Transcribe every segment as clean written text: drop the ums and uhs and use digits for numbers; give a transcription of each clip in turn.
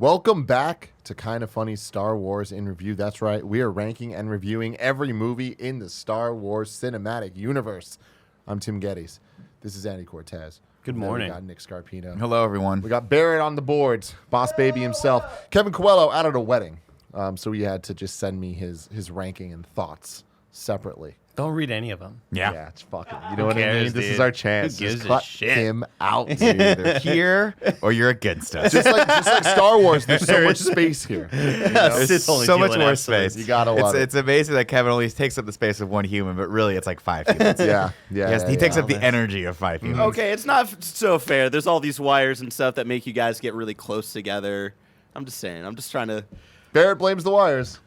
Welcome back to Kind of Funny Star Wars in Review. That's right. We are ranking and reviewing every movie in the Star Wars cinematic universe. I'm Tim Gettys. This is Andy Cortez. Good morning. We got Nick Scarpino. Hello, everyone. We got Barrett on the boards, Boss Baby himself. Kevin Coelho out at a wedding, so he had to just send me his ranking and thoughts separately. Don't read any of them. Yeah, it's fucking. You know what I cares, mean? This dude? is our chance. Who gives Just a cut shit? him out, dude. You're either here or you're against us. just like Star Wars, there's so much space here. You know? There's only so much dealing more episodes. space. You gotta love it. It's amazing that Kevin only takes up the space of one human, but really it's like 5 humans. He takes up the energy of 5 humans. Okay, it's not so fair. There's all these wires and stuff that make you guys get really close together. I'm just saying. I'm just trying to. Barrett blames the wires.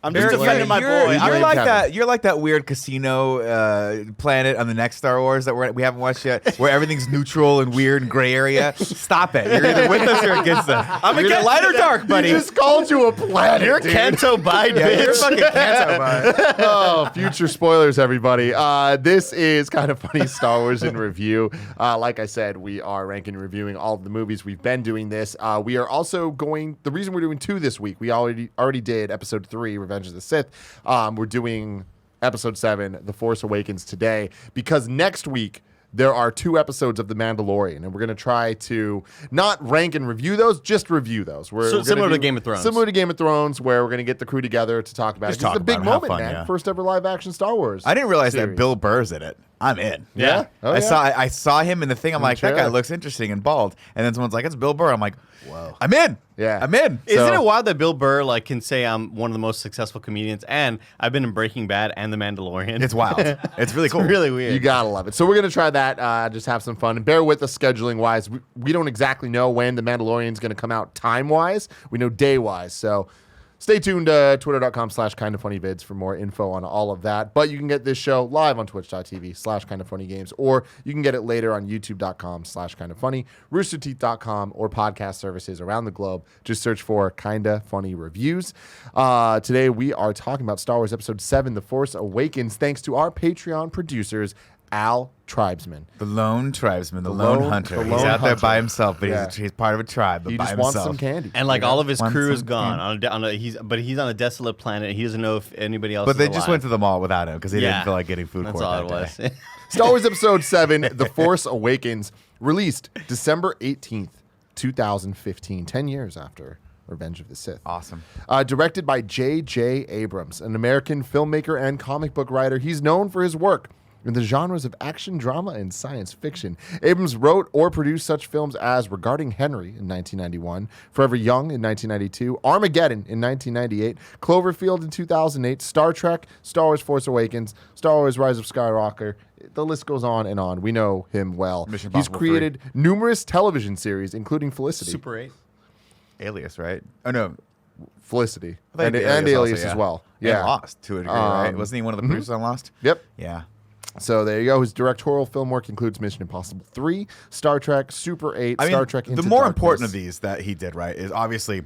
I'm just defending my boy. You're like Kevin. You're like that weird casino planet on the next Star Wars that we haven't watched yet, where everything's neutral and weird and gray area. Stop it! You're either with us or against us. I'm you're against light or you. dark, buddy. He just called you a planet. You're dude. Canto Bide, Yeah, you're bitch. fucking Canto, bud. Oh, future spoilers, everybody. This is Kind of Funny Star Wars in Review. Like I said, we are ranking and reviewing all of the movies. We've been doing this. We are also going. The reason we're doing 2 this week, we already did Episode 3, Revenge of the Sith. We're doing Episode 7, The Force Awakens, today because next week there are 2 episodes of The Mandalorian, and we're going to try to not rank and review those, just review those. We're gonna similar to do- Game of Thrones. Similar to Game of Thrones, where we're going to get the crew together to talk about Just it. It's talk a big about it, have moment, fun, man. yeah. First ever live action Star Wars. I didn't realize series. that Bill Burr's in it. I'm in. Yeah? Oh, I yeah. saw him in the thing. I'm like, that guy trailer. looks interesting and bald. And then someone's like, it's Bill Burr. I'm like, Whoa. I'm in. Yeah. I'm in. Isn't it wild that Bill Burr can say I'm one of the most successful comedians, and I've been in Breaking Bad and The Mandalorian? It's wild. It's really cool. It's really weird. You gotta love it. So we're gonna try that. Just have some fun and bear with us scheduling wise. We don't exactly know when the Mandalorian's gonna come out time wise. We know day wise. So stay tuned to twitter.com/kindoffunnyvids for more info on all of that. But you can get this show live on twitch.tv/kindoffunnygames, or you can get it later on youtube.com/kindoffunny, roosterteeth.com, or podcast services around the globe. Just search for Kinda Funny Reviews. Today we are talking about Star Wars Episode 7, The Force Awakens, thanks to our Patreon producers, Al Tribesman. The lone tribesman, the lone- lone hunter. the He's lone out there hunter. by himself, but Yeah. he's part of a tribe, but He by just himself. wants some candy. And all of his Want crew is some gone. He's on a desolate planet. He doesn't know if anybody else. But is they just alive. went to the mall without him because he Yeah. didn't feel like getting food That's court all that it day. was. Star Wars Episode 7, The Force Awakens, released December 18th, 2015, 10 years after Revenge of the Sith. Awesome. Directed by J.J. Abrams, an American filmmaker and comic book writer. He's known for his work in the genres of action, drama, and science fiction. Abrams wrote or produced such films as Regarding Henry in 1991, Forever Young in 1992, Armageddon in 1998, Cloverfield in 2008, Star Trek, Star Wars Force Awakens, Star Wars Rise of Skywalker. The list goes on and on. We know him well. Mission He's Impossible created numerous television series, including Felicity. Super 8. Alias, right? Oh, no. Felicity. I think And Alias also, yeah. as well. And Yeah. Lost, to a degree, right? Wasn't he one of the producers on Lost? Yep. Yeah. So there you go. His directorial film work includes Mission Impossible 3, Star Trek, Super 8, Star Trek Into the more Darkness. important of these that he did, right, is obviously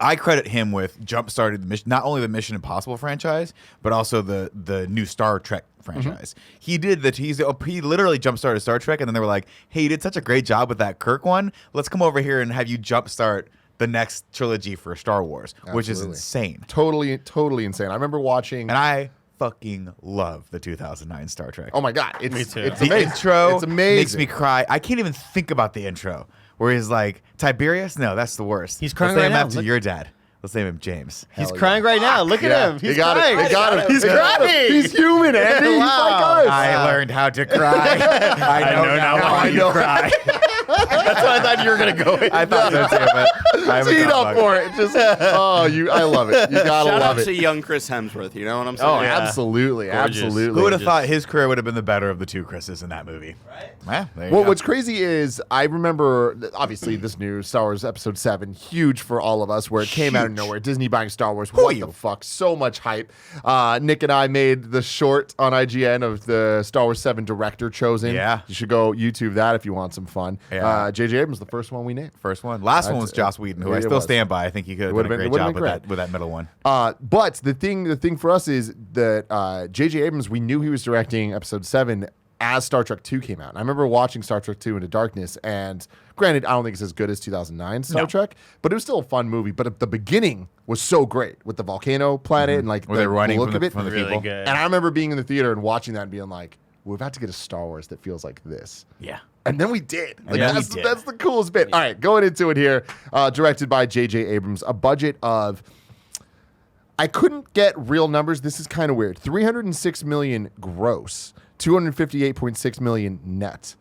I credit him with jump-starting the mission, not only the Mission Impossible franchise, but also the new Star Trek franchise. He did that. He literally jump-started Star Trek, and then they were like, "Hey, you did such a great job with that Kirk one. Let's come over here and have you jump-start the next trilogy for Star Wars," which is Absolutely. insane. Totally insane. I remember watching. And I fucking love the 2009 Star Trek. Oh my God. It's, Me too. It's The amazing. intro It's amazing. makes me cry. I can't even think about the intro where he's like, Tiberius? No, that's the worst. He's crying Let's right name him now. after Look- your dad. Let's name him James. He's Hell crying yeah. right now. Look Yeah. at him. He's He got crying. it. He got it. He's He got it. crying. He's human, Andy. He's Wow. like us. I learned how to cry. I know now why you cry. That's what I thought you were gonna go with. I thought so too, but I'm a Teed up cockblock. for it. Just I love it. You gotta Shout love out to it. young Chris Hemsworth. You know what I'm saying? Oh, Yeah. absolutely, Gorgeous. absolutely. Who would have Just- thought his career would have been the better of the 2 Chris's in that movie? Right. Yeah, there you Well, go. what's crazy is I remember, obviously, this news, Star Wars Episode 7, huge for all of us, where it came out of Huge. nowhere. Disney buying Star Wars. Who What are you? the fuck? So much hype. Nick and I made the short on IGN of the Star Wars 7 director chosen. Yeah. You should go YouTube that if you want some fun. Yeah. J.J. Abrams, the first one we named. First one. Last one That's- was Joss Whedon, who it I still was. stand by. I think he could have Would've done a been- great would've job been with great. that middle one. But the thing for us is that J.J. Abrams, we knew he was directing Episode 7 as Star Trek 2 came out. And I remember watching Star Trek 2 Into Darkness, and granted, I don't think it's as good as 2009 Star Trek, but it was still a fun movie. But the beginning was so great with the volcano planet and like Where they're running look from of the, it. from the Really people. good. And I remember being in the theater and watching that and being like, we're about to get a Star Wars that feels like this. Yeah. And then we did. Like, then we that's, did. that's the coolest bit. All right, going into it here. Directed by J.J. Abrams. A budget of, I couldn't get real numbers. This is kind of weird. $306 million gross. $258.6 million net.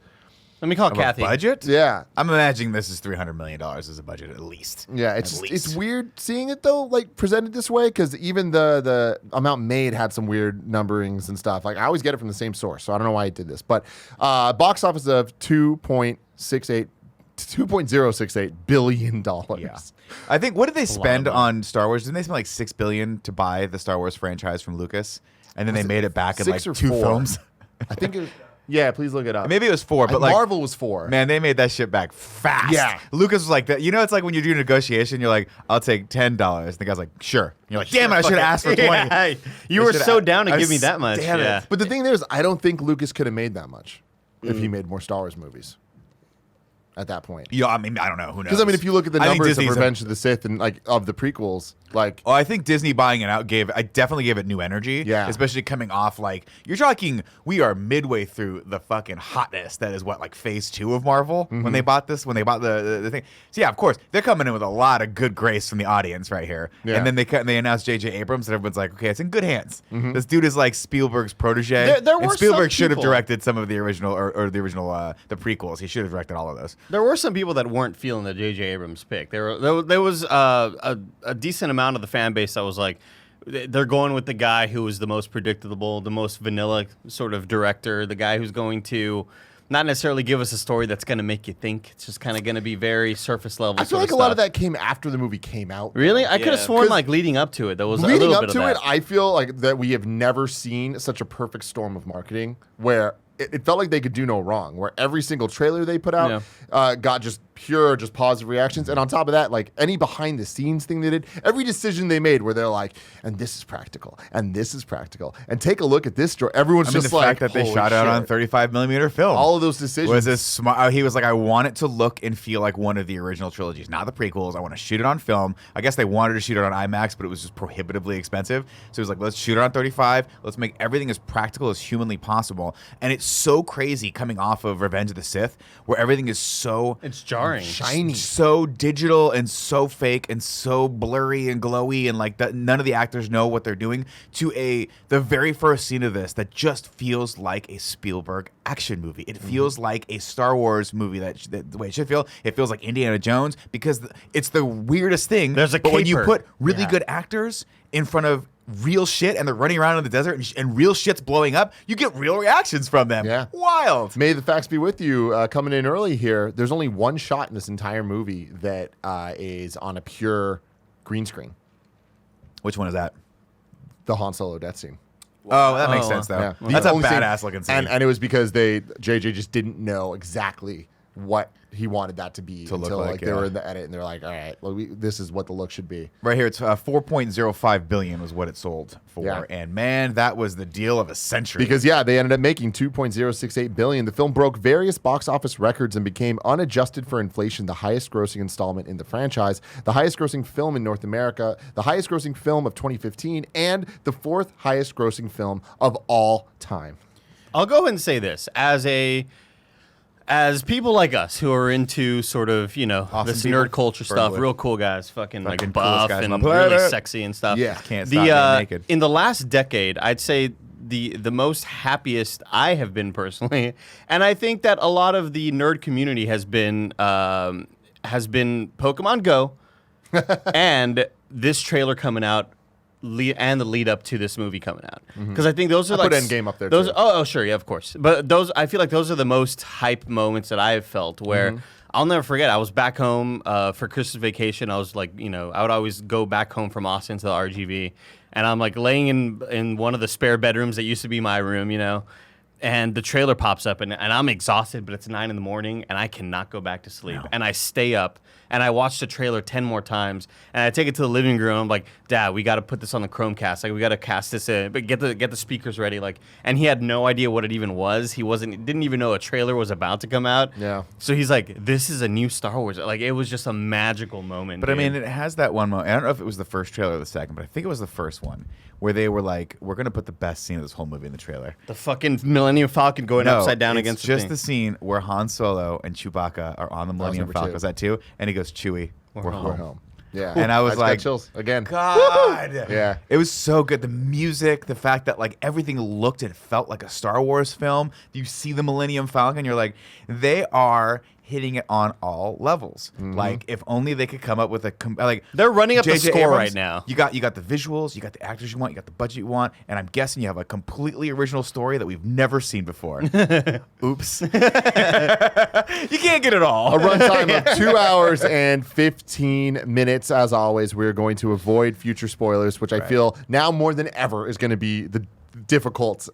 Let me call Of a Kathy. budget? Yeah. I'm imagining this is $300 million as a budget at least. Yeah, At it's least. weird seeing it though, like presented this way, because even the amount made had some weird numberings and stuff. Like I always get it from the same source, so I don't know why he did this. But box office of $2.068 billion. Yeah. I think, what did they spend on Star Wars? Didn't they spend like $6 billion to buy the Star Wars franchise from Lucas? And then they made it back in like 6 or 2 4? films? I think it was, yeah, please look it up. Maybe it was 4, but like Marvel was 4. Man, they made that shit back fast. Yeah. Lucas was like that. You know, it's like when you do a negotiation, you're like, I'll take $10. And the guy's like, sure. And you're like, damn it, I should have asked for 20. Yeah, you were so down to give me that much. Damn it. Yeah. But the thing there is, I don't think Lucas could have made that much if he made more Star Wars movies at that point. Yeah, I mean, I don't know. Who knows? Because I mean, if you look at the I think numbers of Disney's Revenge of the Sith and like of the prequels, like Oh, I think Disney buying it out definitely gave it new energy. Yeah. Especially coming off like, you're talking, we are midway through the fucking hotness that is what, like phase 2 of Marvel when they bought this, when they bought the thing. So yeah, of course, they're coming in with a lot of good grace from the audience right here. Yeah. And then they announced J.J. Abrams and everyone's like, okay, it's in good hands. This dude is like Spielberg's protege. There and were Spielberg some should have people- directed some of the original the prequels. He should have directed all of those. There were some people that weren't feeling the J.J. Abrams pick. There was a decent amount of the fan base that was like, they're going with the guy who was the most predictable, the most vanilla sort of director, the guy who's going to not necessarily give us a story that's going to make you think. It's just kind of going to be very surface level. I feel like a lot of that came after the movie came out. Really? I could have Yeah. sworn 'Cause like leading up to it, there was a Leading little up bit to of it, that. I feel like that we have never seen such a perfect storm of marketing where it felt like they could do no wrong, where every single trailer they put out got just pure, just positive reactions. And on top of that, like any behind the scenes thing they did, every decision they made where they're like, and this is practical, and this is practical, and take a look at this story. Everyone's I mean, just the like, fact that they holy shot out shit. on 35mm film. All of those decisions. Was this smart? He was like, I want it to look and feel like one of the original trilogies, not the prequels. I want to shoot it on film. I guess they wanted to shoot it on IMAX, but it was just prohibitively expensive. So he was like, let's shoot it on 35. Let's make everything as practical as humanly possible. And it's so crazy coming off of Revenge of the Sith, where everything is so It's jarring. shiny. so digital and so fake and so blurry and glowy, and like that none of the actors know what they're doing, to the very first scene of this that just feels like a Spielberg action movie. It feels like a Star Wars movie that the way it should feel. It feels like Indiana Jones, because it's the weirdest thing. There's a but when you caper. put really good actors in front of real shit and they're running around in the desert and real shit's blowing up, you get real reactions from them. Yeah. Wild. May the facts be with you. Coming in early here, there's only one shot in this entire movie that is on a pure green screen. Which one is that? The Han Solo death scene. Oh, that makes Oh, sense though. Yeah. That's The a only scene- badass looking scene. And it was because JJ just didn't know exactly what he wanted that to be To look until like, they were in the edit and they're like, all right, well, this is what the look should be. Right here, it's 4.05 billion was what it sold for, Yeah. and man, that was the deal of a century. Because they ended up making 2.068 billion. The film broke various box office records and became, unadjusted for inflation, the highest grossing installment in the franchise, the highest grossing film in North America, the highest grossing film of 2015, and the 4th highest grossing film of all time. I'll go ahead and say this as people like us who are into sort of, Awesome this people. nerd culture stuff, Firmly. real cool guys, fucking like Fucking buff coolest guys on and the really planet. sexy and stuff. Yeah. Can't stop being naked. In the last decade, I'd say the most happiest I have been personally, and I think that a lot of the nerd community has been Pokemon Go and this trailer coming out. And the lead up to this movie coming out, because I think those are I like put Endgame up there, Those, too. oh, sure, yeah, of course. But I feel like those are the most hype moments that I've felt. Where I'll never forget. I was back home for Christmas vacation. I was like, I would always go back home from Austin to the RGV, and I'm like laying in one of the spare bedrooms that used to be my room, and the trailer pops up, and I'm exhausted, but it's 9 in the morning, and I cannot go back to sleep. No. And I stay up, and I watch the trailer 10 more times, and I take it to the living room. I'm like, Dad, we got to put this on the Chromecast. Like, we got to cast this in, but get the speakers ready. Like, and he had no idea what it even was. He didn't even know a trailer was about to come out. Yeah. So he's like, this is a new Star Wars. Like, it was just a magical moment. But dude. I mean, it has that one moment. I don't know if it was the first trailer or the second, but I think it was the first one where they were like, we're going to put the best scene of this whole movie in the trailer. The fucking Millennium Falcon going upside down against just the scene where Han Solo and Chewbacca are on the Millennium Falcon. Was that 2? And he goes, Chewie, we're home. Yeah. And I was like, got chills again. God. Yeah. It was so good. The music, the fact that like everything looked and felt like a Star Wars film. You see the Millennium Falcon, you're like, they are hitting it on all levels. Like, if only they could come up with like they're running up the J.J. score Abrams, right now. You got the visuals, you got the actors you want, you got the budget you want, and I'm guessing you have a completely original story that we've never seen before. Oops. You can't get it all. A runtime of 2 hours and 15 minutes. As always, we're going to avoid future spoilers, which I feel now more than ever is going to be the difficult.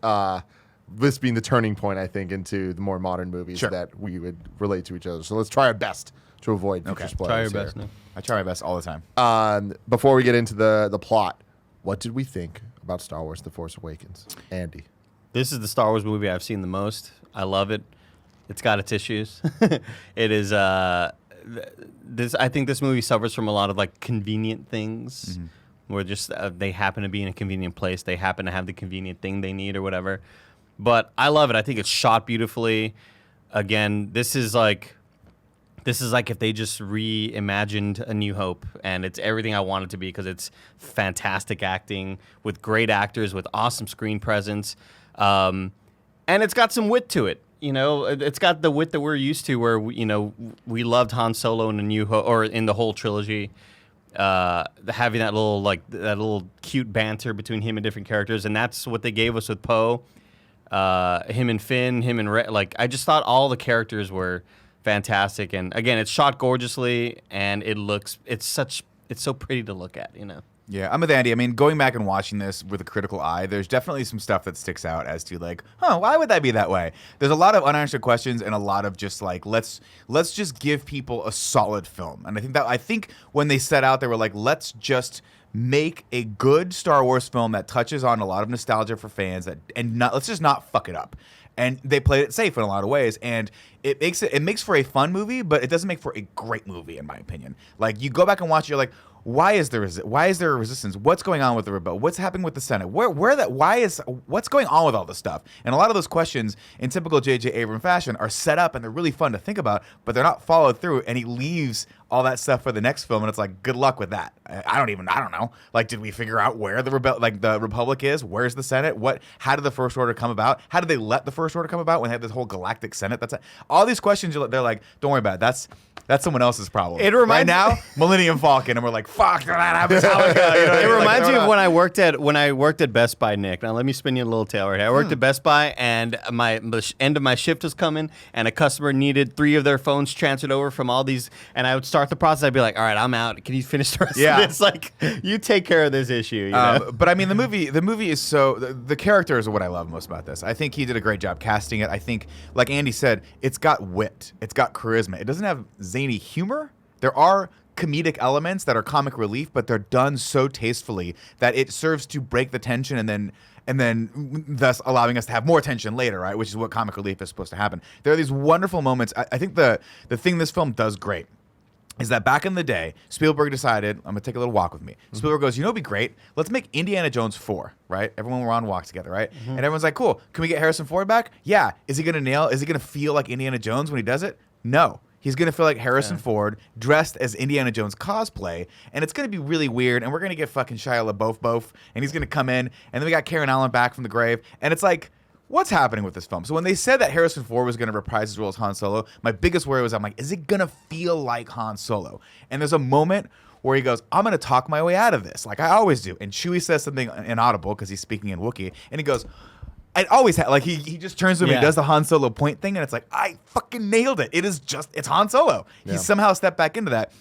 This being the turning point, I think, into the more modern movies that we would relate to each other. So let's try our best to avoid future spoilers. Try your best. No. I try my best all the time. Before we get into the plot, what did we think about Star Wars: The Force Awakens? Andy. This is the Star Wars movie I've seen the most. I love it. It's got its issues. It is. I think this movie suffers from a lot of like convenient things, where just they happen to be in a convenient place. They happen to have the convenient thing they need or whatever. But I love it. I think it's shot beautifully. Again, this is like if they just reimagined A New Hope, and it's everything I want it to be because it's fantastic acting with great actors with awesome screen presence, and it's got some wit to it. You know, it's got the wit that we're used to, where we loved Han Solo in A New Hope or in the whole trilogy. Having that little cute banter between him and different characters, and that's what they gave us with Poe. Him and Finn, him and Rey. Like, I just thought all the characters were fantastic, and again, it's shot gorgeously, and it's so pretty to look at, Yeah, I'm with Andy. I mean, going back and watching this with a critical eye, there's definitely some stuff that sticks out as to like, why would that be that way? There's a lot of unanswered questions and a lot of just like, let's just give people a solid film. And I think when they set out, they were like, let's just make a good Star Wars film that touches on a lot of nostalgia for fans let's just not fuck it up. And they played it safe in a lot of ways, and it makes for a fun movie, but it doesn't make for a great movie, in my opinion. Like, you go back and watch it, you're like, why is there a resistance? What's going on with the rebel? What's happening with the Senate? What's going on with all this stuff? And a lot of those questions, in typical J.J. Abrams fashion, are set up and they're really fun to think about, but they're not followed through. And he leaves all that stuff for the next film, and it's like, good luck with that. I don't know. Like, did we figure out where the Republic is? Where's the Senate? How did the First Order come about? How did they let the First Order come about when they had this whole galactic Senate? All these questions. They're like, don't worry about it. That's someone else's problem. Right now, Millennium Falcon, and we're like, fuck, that happens. It reminds me of when I worked at Best Buy, Nick. Now let me spin you a little tale right here. I worked at Best Buy, and the end of my shift was coming, and a customer needed 3 of their phones transferred over from all these, and I would start the process. I'd be like, all right, I'm out. Can you finish the rest of this? Like, you take care of this issue. But I mean, the movie is the characters are what I love most about this. I think he did a great job casting it. I think, like Andy said, it's got wit, it's got charisma. It doesn't have zany humor. There are comedic elements that are comic relief, but they're done so tastefully that it serves to break the tension and then thus allowing us to have more tension later, right? Which is what comic relief is supposed to happen. There are these wonderful moments. I think the thing this film does great is that back in the day, Spielberg decided, I'm going to take a little walk with me. Spielberg goes, it'd be great. Let's make Indiana Jones 4, right? Everyone were on a walk together, right? And everyone's like, cool. Can we get Harrison Ford back? Yeah. Is he going to nail? Is he going to feel like Indiana Jones when he does it? No. He's going to feel like Harrison Ford dressed as Indiana Jones cosplay, and it's going to be really weird, and we're going to get fucking Shia LaBeouf, and he's going to come in, and then we got Karen Allen back from the grave, and it's like, what's happening with this film? So when they said that Harrison Ford was going to reprise his role as Han Solo, my biggest worry was, I'm like, is it going to feel like Han Solo? And there's a moment where he goes, I'm going to talk my way out of this, like I always do. And Chewie says something inaudible because he's speaking in Wookiee, and he goes, I always had, like, he just turns to him and he does the Han Solo point thing, and it's like, I fucking nailed it. It's Han Solo. He somehow stepped back into that.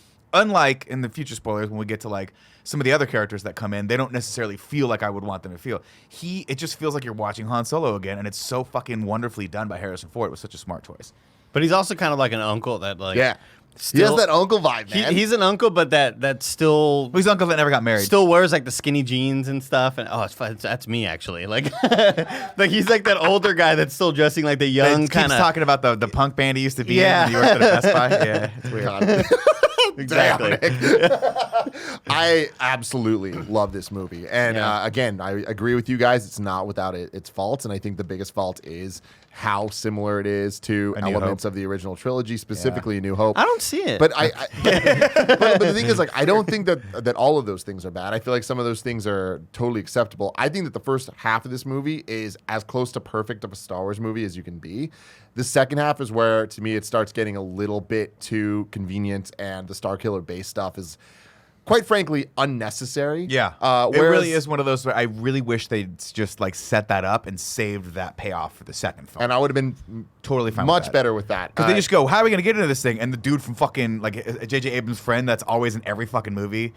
unlike in the future spoilers when we get to like some of the other characters that come in, they don't necessarily feel like I would want them to feel. It just feels like you're watching Han Solo again, and it's so fucking wonderfully done by Harrison Ford. It was such a smart choice. But he's also kind of like an uncle that like Yeah. still, he has that uncle vibe, man. he's an uncle, but that still Well, he's uncle that never got married. still wears like the skinny jeans and stuff. And it's fun. That's me actually. Like like he's like that older guy that's still dressing like the young Keeps kind of talking about the punk band he used to be Yeah. in when he worked at a Best Buy. Yeah, it's weird. God. exactly. I absolutely love this movie. And again, I agree with you guys. It's not without its faults. And I think the biggest fault is how similar it is to A New elements Hope. of the original trilogy, specifically A New Hope. I don't see it. But but the thing is, like, I don't think that all of those things are bad. I feel like some of those things are totally acceptable. I think that the first half of this movie is as close to perfect of a Star Wars movie as you can be. The second half is where, to me, it starts getting a little bit too convenient, and the Starkiller base stuff is, quite frankly, unnecessary. Yeah, it really is one of those where I really wish they'd just like set that up and saved that payoff for the second film. And I would have been totally fine much with that. better with that. Because they just go, how are we going to get into this thing? And the dude from fucking, like, J.J. Abrams' friend that's always in every fucking movie,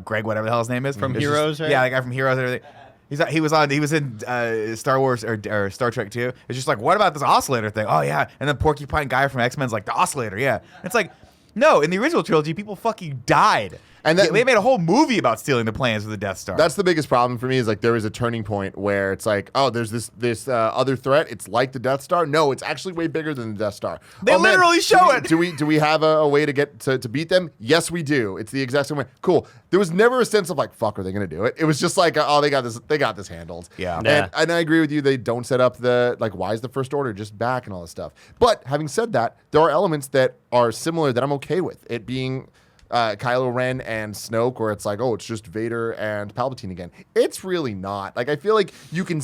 Greg, whatever the hell his name is. From It's Heroes, right? Yeah, the guy from Heroes and everything. He was in Star Wars or Star Trek 2. It's just like, what about this oscillator thing? Oh, yeah. And then Porcupine guy from X-Men's like, the oscillator, yeah. It's like, no, in the original trilogy, people fucking died. And They made a whole movie about stealing the plans of the Death Star. That's the biggest problem for me is like there is a turning point where it's like, oh, there's this other threat. It's like the Death Star. No, it's actually way bigger than the Death Star. They Oh, man, literally show it. Do we have a way to get to beat them? Yes, we do. It's the exact same way. Cool. There was never a sense of like, fuck, are they gonna do it? It was just like, oh, they got this handled. Yeah. And I agree with you. They don't set up the like, why is the First Order just back and all this stuff. But having said that, there are elements that are similar that I'm okay with. It being Kylo Ren and Snoke, where it's like, oh, it's just Vader and Palpatine again. It's really not. Like, I feel like you can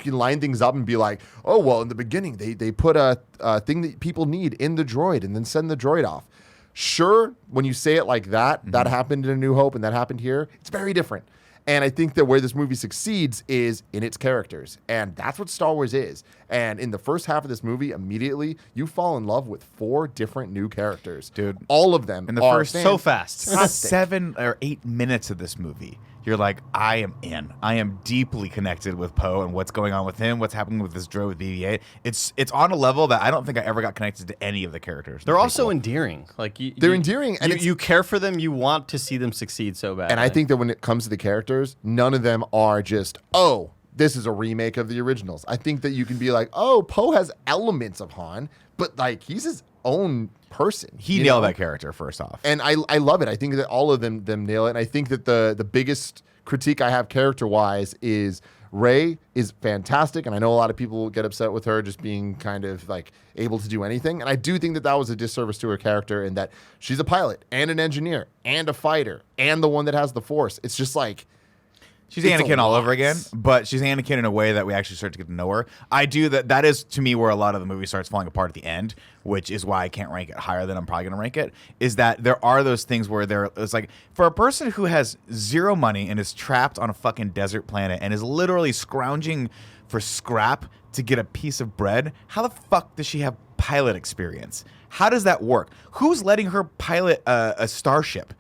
line things up and be like, oh, well, in the beginning they put a thing that people need in the droid and then send the droid off. Sure, when you say it like that, that happened in A New Hope and that happened here. It's very different. And I think that where this movie succeeds is in its characters. And that's what Star Wars is. And in the first half of this movie, immediately, you fall in love with 4 different new characters. Dude. All of them In the are first- so fast. 7 or 8 minutes of this movie, you're like, I am in. I am deeply connected with Poe and what's going on with him, what's happening with this droid with BB-8. It's on a level that I don't think I ever got connected to any of the characters. They're also endearing. Like They're endearing, and you care for them. You want to see them succeed so bad. And I think that when it comes to the characters, none of them are just, oh, this is a remake of the originals. I think that you can be like, oh, Poe has elements of Han, but like he's his own person. He you nailed know? that character first off. And I love it. I think that all of them nail it. And I think that the biggest critique I have character-wise is Rey is fantastic, and I know a lot of people get upset with her just being kind of like able to do anything. And I do think that that was a disservice to her character in that she's a pilot and an engineer and a fighter and the one that has the Force. It's just like, She's it's Anakin a all lot. over again, but she's Anakin in a way that we actually start to get to know her. I do that is to me where a lot of the movie starts falling apart at the end, which is why I can't rank it higher than I'm probably going to rank it, is that there are those things where it's like, for a person who has 0 money and is trapped on a fucking desert planet and is literally scrounging for scrap to get a piece of bread, how the fuck does she have pilot experience? How does that work? Who's letting her pilot a starship?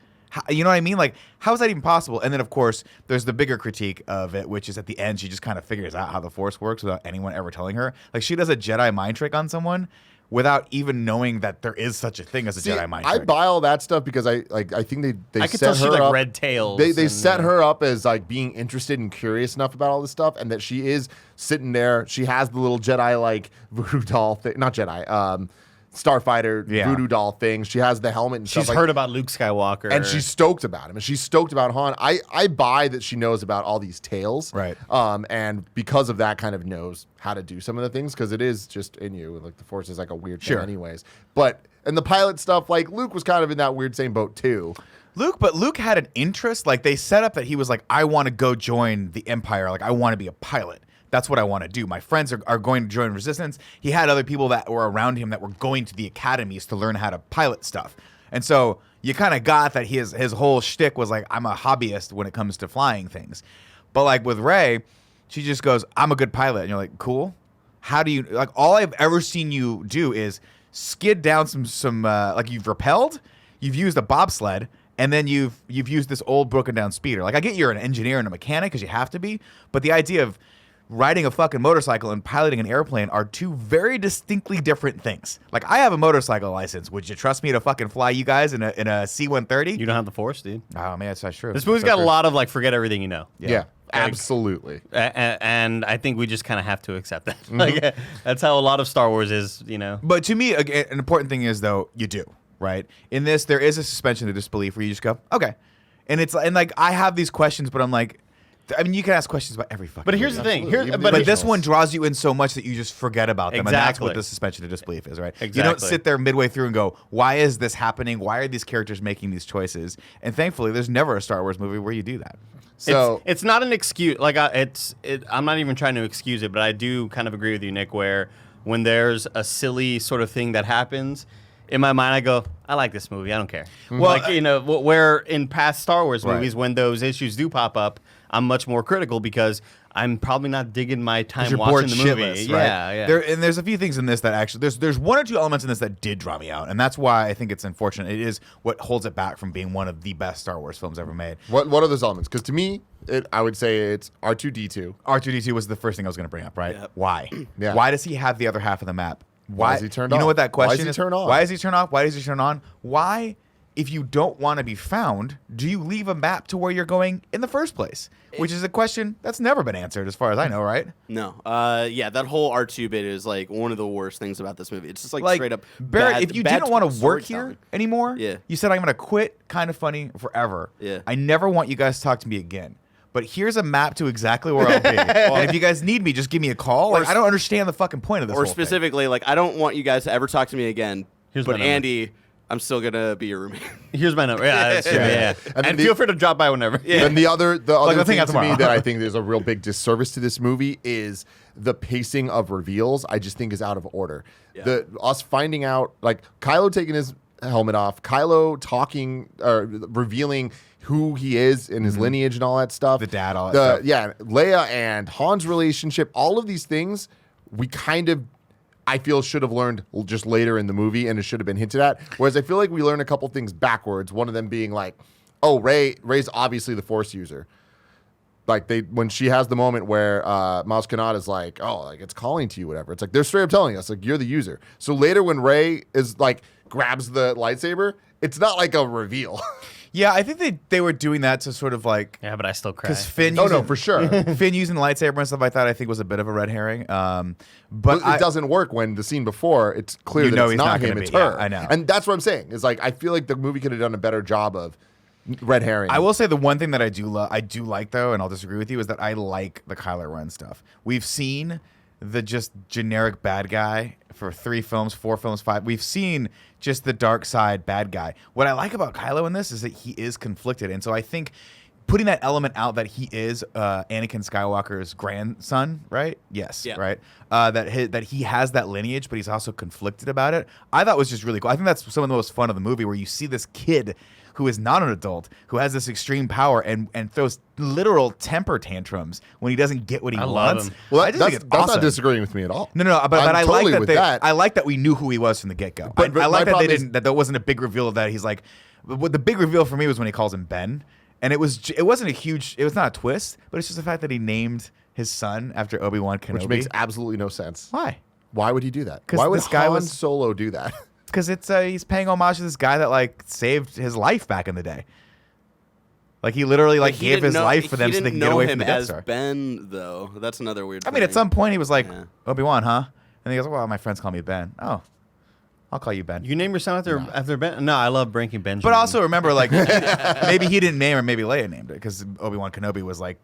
You know what I mean? Like, how is that even possible? And then, of course, there's the bigger critique of it, which is at the end, she just kind of figures out how the Force works without anyone ever telling her. Like, she does a Jedi mind trick on someone without even knowing that there is such a thing as a Jedi mind I trick. buy all that stuff because I think they I could set tell she her like up. red tails. They and, set her up as like being interested and curious enough about all this stuff, and that she is sitting there. She has the little Jedi like voodoo doll thing, not Jedi, Starfighter voodoo doll thing. She has the helmet and She's stuff. Like, heard about Luke Skywalker, and she's stoked about him, and she's stoked about Han. I buy that she knows about all these tales, Right. And because of that, kind of knows how to do some of the things because it is just in you. Like the Force is like a weird thing, Sure. anyways. But and the pilot stuff, like Luke was kind of in that weird same boat too. But Luke had an interest. Like, they set up that he was like, I want to go join the Empire. Like, I want to be a pilot. That's what I want to do. My friends are going to join Resistance. He had other people that were around him that were going to the academies to learn how to pilot stuff. And so you kind of got that his whole shtick was like, I'm a hobbyist when it comes to flying things. But like with Rey, she just goes, I'm a good pilot. And you're like, cool. How do you, like, all I've ever seen you do is skid down some like you've rappelled, you've used a bobsled, and then you've used this old broken down speeder. Like I get you're an engineer and a mechanic because you have to be, but the idea of riding a fucking motorcycle and piloting an airplane are two very distinctly different things. Like I have a motorcycle license. Would you trust me to fucking fly you guys in a C-130? You don't have the Force, dude. Oh man, that's true. This movie's got a lot of like forget everything you know. Yeah, absolutely. And I think we just kind of have to accept that. Like that's how a lot of Star Wars is, you know. But to me, again, an important thing is though you do right in this. There is a suspension of disbelief where you just go, okay, and like I have these questions, but I'm like. I mean, you can ask questions about every fucking. But here's the thing. But this one draws you in so much that you just forget about them, and that's what Exactly. the suspension of disbelief is, right? Exactly. You don't sit there midway through and go, "Why is this happening? Why are these characters making these choices?" And thankfully, there's never a Star Wars movie where you do that. So it's not an excuse. Like I'm not even trying to excuse it, but I do kind of agree with you, Nick. Where when there's a silly sort of thing that happens, in my mind, I go, I like this movie. I don't care. Well, like you know, where in past Star Wars Right. movies, when those issues do pop up, I'm much more critical because I'm probably not digging my time You're watching bored the movie. shitless, Yeah, right? yeah. And there's a few things in this that actually there's one or two elements in this that did draw me out, and that's why I think it's unfortunate. It is what holds it back from being one of the best Star Wars films ever made. what are those elements? Because to me, I would say it's R2D2. R2D2 was the first thing I was going to bring up, right? Yep. Why? Yeah. Why does he have the other half of the map? Why is he turned You know off? what that Why is question he is? turned off? Why is he turned off? Why does he turn on? Why, if you don't want to be found, do you leave a map to where you're going in the first place? Which is a question that's never been answered as far as I know, right? No. Yeah, that whole R2 bit is like one of the worst things about this movie. It's just like straight up Barrett, bad, if you bad didn't want to work storytelling. here anymore, Yeah. you said I'm going to quit Kind of Funny forever. Yeah. I never want you guys to talk to me again. But here's a map to exactly where I'll be. And if you guys need me, just give me a call. Like, I don't understand the fucking point of this Or whole specifically, like, I don't want you guys to ever talk to me again. Here's my but number. Andy, I'm still gonna be your roommate. Here's my number. Yeah, that's true. Yeah. And And then feel free to drop by whenever. Yeah. And the other I'll thing hang out to me tomorrow. that I think there's a real big disservice to this movie is the pacing of reveals. I just think is out of order. Yeah. Us finding out, like Kylo taking his helmet off, Kylo talking or revealing who he is and his lineage and all that stuff. The dad, all that stuff. Yeah, Leia and Han's relationship, all of these things we kind of I feel should have learned just later in the movie, and it should have been hinted at. Whereas I feel like we learn a couple things backwards. One of them being like, oh, Rey's obviously the Force user. Like when she has the moment where Maz Kanata is like, oh, like it's calling to you, whatever. It's like they're straight up telling us like you're the user. So later when Rey is like grabs the lightsaber, it's not like a reveal. Yeah, I think they were doing that to sort of like Yeah, but I still cry. because Finn. Oh using, no, for sure. Finn using the lightsaber and stuff like that, I think was a bit of a red herring. But But it doesn't work when the scene before it's clear You that know it's he's not not him, gonna it's be. her. Yeah, I know. And that's what I'm saying. Is like I feel like the movie could have done a better job of red herring. I will say the one thing that I do like though, and I'll disagree with you, is that I like the Kylo Ren stuff. We've seen the just generic bad guy for 3 films, 4 films, 5. We've seen just the dark side bad guy. What I like about Kylo in this is that he is conflicted, and so I think putting that element out that he is Anakin Skywalker's grandson, right? Yes, Yeah. right. That he has that lineage, but he's also conflicted about it. I thought was just really cool. I think that's some of the most fun of the movie, where you see this kid who is not an adult, who has this extreme power and throws literal temper tantrums when he doesn't get what he I love wants. him. well, I just think that's it's awesome. not disagreeing with me at all. No, but I'm I totally like with that, that. I like that we knew who he was from the get go. But I like my that they problem is- didn't. That there wasn't a big reveal of that. He's like, what the big reveal for me was when he calls him Ben, and it wasn't a huge. It was not a twist, but it's just the fact that he named his son after Obi-Wan Kenobi. Which makes absolutely no sense. Why? Why would he do that? 'Cause Why would this guy Han was- Solo do that? Because it's he's paying homage to this guy that like saved his life back in the day. Like he literally like He gave didn't his know- life for them he so they didn't can get know away him from the Death as Star. Ben, though. That's another weird I mean, at thing. some point he was like, Yeah. Obi-Wan, huh? And he goes, well, my friends call me Ben. Oh, I'll call you Ben. You name your son after Ben? No, I love Breaking Benjamin. But also remember, like, maybe he didn't name her, maybe Leia named it, because Obi-Wan Kenobi was like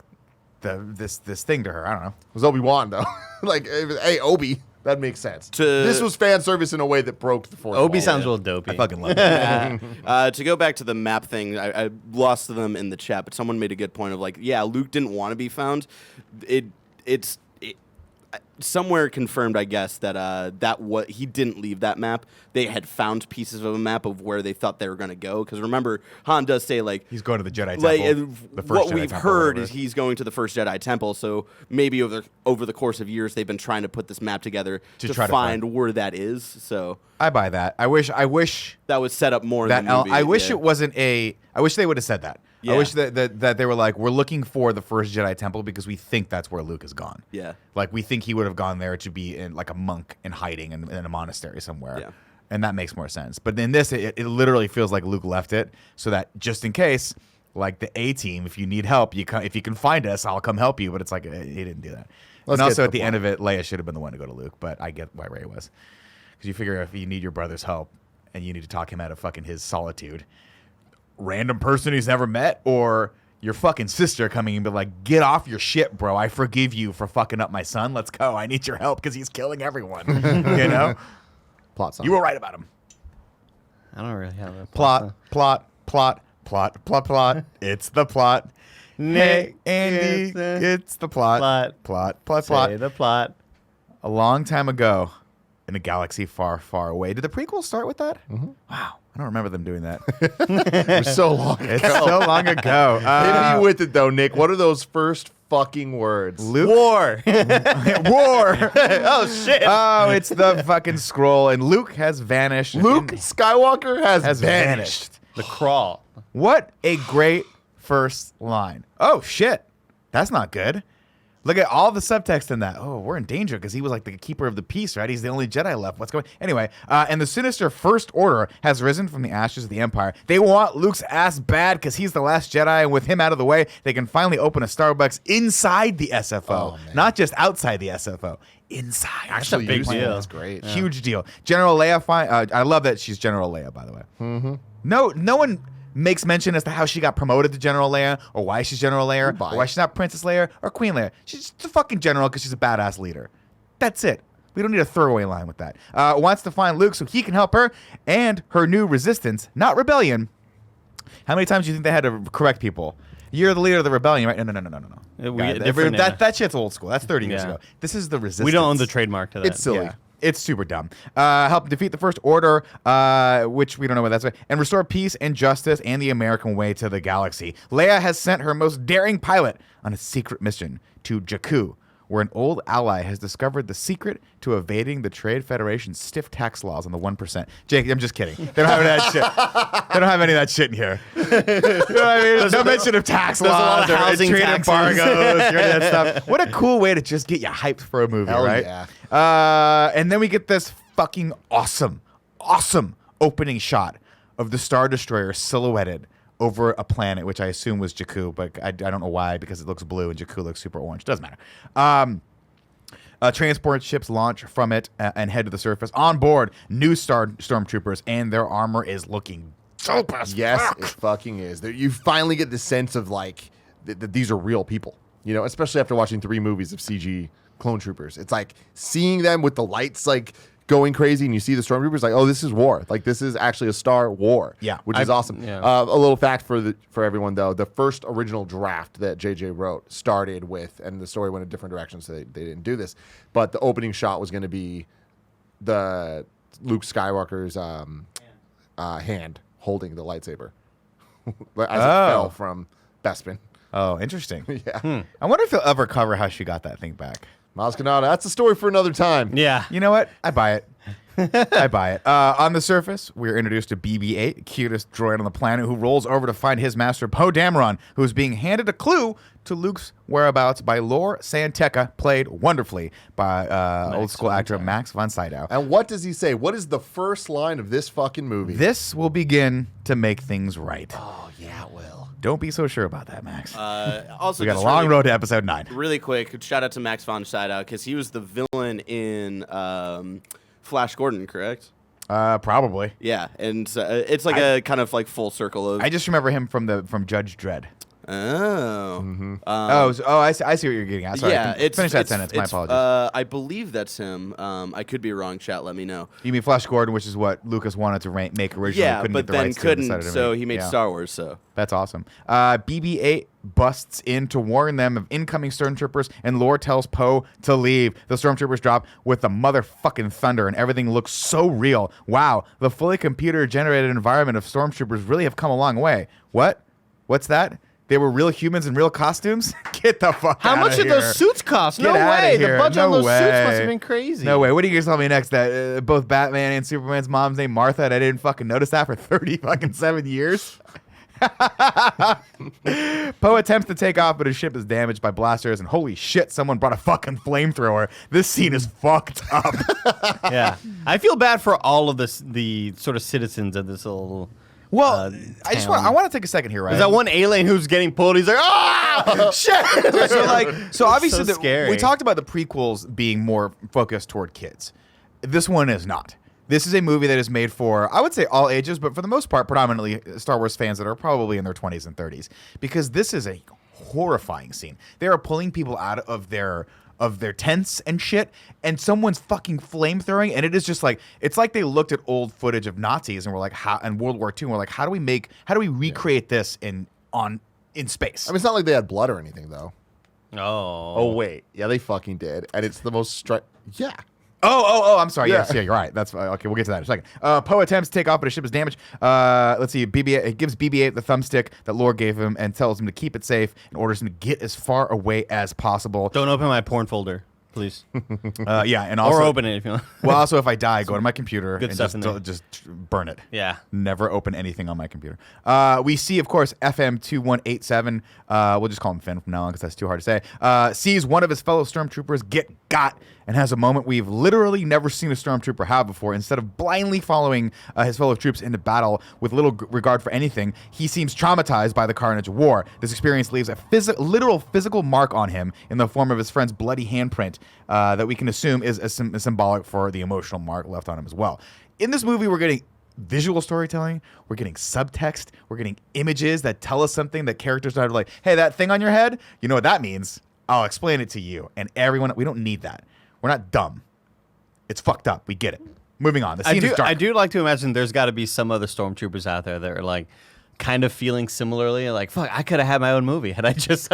this thing to her. I don't know. It was Obi-Wan though. Like, hey, Obi, that makes sense. To- This was fan service in a way that broke the fourth Obi wall. sounds real dopey. I fucking love it. To go back to the map thing, I lost them in the chat, but someone made a good point of like, yeah, Luke didn't want to be found. somewhere confirmed, I guess, that what he didn't leave that map. They had found pieces of a map of where they thought they were going to go. Because remember, Han does say he's going to the Jedi like, Temple. The first what Jedi we've Temple, heard whatever. is he's going to the first Jedi Temple. So maybe over the course of years, they've been trying to put this map together to try to find where that is. So I buy that. I wish that was set up more that in the movie. I wish yeah. it wasn't I wish they would have said that. I Yeah. wish that they were like, we're looking for the first Jedi Temple because we think that's where Luke has gone. Yeah. Like we think he would have gone there to be in like a monk in hiding in a monastery somewhere. Yeah. And that makes more sense. But in this, it literally feels like Luke left it so that just in case, like the A team, if you need help, if you can find us, I'll come help you. But it's like he didn't do that. Let's and get also to at the the end of it, Leia should have been the one to go to Luke. But I get why Rey was, because you figure if you need your brother's help and you need to talk him out of fucking his solitude, random person he's never met, or your fucking sister coming and be like, get off your shit, bro. I forgive you for fucking up my son. Let's go. I need your help because he's killing everyone. You know? Plot song. You were right about him. I don't really have a Plot. It's the plot. Hey, Andy, it's the plot. Plot. Say the plot. A long time ago in a galaxy far, far away. Did the prequel start with that? Mm-hmm. Wow. I don't remember them doing that. It was so long ago. It's so long ago. Hit me with it, though, Nick. What are those first fucking words? Luke? War. War. Oh, shit. Oh, it's the fucking scroll, and Luke has vanished. Luke Skywalker has vanished. The crawl. What a great first line. Oh, shit. That's not good. Look at all the subtext in that. Oh, we're in danger because he was like the keeper of the peace, right? He's the only Jedi left. What's going on? Anyway, and the sinister First Order has risen from the ashes of the Empire. They want Luke's ass bad because he's the last Jedi, and with him out of the way, they can finally open a Starbucks inside the SFO, not just outside the SFO. Inside. Actually, big using it deal. is great. Huge deal. General Leia, I love that she's General Leia, by the way. Mm-hmm. No one makes mention as to how she got promoted to General Leia, or why she's General Leia, or why she's not Princess Leia or Queen Leia. She's just a fucking general because she's a badass leader. That's it. We don't need a throwaway line with that. Wants to find Luke so he can help her and her new resistance, not rebellion. How many times do you think they had to correct people? You're the leader of the rebellion, right? No. We God, get different that shit's old school. That's 30 years Yeah. ago. This is the resistance. We don't own the trademark to that. It's silly. Yeah. It's super dumb. Help defeat the First Order, which we don't know what that's about, and restore peace and justice and the American way to the galaxy. Leia has sent her most daring pilot on a secret mission to Jakku, where an old ally has discovered the secret to evading the Trade Federation's stiff tax laws on the 1%. Jake, I'm just kidding. They don't have any of that shit. They don't have any of that shit in here. You know what I mean? No mention of tax there's a lot laws of or housing trade taxes. embargoes or any of that stuff. What a cool way to just get you hyped for a movie, Hell right? yeah. And then we get this fucking awesome opening shot of the Star Destroyer silhouetted over a planet, which I assume was Jakku, but I don't know why, because it looks blue and Jakku looks super orange. Doesn't matter. Transport ships launch from it and head to the surface. On board, new stormtroopers, and their armor is looking dope as Yes, fuck. it fucking is. You finally get the sense of like that these are real people. You know, especially after watching 3 movies of CG clone troopers. It's like seeing them with the lights like going crazy, and you see the stormtroopers like, oh, this is war. Like this is actually a Star War. Yeah. which is awesome. yeah. A little fact for everyone though: the first original draft that JJ wrote started with, and the story went a different direction, so they didn't do this. But the opening shot was going to be the Luke Skywalker's hand holding the lightsaber as it fell from Bespin. Oh, interesting. Yeah. I wonder if they'll ever cover how she got that thing back. Maz Kanata, that's a story for another time. Yeah. You know what? I buy it. I buy it. On the surface, we're introduced to BB-8, cutest droid on the planet, who rolls over to find his master, Poe Dameron, who is being handed a clue to Luke's whereabouts by Lor Santeca, played wonderfully by old school actor Max von Sydow. And what does he say? What is the first line of this fucking movie? This will begin to make things right. Oh, yeah, it will. Don't be so sure about that, Max. Also, We got a just long really, road to episode 9. Really quick, shout out to Max von Sydow because he was the villain in Flash Gordon, correct? Probably. Yeah, and it's like a kind of like full circle of. I just remember him from Judge Dredd. Oh. I see what you're getting at. Sorry, finish that sentence. My apologies. I believe that's him. I could be wrong. Chat, let me know. You mean Flash Gordon, which is what Lucas wanted to make originally. Yeah, couldn't but get the then rights to, couldn't, decided to so make. he made Yeah. Star Wars. So That's awesome. BB-8 busts in to warn them of incoming stormtroopers, and Lore tells Poe to leave. The stormtroopers drop with the motherfucking thunder, and everything looks so real. Wow, the fully computer-generated environment of stormtroopers really have come a long way. What? What's that? They were real humans in real costumes? Get the fuck How out much of did here. those suits cost? No Get outta way. here. The budget on No those suits must way. have been crazy. No way. What are you gonna tell me next? That both Batman and Superman's mom's named Martha, and I didn't fucking notice that for 37 years? Poe attempts to take off, but his ship is damaged by blasters, and holy shit, someone brought a fucking flamethrower. This scene is fucked up. Yeah. I feel bad for all of the sort of citizens of this little. Well, I town. want to take a second here, right? There's that one alien who's getting pulled. He's like, ah, shit. so obviously so scary. we talked about the prequels being more focused toward kids. This one is not. This is a movie that is made for, I would say, all ages, but for the most part, predominantly Star Wars fans that are probably in their 20s and 30s, because this is a horrifying scene. They are pulling people out of their tents and shit, and someone's fucking flamethrowing, and it is just like, it's like they looked at old footage of Nazis and were like, how, and World War II, and we're like, how do we recreate this in space? I mean, it's not like they had blood or anything, though. Oh. Wait. Yeah, they fucking did. And it's the most yeah. Oh, I'm sorry. Yeah. Yes, yeah, you're right. That's okay. We'll get to that in a second. Poe attempts to take off, but his ship is damaged. Let's see. It gives BB-8 the thumbstick that Lore gave him and tells him to keep it safe and orders him to get as far away as possible. Don't open my porn folder, please. Yeah, and also Or open it if you want. well, also if I die, go to my computer Good and stuff in there. just burn it. Yeah. Never open anything on my computer. We see, of course, FM 2187. We'll just call him Finn from now on because that's too hard to say. Sees one of his fellow stormtroopers get got and has a moment we've literally never seen a stormtrooper have before. Instead of blindly following his fellow troops into battle with little regard for anything, he seems traumatized by the carnage of war. This experience leaves a literal physical mark on him in the form of his friend's bloody handprint that we can assume is symbolic for the emotional mark left on him as well. In this movie, we're getting visual storytelling, we're getting subtext, we're getting images that tell us something that characters are like, hey, that thing on your head, you know what that means? I'll explain it to you. And everyone, we don't need that. We're not dumb. It's fucked up. We get it. Moving on. The scene is dark. I do like to imagine there's got to be some other stormtroopers out there that are like kind of feeling similarly. Like, fuck, I could have had my own movie had I just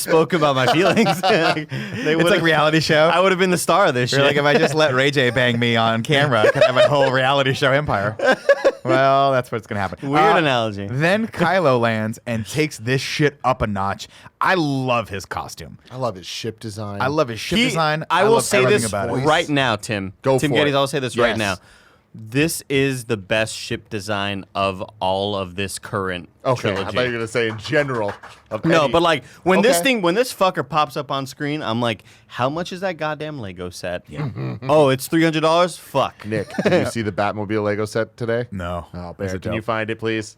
spoke about my feelings. It's like reality show. I would have been the star of this You're shit. like, if I just let Ray J bang me on camera, I could have my whole reality show empire. Well, that's what's going to happen. Weird analogy. Then Kylo lands and takes this shit up a notch. I love his costume. I love his ship design. I love his ship design. I will love say everything this about it. right now, Tim. Go Tim for Gettys, it. I'll say this right Yes. now. This is the best ship design of all of this current Okay, I trilogy. thought you were going to say in general. Of No, any- but like when this Okay. fucker pops up on screen, I'm like, how much is that goddamn Lego set? Yeah. Oh, it's $300? Fuck. Nick, did you see the Batmobile Lego set today? No. Oh, Is Bear, it can you dope? find it, please?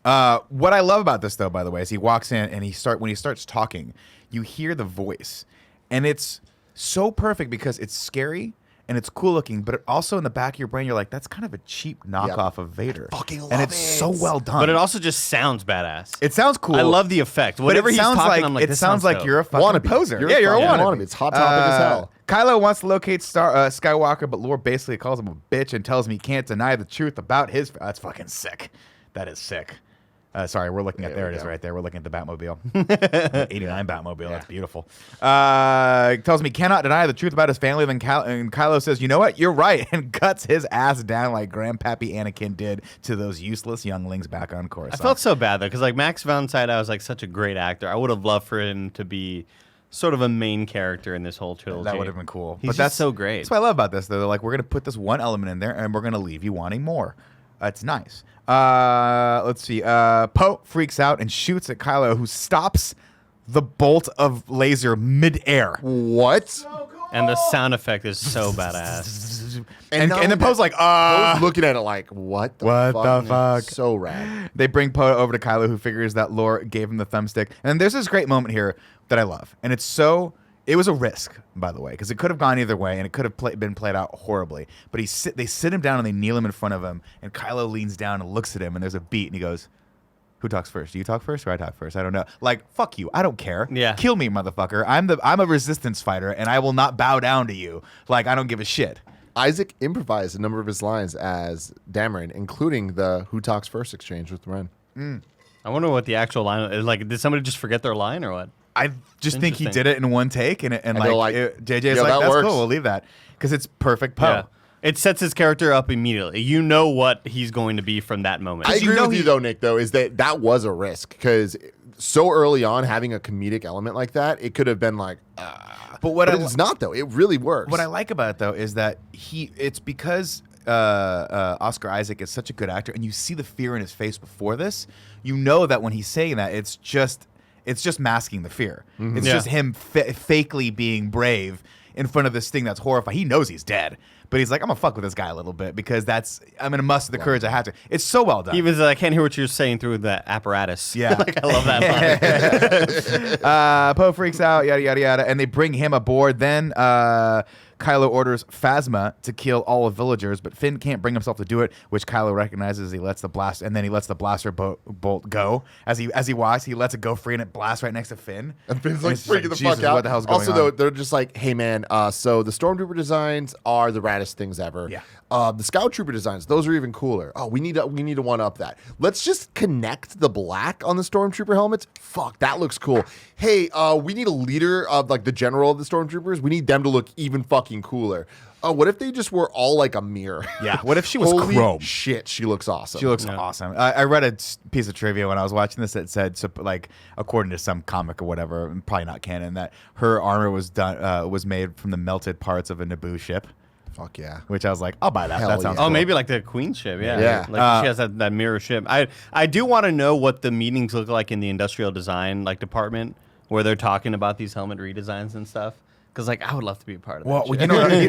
What I love about this, though, by the way, is he walks in and when he starts talking, you hear the voice. And it's so perfect because it's scary and it's cool looking, but it also in the back of your brain, you're like, that's kind of a cheap knockoff of Vader. fucking love and it's it. so well done. But it also just sounds badass. it sounds cool. I love the effect. but Whatever it he's sounds talking, like, I'm like, it this sounds like dope. you're a fucking Wannabe. poser. You're Yeah, you're a fucking wannabe. wannabe. It's hot topic as hell. Kylo wants to locate Skywalker, but Lore basically calls him a bitch and tells him he can't deny the truth about his. That's fucking sick. That is sick. Sorry, we're looking at, there it is right there. We're looking at the Batmobile. The 89 Batmobile. That's beautiful. Tells me he cannot deny the truth about his family. Then and Kylo says, you know what? You're right. And cuts his ass down like Grandpappy Anakin did to those useless younglings back on Coruscant. I felt so bad though, because like Max von Sydow was like such a great actor. I would have loved for him to be sort of a main character in this whole trilogy. That would have been cool. He's but just that's so great. That's what I love about this, though. They're like, we're going to put this one element in there, and we're going to leave you wanting more. It's nice. Let's see. Poe freaks out and shoots at Kylo, who stops the bolt of laser midair. What? And the sound effect is so badass. And not then only Poe's that, like, Poe's looking at it like, what the What fuck? the fuck? So rad. They bring Poe over to Kylo, who figures that Lore gave him the thumbstick. And there's this great moment here that I love. And it's so... It was a risk, by the way, because it could have gone either way, and it could have been played out horribly. But they sit him down, and they kneel him in front of him, and Kylo leans down and looks at him, and there's a beat, and he goes, who talks first? Do you talk first or I talk first? I don't know. Like, fuck you. I don't care. Yeah. Kill me, motherfucker. I'm a resistance fighter, and I will not bow down to you. Like, I don't give a shit. Isaac improvised a number of his lines as Dameron, including the "Who talks first" exchange with Ren. I wonder what the actual line is. Like, did somebody just forget their line or what? I just think he Interesting. did it in one take, and they're like, like, JJ's "Yo, like, that that's works." cool. We'll leave that because it's perfect Poe. Yeah. It sets his character up immediately. You know what he's going to be from that moment. I you agree know with you though, Nick. Though is that was a risk because so early on having a comedic element like that, it could have been like. But it's not though. It really works. What I like about it though is that it's because Oscar Isaac is such a good actor, and you see the fear in his face before this. You know that when he's saying that, it's just masking the fear. It's just him fakely being brave in front of this thing that's horrifying. He knows he's dead, but he's like, I'm gonna fuck with this guy a little bit because I'm gonna muster the courage I have to. It's so well done. He was I can't hear what you're saying through the apparatus. Yeah. Like, I love that line. Poe freaks out, yada yada yada, and they bring him aboard. Then Kylo orders Phasma to kill all of villagers, but Finn can't bring himself to do it, which Kylo recognizes. He lets the blaster bolt go as he walks. He lets it go free, and it blasts right next to Finn. And Finn's like it's just freaking the Jesus, fuck out. What the hell's going also, on? though, they're just like, hey man, so the Stormtrooper designs are the raddest things ever. Yeah. The Scout Trooper designs, those are even cooler. Oh, we need to one up that. Let's just connect the black on the Stormtrooper helmets. Fuck, that looks cool. Hey, we need a leader of like the general of the Stormtroopers. We need them to look even fucking cooler. Oh, what if they just were all like a mirror? Yeah. What if she was Holy chrome? shit, she looks awesome. She looks awesome. I read a piece of trivia when I was watching this that said, so, like, according to some comic or whatever, probably not canon, that her armor was made from the melted parts of a Naboo ship. Fuck yeah. Which I was like, I'll buy that. Hell That sounds yeah. Oh, cool. maybe like the Queen ship, yeah. Yeah. Like she has that mirror ship. I do want to know what the meetings look like in the industrial design department where they're talking about these helmet redesigns and stuff. Because I would love to be a part of that. Well, shit.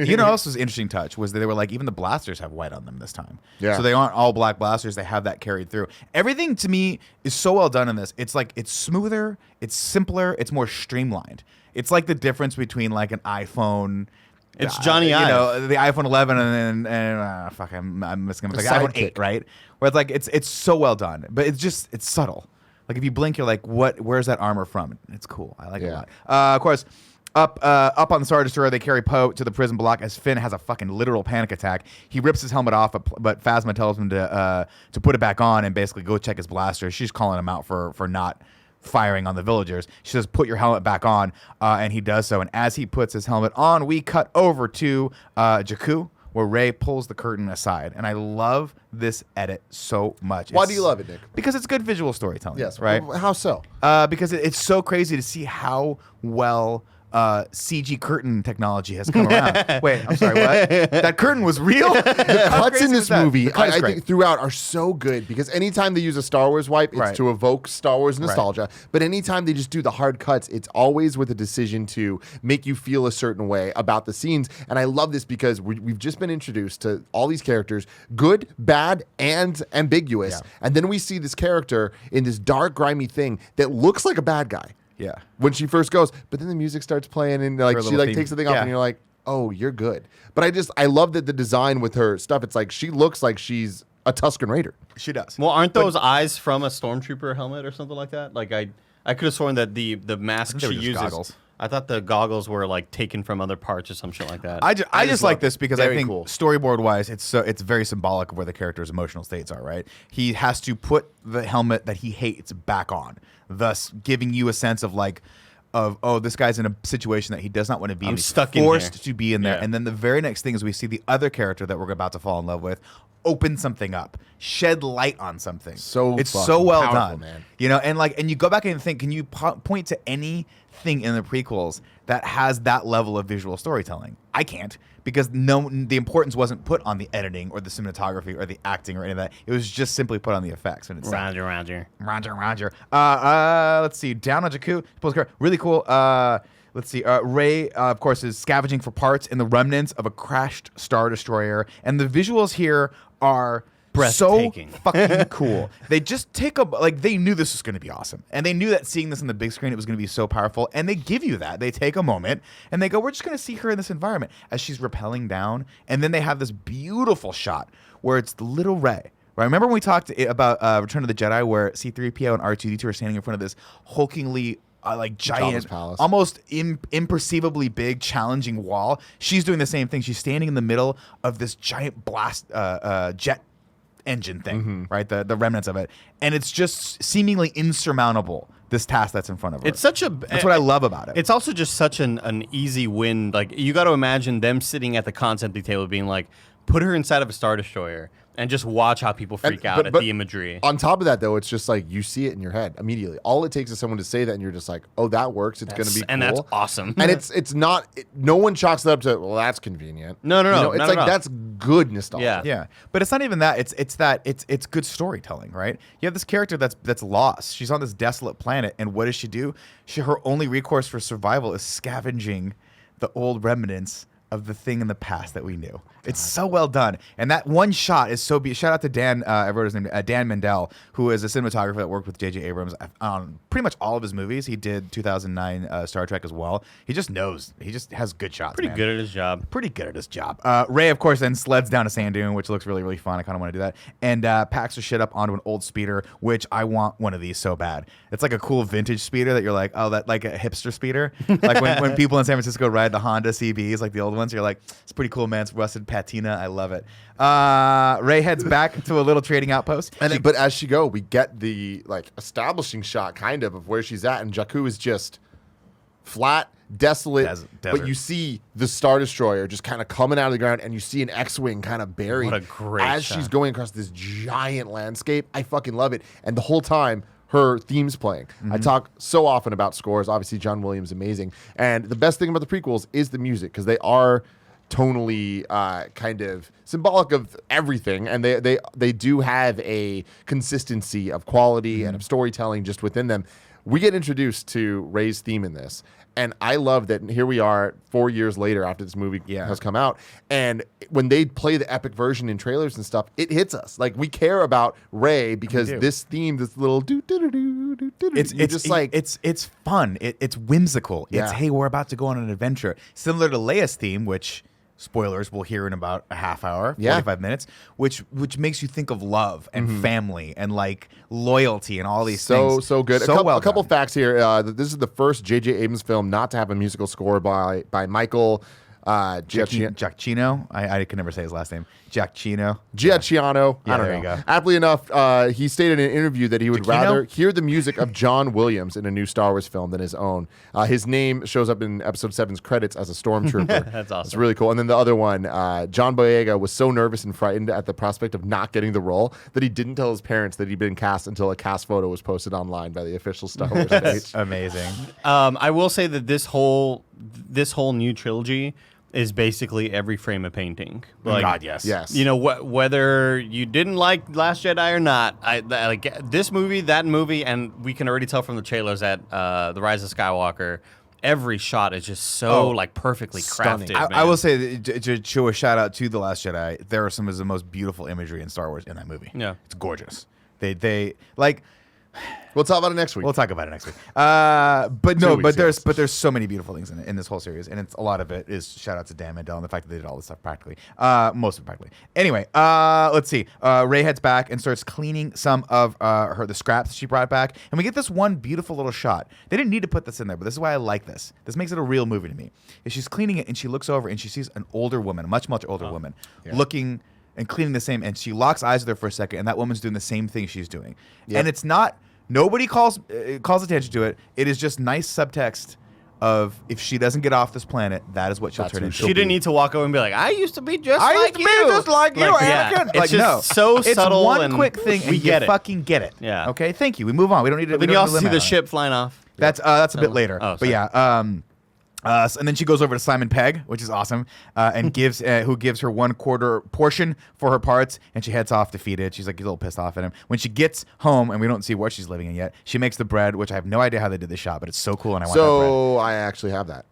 you know what else was an interesting touch was that they were like, even the blasters have white on them this time. Yeah. So they aren't all black blasters. They have that carried through. Everything to me is so well done in this. It's like, it's smoother, it's simpler, it's more streamlined. It's like the difference between like an iPhone. It's Johnny Ive. You know, the iPhone 11 and fuck, I'm missing like iPhone 8, right? Where it's like, it's so well done, but it's subtle. Like if you blink, you're like, where's that armor from? It's cool. I like it a lot. Of course, up on the Star Destroyer, they carry Poe to the prison block as Finn has a fucking literal panic attack. He rips his helmet off, but Phasma tells him to put it back on and basically go check his blaster. She's calling him out for not firing on the villagers. She says, put your helmet back on, and he does so. And as he puts his helmet on, we cut over to Jakku, where Rey pulls the curtain aside. And I love this edit so much. Why do you love it, Nick? Because it's good visual storytelling. Yes. Right? How so? Because it's so crazy to see how well CG curtain technology has come around. Wait, I'm sorry, what? That curtain was real? The How cuts crazy in is this that? movie, The cut is I great. think throughout are so good because anytime they use a Star Wars wipe, it's Right. to evoke Star Wars nostalgia. But anytime they just do the hard cuts, it's always with a decision to make you feel a certain way about the scenes. And I love this because we've just been introduced to all these characters, good, bad, and ambiguous. Yeah. And then we see this character in this dark, grimy thing that looks like a bad guy. Yeah. When she first goes, but then the music starts playing and like Her she little like theme. takes the thing off Yeah. and you're like, oh, you're good. But I love that the design with her stuff. It's like she looks like she's a Tusken Raider. She does. Well, aren't those eyes from a stormtrooper helmet or something like that? Like I could have sworn that the mask they were she just uses. goggles. I thought the goggles were like taken from other parts or some shit like that. I just like this because I Very think cool. storyboard wise, it's very symbolic of where the character's emotional states are. Right, he has to put the helmet that he hates back on, thus giving you a sense of this guy's in a situation that he does not want to be in. I'm He's stuck in forced here. to be in there. Yeah. And then the very next thing is we see the other character that we're about to fall in love with open something up, shed light on something. It's so well powerful, done, man. You know, and you go back and think, can you point to anything in the prequels that has that level of visual storytelling? I can't, because the importance wasn't put on the editing or the cinematography or the acting or any of that. It was just simply put on the effects. And it's Roger. Roger. Let's see. Down on Jakku. Really cool. Let's see. Rey, of course, is scavenging for parts in the remnants of a crashed Star Destroyer. And the visuals here are so Breathtaking. fucking cool. They just take they knew this was going to be awesome. And they knew that seeing this on the big screen, it was going to be so powerful. And they give you that. They take a moment and they go, we're just going to see her in this environment as she's rappelling down. And then they have this beautiful shot where it's little Rey Right? Remember when we talked about Return of the Jedi, where C-3PO and R2-D2 are standing in front of this hulkingly, like giant, palace. almost imperceivably big, challenging wall? She's doing the same thing. She's standing in the middle of this giant blast jet engine thing, right? The remnants of it, and it's just seemingly insurmountable. This task that's in front of her. That's what I love about it. It's also just such an easy win. Like, you got to imagine them sitting at the concept table being like, put her inside of a Star Destroyer and just watch how people freak out at the imagery. On top of that, though, it's just like you see it in your head immediately. All it takes is someone to say that, and you're just like, "Oh, that works. It's going to be cool." And that's awesome. And it's not. No one chalks it up to, "Well, that's convenient." No. It's not like at all. that's good nostalgia. Yeah. But it's not even that. It's good storytelling, right? You have this character that's lost. She's on this desolate planet, and what does she do? Her only recourse for survival is scavenging the old remnants of the thing in the past that we knew. It's so well done, and that one shot is so. Shout out to Dan. I wrote his name. Dan Mendel, who is a cinematographer that worked with J.J. Abrams on pretty much all of his movies. He did 2009 Star Trek as well. He just knows. He just has good shots. Pretty good at his job. Pretty good at his job. Ray, of course, then sleds down a sand dune, which looks really, really fun. I kind of want to do that. And packs her shit up onto an old speeder, which I want one of these so bad. It's like a cool vintage speeder that you're like, oh, that like a hipster speeder. Like when people in San Francisco ride the Honda CBs, like the old ones, you're like, it's pretty cool, man. It's rusted patina. I love it. Ray heads back to a little trading outpost. But as she go, we get the like establishing shot kind of where she's at, and Jakku is just flat, desolate. Desert. But you see the Star Destroyer just kind of coming out of the ground, and you see an X-wing kind of buried. What a great as shot. she's going across this giant landscape. I fucking love it, and the whole time her theme's playing. I talk so often about scores. Obviously, John Williams amazing, and the best thing about the prequels is the music because they are tonally kind of symbolic of everything, and they do have a consistency of quality and of storytelling just within them. We get introduced to Rey's theme in this, and I love that here we are 4 years later after this movie has come out, and when they play the epic version in trailers and stuff, it hits us. Like, we care about Rey because this theme, this little it's fun. It's whimsical. Yeah. It's, hey, we're about to go on an adventure. Similar to Leia's theme, which spoilers we'll hear in about a half hour, 45 minutes, which makes you think of love and family and like loyalty and all these things. So good. So a couple facts here. This is the first J.J. Abrams film not to have a musical score by Michael Giacchino. I can never say his last name. Giacchino. Giacchiano. Yeah, I don't there know. you go. Aptly enough, he stated in an interview that he would Giacchino? rather hear the music of John Williams in a new Star Wars film than his own. His name shows up in Episode 7's credits as a stormtrooper. That's awesome. It's really cool. And then the other one, John Boyega was so nervous and frightened at the prospect of not getting the role that he didn't tell his parents that he'd been cast until a cast photo was posted online by the official Star Wars page. Amazing. I will say that this whole new trilogy is basically every frame of painting. Like, God, yes. Yes. You know, whether you didn't like Last Jedi or not, like this movie, that movie, and we can already tell from the trailers at The Rise of Skywalker, every shot is just so like perfectly stunning. crafted. I will say, to show a shout out to The Last Jedi, there are some of the most beautiful imagery in Star Wars in that movie. Yeah. It's gorgeous. They like. We'll talk about it next week. We'll talk about it next week. But no, 2 but weeks, there's so many beautiful things in this whole series, and it's a lot of it is shout out to Dan Mandel and the fact that they did all this stuff practically, most of it practically. Anyway, let's see. Rey heads back and starts cleaning some of the scraps she brought back, and we get this one beautiful little shot. They didn't need to put this in there, but this is why I like this. This makes it a real movie to me. Is she's cleaning it and she looks over and she sees an older woman, a much older woman, looking and cleaning the same, and she locks eyes with her for a second, and that woman's doing the same thing she's doing, and it's not. Nobody calls attention to it. It is just nice subtext of if she doesn't get off this planet, that is what she'll That's turn who into. she'll she didn't need to walk over and be like, I used to be just like you. Anakin. It's Like, just no. so It's subtle one and quick thing, we and get you it. fucking get it. Yeah. Okay. Thank you. We move on. We don't need to. Then we you don't also see limit the on it. ship flying off. That's a bit later. Oh, but sorry. yeah. And then she goes over to Simon Pegg, which is awesome, and gives her 1/4 portion for her parts, and she heads off defeated. She's like a little pissed off at him. When she gets home, and we don't see what she's living in yet, she makes the bread, which I have no idea how they did this shot, but it's so cool, and I want that So I actually have that.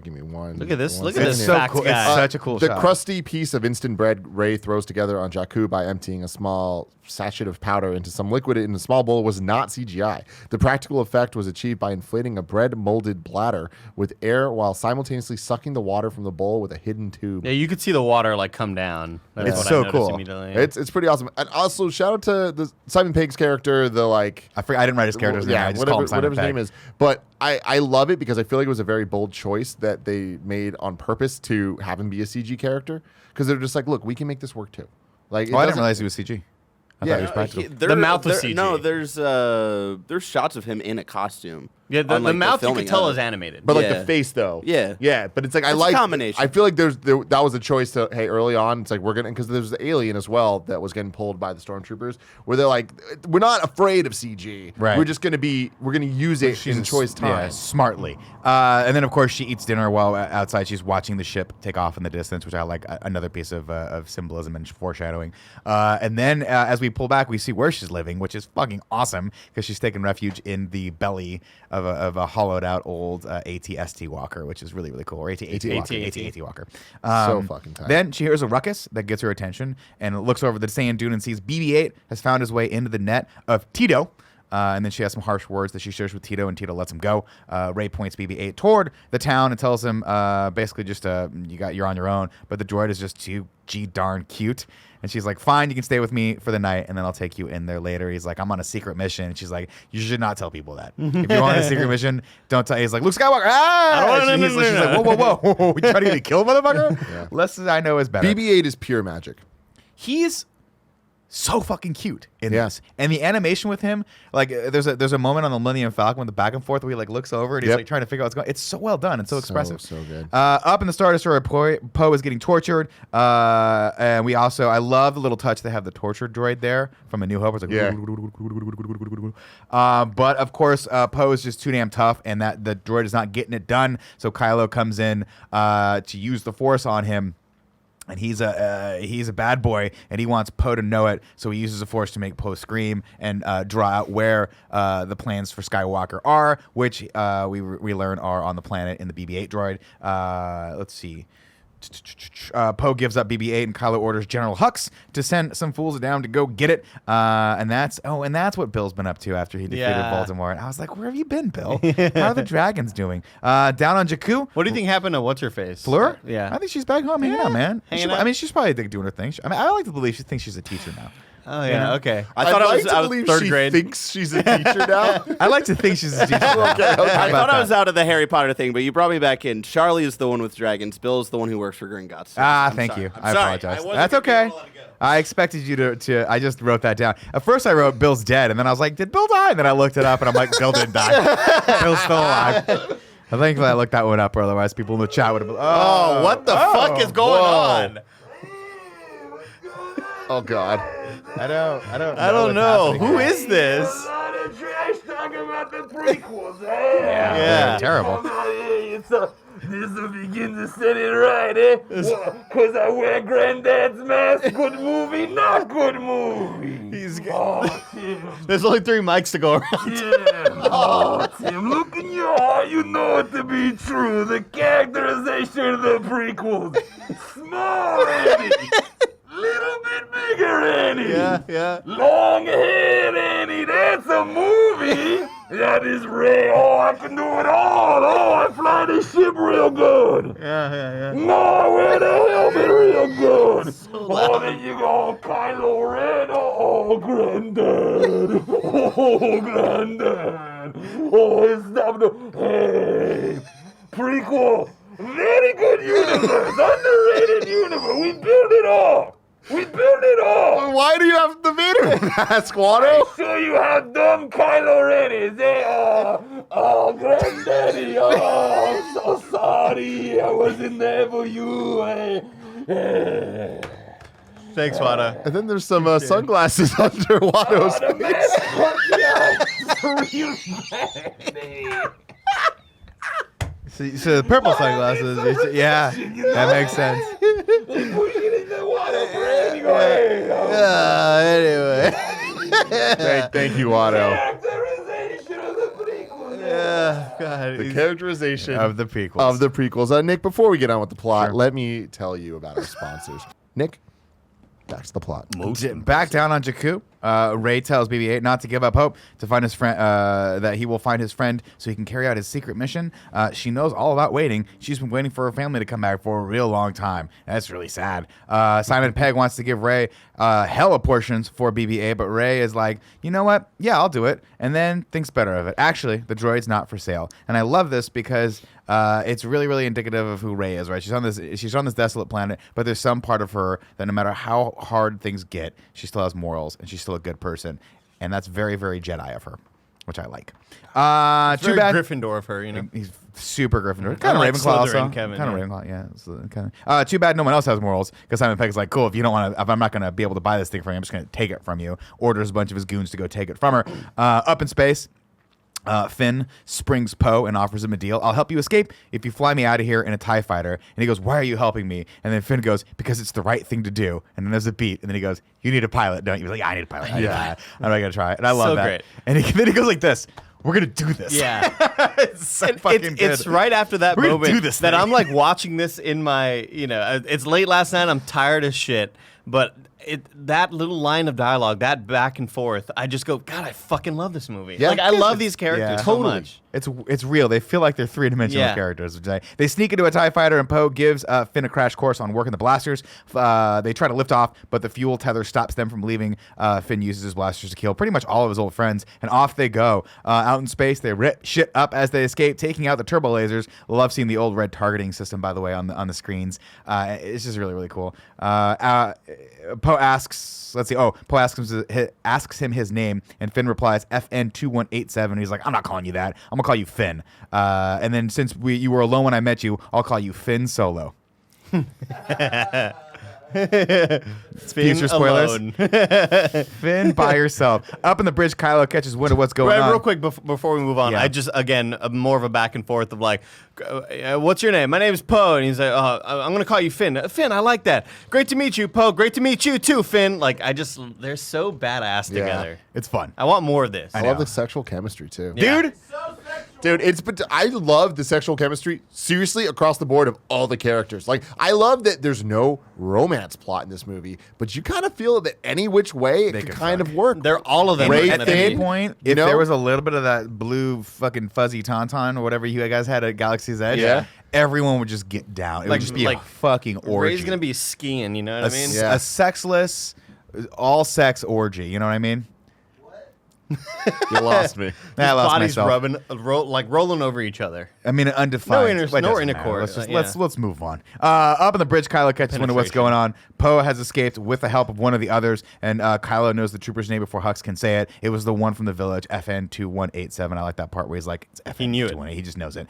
Give me one. Look at this. one Look at second this It's here. so fact cool. guy. It's such a cool The shot. crusty piece of instant bread Rey throws together on Jakku by emptying a small sachet of powder into some liquid in a small bowl was not CGI. The practical effect was achieved by inflating a bread molded bladder with air while while simultaneously sucking the water from the bowl with a hidden tube. Yeah, you could see the water like come down. That's It's what so I noticed cool. immediately. It's pretty awesome. And also, shout out to the Simon Pegg's character, the like. I didn't write his character's name. Yeah, I just call him Simon whatever his Pegg. name is. But I love it because I feel like it was a very bold choice that they made on purpose to have him be a CG character. Because they're just like, look, we can make this work too. Like, Oh, I didn't realize he was CG. I thought he was practical. The mouth was CG. No, there's shots of him in a costume. Yeah, the on, like, mouth you filming could tell of is it. animated. But like Yeah. the face though, Yeah. yeah. But it's like I It's a like combination. I feel like that was a choice to early on. It's like we're gonna because there's the alien as well that was getting pulled by the stormtroopers where they're like we're not afraid of CG. Right. We're gonna use it in choice time. Yeah, smartly. And then, of course, she eats dinner while outside she's watching the ship take off in the distance, which I like. Another piece of symbolism and foreshadowing. And then, as we pull back, we see where she's living, which is fucking awesome because she's taking refuge in the belly of a hollowed out old AT-ST walker, which is really, really cool. Or AT-AT walker. AT-AT walker. So fucking tight. Then she hears a ruckus that gets her attention and looks over the sand dune and sees BB-8 has found his way into the net of Tito. And then she has some harsh words that she shares with Tito, and Tito lets him go. Ray points BB-8 toward the town and tells him basically just you're on your own. But the droid is just too darn cute. And she's like, fine, you can stay with me for the night, and then I'll take you in there later. He's like, I'm on a secret mission. And she's like, you should not tell people that. If you're on a secret mission, don't tell. He's like, Luke Skywalker. Ah! She's like, whoa. You trying to get me killed, motherfucker? Yeah. Less as I know is better. BB-8 is pure magic. He's so fucking cute in Yeah. this, and the animation with him, like there's a moment on the Millennium Falcon with the back and forth where he like looks over and he's Yep. like trying to figure out what's going on. It's so well done and so expressive. So good. Up in the Star Destroyer, Poe is getting tortured, and I love the little touch they have the torture droid there from A New Hope. It's like, Yeah. but of course, Poe is just too damn tough, and that the droid is not getting it done. So Kylo comes in to use the Force on him. And he's a bad boy, and he wants Poe to know it. So he uses the Force to make Poe scream and draw out where the plans for Skywalker are, which we learn are on the planet in the BB-8 droid. Let's see. Poe gives up BB-8, and Kylo orders General Hux to send some fools down to go get it. And that's what Bill's been up to after he defeated Baltimore. And I was like, where have you been, Bill? How are the dragons doing? Down on Jakku. What do you think happened to what's her face? Fleur? Yeah. I think she's back home hanging out, man. Hanging out? I mean, she's probably doing her thing. I mean, I like to believe she thinks she's a teacher now. Oh yeah. Okay. I thought I'd like to I was believe third she grade. thinks she's a teacher now. I like to think she's a teacher. I thought I was out of the Harry Potter thing, but you brought me back in. Charlie is the one with dragons. Bill is the one who works for Gringotts. Thank you. I apologize. That's okay. I expected you to. I just wrote that down. At first, I wrote Bill's dead, and then I was like, did Bill die? And then I looked it up, and I'm like, Bill didn't die. Bill's still alive. I think I looked that one up, or otherwise people in the chat would have been. Oh, what the fuck is going on? Oh God. I don't know. what's Who happening. is this? A lot of trash talking about the prequels, Yeah, Yeah. terrible. This will begin to set it right, eh? Because I wear Granddad's mask. Good movie, not good movie. He's Tim. There's only 3 mics to go around. Oh, Tim, look in your heart. You know it to be true. The characterization of the prequels. Small Annie. Little bit bigger Annie. Yeah. Long hair, Annie. That's a movie. That is rare. Oh, I can do it all. Oh, I fly the ship real good. Yeah. No, I wear the helmet real good. Oh, then you go Kylo Ren. Oh, Granddad. Oh, Granddad. Oh, stop the... Hey, prequel. Very good universe. Underrated universe. We built it all. Why do you have the Vader mask, Watto? Show you how dumb Kylo Ren is, eh? Oh, Granddaddy, oh, I'm so sorry. I wasn't there for you, eh? Thanks, Wada. And then there's some sunglasses under Watto's The face. mask, yeah, So the purple sunglasses. Yeah, that makes sense. push it in the water, Brad. You go, hey, Anyway. Thank you, Watto. characterization of the prequel. God. The characterization Of the prequels. of the prequels. Nick, before we get on with the plot, let me tell you about our sponsors. Nick, back to the plot. Back down on Jakku. Ray tells BB-8 not to give up hope, to find his friend, that he will find his friend so he can carry out his secret mission. She knows all about waiting. She's been waiting for her family to come back for a real long time. That's really sad. Simon Pegg wants to give Ray hella portions for BB-8, but Ray is like, you know what? Yeah, I'll do it. And then thinks better of it. Actually, the droid's not for sale. And I love this because it's really, really indicative of who Ray is, right? She's on this desolate planet, but there's some part of her that no matter how hard things get, she still has morals and she's still a good person. And that's very, very Jedi of her, which I like. Too bad Gryffindor of her, you know. He's super Gryffindor. Kind of of Ravenclaw also. Kevin, Kind of Ravenclaw, yeah. So, kinda. Too bad no one else has morals, because Simon Pegg's like, cool, if you don't want to, if I'm not going to be able to buy this thing from you, I'm just going to take it from you. Orders a bunch of his goons to go take it from her. Up in space, Finn springs Poe and offers him a deal. I'll help you escape if you fly me out of here in a TIE fighter. And he goes, why are you helping me? And then Finn goes, because it's the right thing to do. And then there's a beat. And then he goes, you need a pilot, don't you? He's like, yeah, I need a pilot. I'm not going to try it. And I love So that. great. And then he goes like this. We're going to do this. Yeah. It's so fucking good. It's right after that We're gonna moment do this that thing. I'm like watching this in my, it's late last night. I'm tired as shit. But that little line of dialogue, that back and forth, I just go, God, I fucking love this movie. Yeah. Like, I love these characters so Totally. much. It's real. They feel like they're three-dimensional Yeah. characters. They sneak into a TIE fighter, and Poe gives Finn a crash course on working the blasters. They try to lift off, but the fuel tether stops them from leaving. Finn uses his blasters to kill pretty much all of his old friends, and off they go. Out in space, they rip shit up as they escape, taking out the turbo lasers. Love seeing the old red targeting system, by the way, on the screens. It's just really, really cool. Poe asks, Poe asks him his name, and Finn replies FN2187. He's like, I'm not calling you that. I'm gonna call you Finn. And then since you were alone when I met you, I'll call you Finn Solo. Future spoilers. Alone. Finn by yourself. Up in the bridge, Kylo catches wind of what's going on. Real quick before we move on, Yeah. I just more of a back and forth of like, what's your name? My name is Poe, and he's like, I'm gonna call you Finn. Finn, I like that. Great to meet you, Poe. Great to meet you too, Finn. Like they're so badass Yeah. together. It's fun. I want more of this. I love the sexual chemistry too. Yeah. Dude, I love the sexual chemistry, seriously, across the board of all the characters. Like, I love that there's no romance plot in this movie, but you kind of feel that any which way it could could kind fuck. of work. They're all of them. Ray At Finn, any point, you if know? there was a little bit of that blue fucking fuzzy tauntaun or whatever you guys had at Galaxy's Edge, Yeah. everyone would just get down. It would just be a fucking orgy. Ray's gonna be skiing. You know what I mean? Yeah. A sexless, all-sex orgy. You know what I mean? You lost me. I lost Bodies myself. rubbing, rolling over each other. I mean, undefined. No It doesn't matter. intercourse, Let's move on. Up on the bridge, Kylo catches wind of what's going on. Poe has escaped with the help of one of the others, and Kylo knows the trooper's name before Hux can say it. It was the one from the village, FN2187. I like that part where he's like, it's FN2187. He knew it. He just knows it.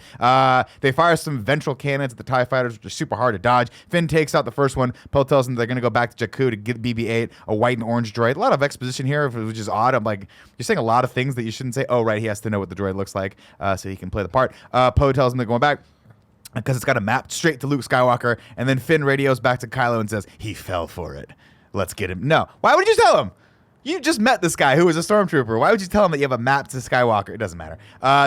They fire some ventral cannons at the TIE fighters, which are super hard to dodge. Finn takes out the first one. Poe tells them they're going to go back to Jakku to get BB-8, a white and orange droid. A lot of exposition here, which is odd. I'm like, you're saying a lot of things that you shouldn't say. Oh, right, he has to know what the droid looks like so he can play the part. Poe tells them they're going back because it's got a map straight to Luke Skywalker, and then Finn radios back to Kylo and says, he fell for it. Let's get him. No. Why would you tell him? You just met this guy who was a stormtrooper. Why would you tell him that you have a map to Skywalker? It doesn't matter.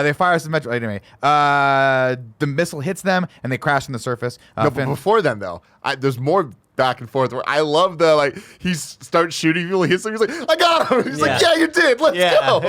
They fire some metro. Anyway, the missile hits them, and they crash on the surface. No, but before then, though, there's more back and forth where I love the, like, he starts shooting people, he hits them, he's like, I got him. He's like, yeah, you did. Let's go.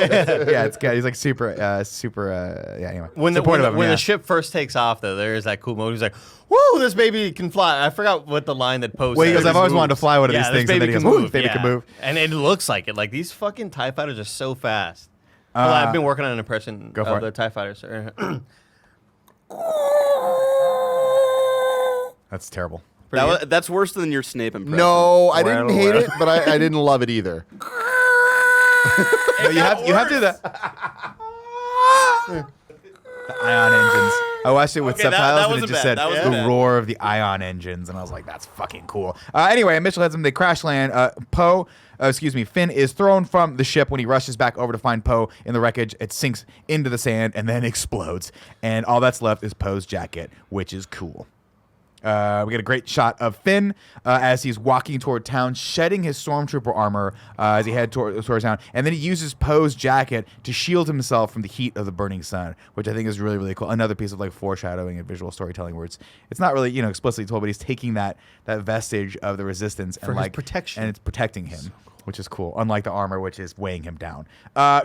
Yeah, it's good. He's like super, yeah, anyway. When Supportive of him, the ship first takes off, though, there is that cool moment. He's like, "Woo, this baby can fly." I forgot what the line that Poe Well, he said. goes, I've always wanted to fly one of these this things. And then baby he can goes, "Woo, move. baby can move." And it looks like it. Like, these fucking TIE fighters are so fast. Well, I've been working on an impression Go for of it. the TIE fighters. That's terrible. That's worse than your Snape impression. No, I didn't hate it, but I didn't love it either. No, you have to do that. The ion engines. I watched it with Okay, that subtitles, and it wasn't just bad. said That wasn't the bad. roar of the ion engines, and I was like, that's fucking cool. Anyway, Mitchell heads them. They crash land. Finn is thrown from the ship when he rushes back over to find Poe in the wreckage. It sinks into the sand and then explodes, and all that's left is Poe's jacket, which is cool. We get a great shot of Finn as he's walking toward town, shedding his stormtrooper armor as he heads towards town, and then he uses Poe's jacket to shield himself from the heat of the burning sun, which I think is really, really cool. Another piece of like foreshadowing and visual storytelling where it's not really explicitly told, but he's taking that vestige of the resistance For and his like protection. and it's protecting him. which is cool. Unlike the armor, which is weighing him down.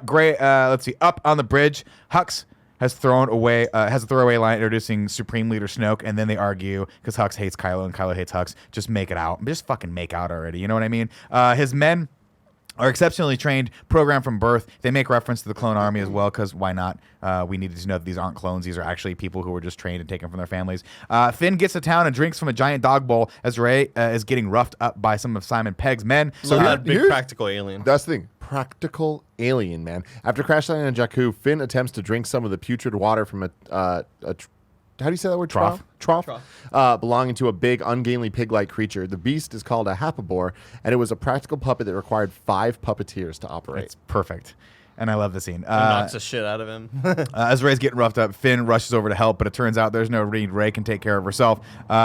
Great. Let's see. Up on the bridge, Hux has a throwaway line introducing Supreme Leader Snoke, and then they argue because Hux hates Kylo and Kylo hates Hux. Just make it out. Just fucking make out already. You know what I mean? His men are exceptionally trained, programmed from birth. They make reference to the clone army as well, because why not? We needed to know that these aren't clones. These are actually people who were just trained and taken from their families. Finn gets to town and drinks from a giant dog bowl as Rey is getting roughed up by some of Simon Pegg's men. So that big practical alien. That's the thing. Practical alien, man. After crash landing on Jakku, Finn attempts to drink some of the putrid water from a how do you say that word? Trough. Trough. Belonging to a big, ungainly pig-like creature. The beast is called a Hapabor, and it was a practical puppet that required 5 puppeteers to operate. It's perfect. And I love the scene. Knocks the shit out of him. As Rey's getting roughed up, Finn rushes over to help, but it turns out there's no need. Rey can take care of herself.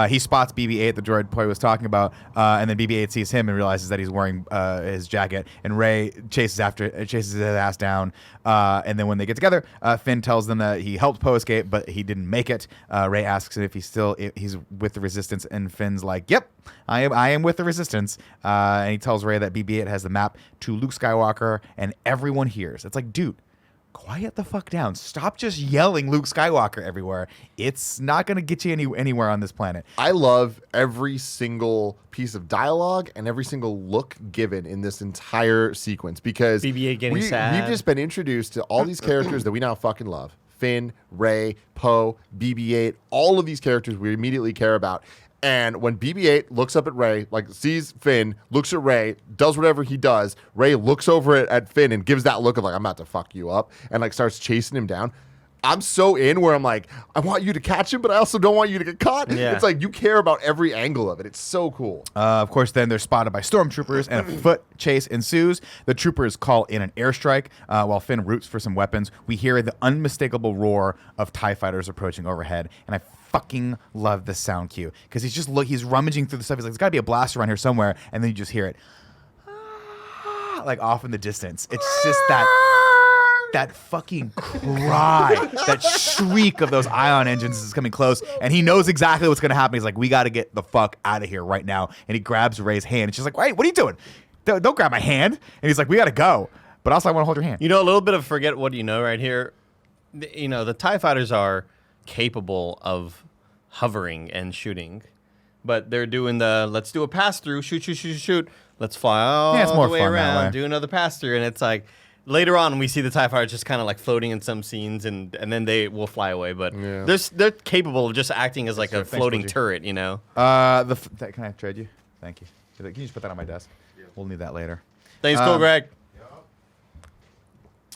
He spots BB-8, the droid Poi was talking about, and then BB-8 sees him and realizes that he's wearing his jacket. And Rey chases his ass down. And then when they get together, Finn tells them that he helped Poe escape, but he didn't make it. Rey asks him if he's with the Resistance, and Finn's like, "Yep, I am with the Resistance." And he tells Rey that BB-8 has the map to Luke Skywalker, and everyone hears. It's like, dude, quiet the fuck down. Stop just yelling Luke Skywalker everywhere. It's not going to get you anywhere on this planet. I love every single piece of dialogue and every single look given in this entire sequence, because BB-8 getting sad. We've just been introduced to all these characters that we now fucking love. Finn, Rey, Poe, BB-8, all of these characters we immediately care about. And when BB-8 looks up at Rey, like sees Finn, looks at Rey, does whatever he does, Rey looks over at Finn and gives that look of like, I'm about to fuck you up, and like starts chasing him down. I'm so in where I'm like, I want you to catch him, but I also don't want you to get caught. Yeah. It's like you care about every angle of it. It's so cool. Of course, then they're spotted by stormtroopers, and a foot chase ensues. The troopers call in an airstrike while Finn roots for some weapons. We hear the unmistakable roar of TIE fighters approaching overhead, and I fucking love the sound cue because he's rummaging through the stuff. He's like, there's got to be a blast around here somewhere, and then you just hear it like off in the distance. It's just that fucking cry, that shriek of those ion engines is coming close, and he knows exactly what's going to happen. He's like, we got to get the fuck out of here right now. And he grabs Rey's hand, and she's like, wait, what are you doing? Don't grab my hand. And he's like, we got to go. But also, I want to hold your hand. You know, a little bit of forget what you know right here. The TIE fighters are capable of hovering and shooting, but they're doing let's do a pass-through, shoot. Let's fly all it's more the way fun that around, way. do another pass-through, and it's like, later on, we see the TIE fighters just kind of like floating in some scenes, and then they will fly away. But they're capable of just acting as like a floating turret, you know? Can I trade you? Thank you. Can you just put that on my desk? Yeah. We'll need that later. Thanks, cool, Greg.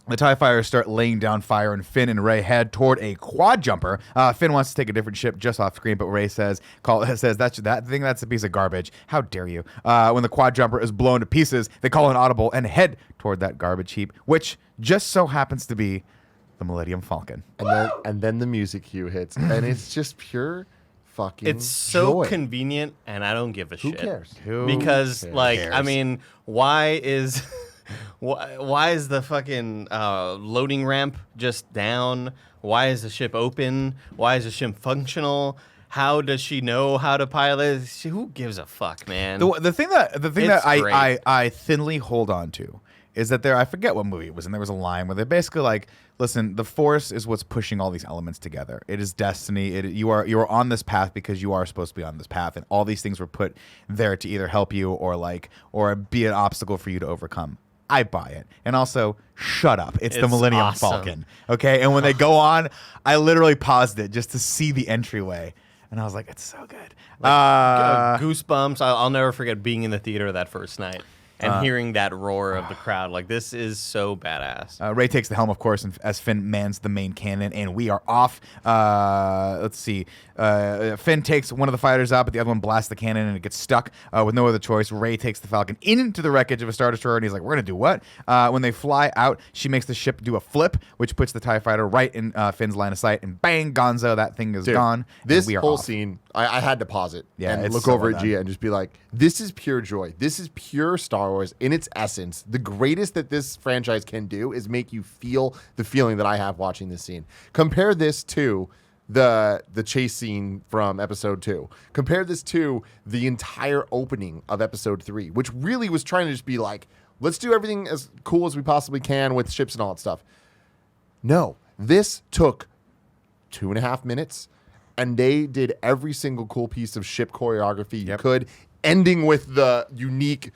The TIE fighters start laying down fire, and Finn and Rey head toward a quad jumper. Finn wants to take a different ship just off screen, but Rey says that's a piece of garbage. How dare you? When the quad jumper is blown to pieces, they call an audible and head toward that garbage heap, which just so happens to be the Millennium Falcon. And then the music cue hits, and it's just pure fucking It's so joy. convenient, and I don't give a shit. Who cares? Because, like, cares? I mean, why is the fucking loading ramp just down? Why is the ship open? Why is the ship functional? How does she know how to pilot? Who gives a fuck, man? The thing that It's great. I thinly hold on to is that I forget what movie it was, and there was a line where they're basically like, listen, the Force is what's pushing all these elements together. It is destiny. You are on this path because you are supposed to be on this path, and all these things were put there to either help you or be an obstacle for you to overcome. I buy it. And also, shut up. It's the Millennium awesome. Falcon. Okay? And when they go on, I literally paused it just to see the entryway. And I was like, it's so good. Goosebumps. I'll never forget being in the theater that first night and hearing that roar of the crowd. Like, this is so badass. Rey takes the helm, of course, as Finn mans the main cannon, and we are off. Let's see. Finn takes one of the fighters out, but the other one blasts the cannon, and it gets stuck with no other choice. Rey takes the Falcon into the wreckage of a Star Destroyer, and he's like, we're going to do what? When they fly out, she makes the ship do a flip, which puts the TIE fighter right in Finn's line of sight, and bang, gonzo, that thing is gone. This we are whole off. scene, I had to pause it and it's look so over well at done. Gia and just be like, this is pure joy. This is pure Star Wars in its essence. The greatest that this franchise can do is make you feel the feeling that I have watching this scene. Compare this to the chase scene from Episode 2. Compare this to the entire opening of Episode 3, which really was trying to just be like, let's do everything as cool as we possibly can with ships and all that stuff. No, this took 2.5 minutes, and they did every single cool piece of ship choreography you could, ending with the unique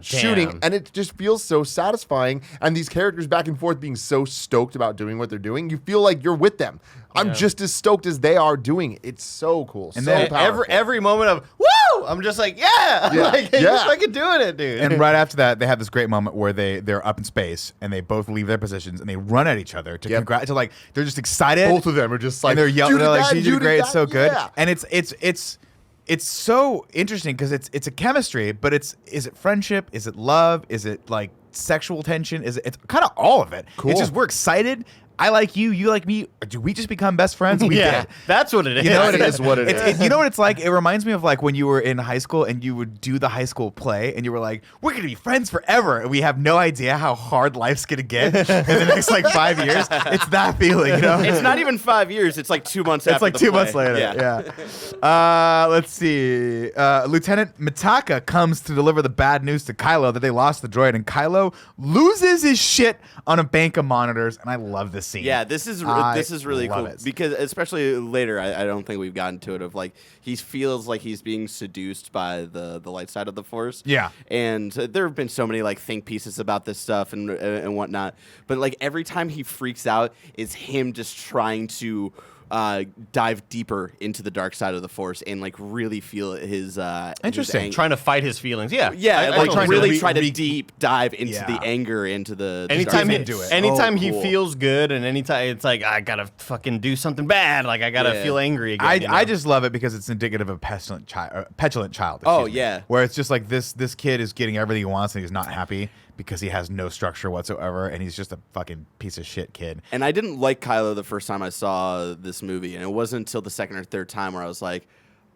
shooting. Damn. And it just feels so satisfying. And these characters back and forth being so stoked about doing what they're doing, you feel like you're with them. I'm just as stoked as they are doing it. It's so cool. And so then powerful. Every moment of woo, I'm just like, like just fucking doing it, dude. And right after that, they have this great moment where they're up in space and they both leave their positions and they run at each other to congratulate. Like they're just excited. Both of them are just like, and they're yelling. They're like, "You did great! that. It's so good." Yeah. And it's so interesting because it's a chemistry, but is it friendship? Is it love? Is it like sexual tension? It's kind of all of it. Cool. It's just we're excited. I like you, you like me. Do we just become best friends? We did. That's what it is. You know what It is what it is. You know what it's like? It reminds me of like when you were in high school and you would do the high school play and you were like, we're going to be friends forever. And we have no idea how hard life's going to get in the next like 5 years. It's that feeling, you know? It's not even 5 years. It's like 2 months It's after like the 2 play. months later. Yeah. Let's see. Lieutenant Mitaka comes to deliver the bad news to Kylo that they lost the droid, and Kylo loses his shit on a bank of monitors. And I love this scene. Yeah, this is really love cool it. because especially later, I don't think we've gotten to it of like he feels like he's being seduced by the light side of the Force. Yeah. And there have been so many like think pieces about this stuff and whatnot, but like every time he freaks out, is him just trying to dive deeper into the dark side of the Force and like really feel his Interesting. his Trying to fight his feelings. Yeah. yeah, I like totally really get it. try to deep dive into Yeah. the anger, into the Anytime dark he, side. anytime So he cool. feels good, and anytime it's like I gotta fucking do something bad, like I gotta Yeah. feel angry again. I just love it because it's indicative of a petulant child. Oh, excuse me. yeah. Where it's just like this kid is getting everything he wants and he's not happy because he has no structure whatsoever and he's just a fucking piece of shit kid. And I didn't like Kylo the first time I saw this movie, and it wasn't until the second or third time where I was like,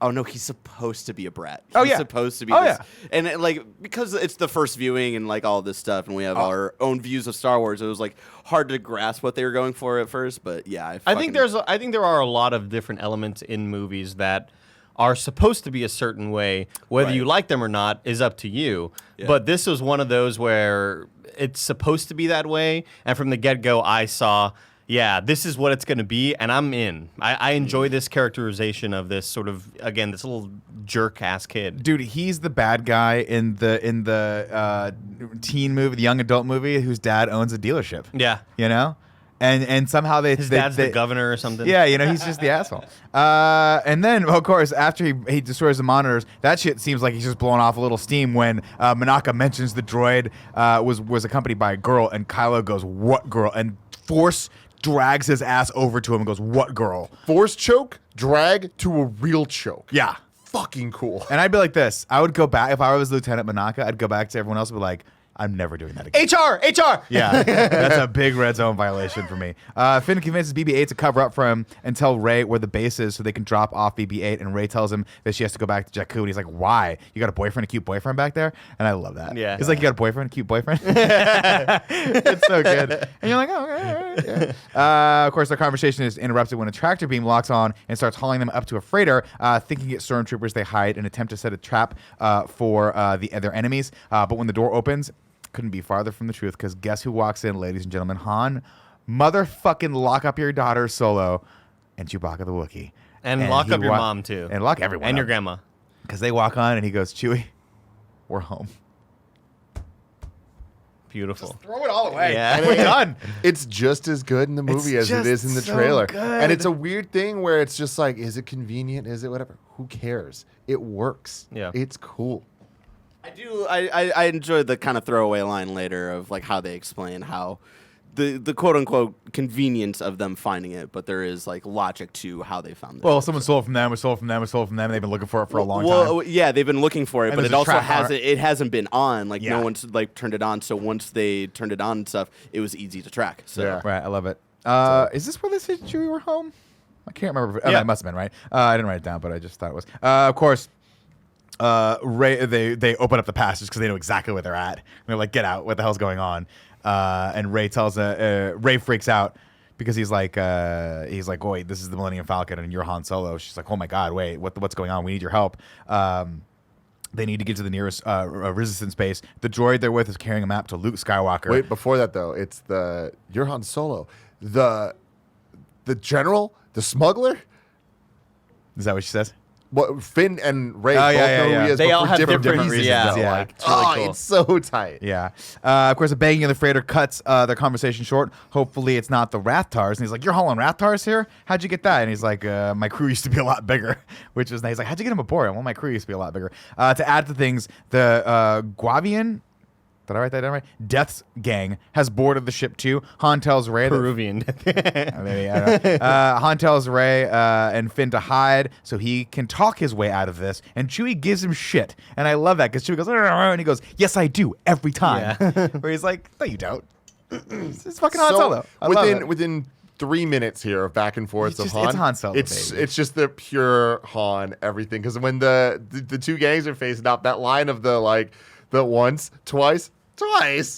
oh no, he's supposed to be a brat. Oh, He's yeah. supposed to be Oh, this. yeah. And like because it's the first viewing and like all this stuff, and we have our own views of Star Wars, it was like hard to grasp what they were going for at first. But yeah, I think there are a lot of different elements in movies that are supposed to be a certain way. Whether you like them or not is up to you. Yeah. But this was one of those where it's supposed to be that way, and from the get-go, I saw, yeah, this is what it's going to be, and I'm in. I enjoy this characterization of this sort of, again, this little jerk-ass kid. Dude, he's the bad guy in the teen movie, the young adult movie, whose dad owns a dealership. Yeah. You know? And somehow His dad's the governor or something. Yeah, you know, he's just the asshole. And then, of course, after he destroys the monitors, that shit seems like he's just blowing off a little steam when Manaka mentions the droid was accompanied by a girl, and Kylo goes, "What girl?" And Force drags his ass over to him and goes, "What girl?" Force choke, drag to a real choke. Yeah. Fucking cool. And I'd be like this. I would go back, if I was Lieutenant Manaka, I'd go back to everyone else and be like, I'm never doing that again. HR! Yeah, that's a big red zone violation for me. Finn convinces BB-8 to cover up for him and tell Rey where the base is so they can drop off BB-8. And Rey tells him that she has to go back to Jakku. And he's like, why? You got a boyfriend, a cute boyfriend back there? And I love that. Yeah. He's like, you got a boyfriend, a cute boyfriend? It's so good. And you're like, oh, okay, all right. Yeah. Of course, their conversation is interrupted when a tractor beam locks on and starts hauling them up to a freighter. Thinking it's stormtroopers, they hide and attempt to set a trap for their enemies. But when the door opens, couldn't be farther from the truth, because guess who walks in, ladies and gentlemen? Han, motherfucking lock up your daughter, Solo, and Chewbacca the Wookiee. And lock he up your mom, too. And lock everyone And your up. grandma. Because they walk on and he goes, Chewie, we're home. Beautiful. Throw it all away. Yeah. And we're done. It's just as good in the movie as it just is in the so trailer. good. And it's a weird thing where it's just like, is it convenient? Is it whatever? Who cares? It works. Yeah. It's cool. I enjoyed the kind of throwaway line later of like how they explain how the quote unquote convenience of them finding it, but there is like logic to how they found it. Well, someone stole it from them, we stole it from them, we stole it from them, and they've been looking for it for a long time. Yeah, they've been looking for it, And but there's it a also trap on hasn't. It hasn't been on. Like Yeah. no one's like turned it on. So once they turned it on and stuff, it was easy to track. So Yeah. Right, I love it. Is this where they said Chewie were home? I can't remember. Oh, Yeah. it must have been, right? I didn't write it down, but I just thought it was. Of course, Rey, they open up the passage because they know exactly where they're at. And they're like, get out. What the hell's going on? And Rey Rey freaks out because he's like, wait, this is the Millennium Falcon and you're Han Solo. She's like, oh my God, wait, what's going on? We need your help. They need to get to the nearest resistance base. The droid they're with is carrying a map to Luke Skywalker. Wait, before that though, it's you're Han Solo, the general, the smuggler. Is that what she says? What Finn and Rey Oh, both yeah, know yeah. who he is, They but all for have different different reasons. reasons. Yeah. Like, it's really cool. It's so tight. Yeah. Of course, the banging of the freighter cuts their conversation short. Hopefully, it's not the Rathtars. And he's like, "You're hauling Rathtars here? How'd you get that?" And he's like, "My crew used to be a lot bigger," which is nice. He's like, "How'd you get them aboard?" Well, my crew used to be a lot bigger. To add to things, the Guavian. Did I write that down right? Death's gang has boarded the ship too. Han tells Rey Peruvian. Maybe, I don't know. Han tells Rey and Finn to hide so he can talk his way out of this. And Chewie gives him shit. And I love that because Chewie goes, "Arr," and he goes, "Yes, I do, every time." Where he's like, "No, you don't." It's fucking Han Solo. I love it. Within 3 minutes here of back and forth of Han, it's Han Solo, It's baby. just the pure Han everything. Because when the two gangs are facing up, that line of the once, twice.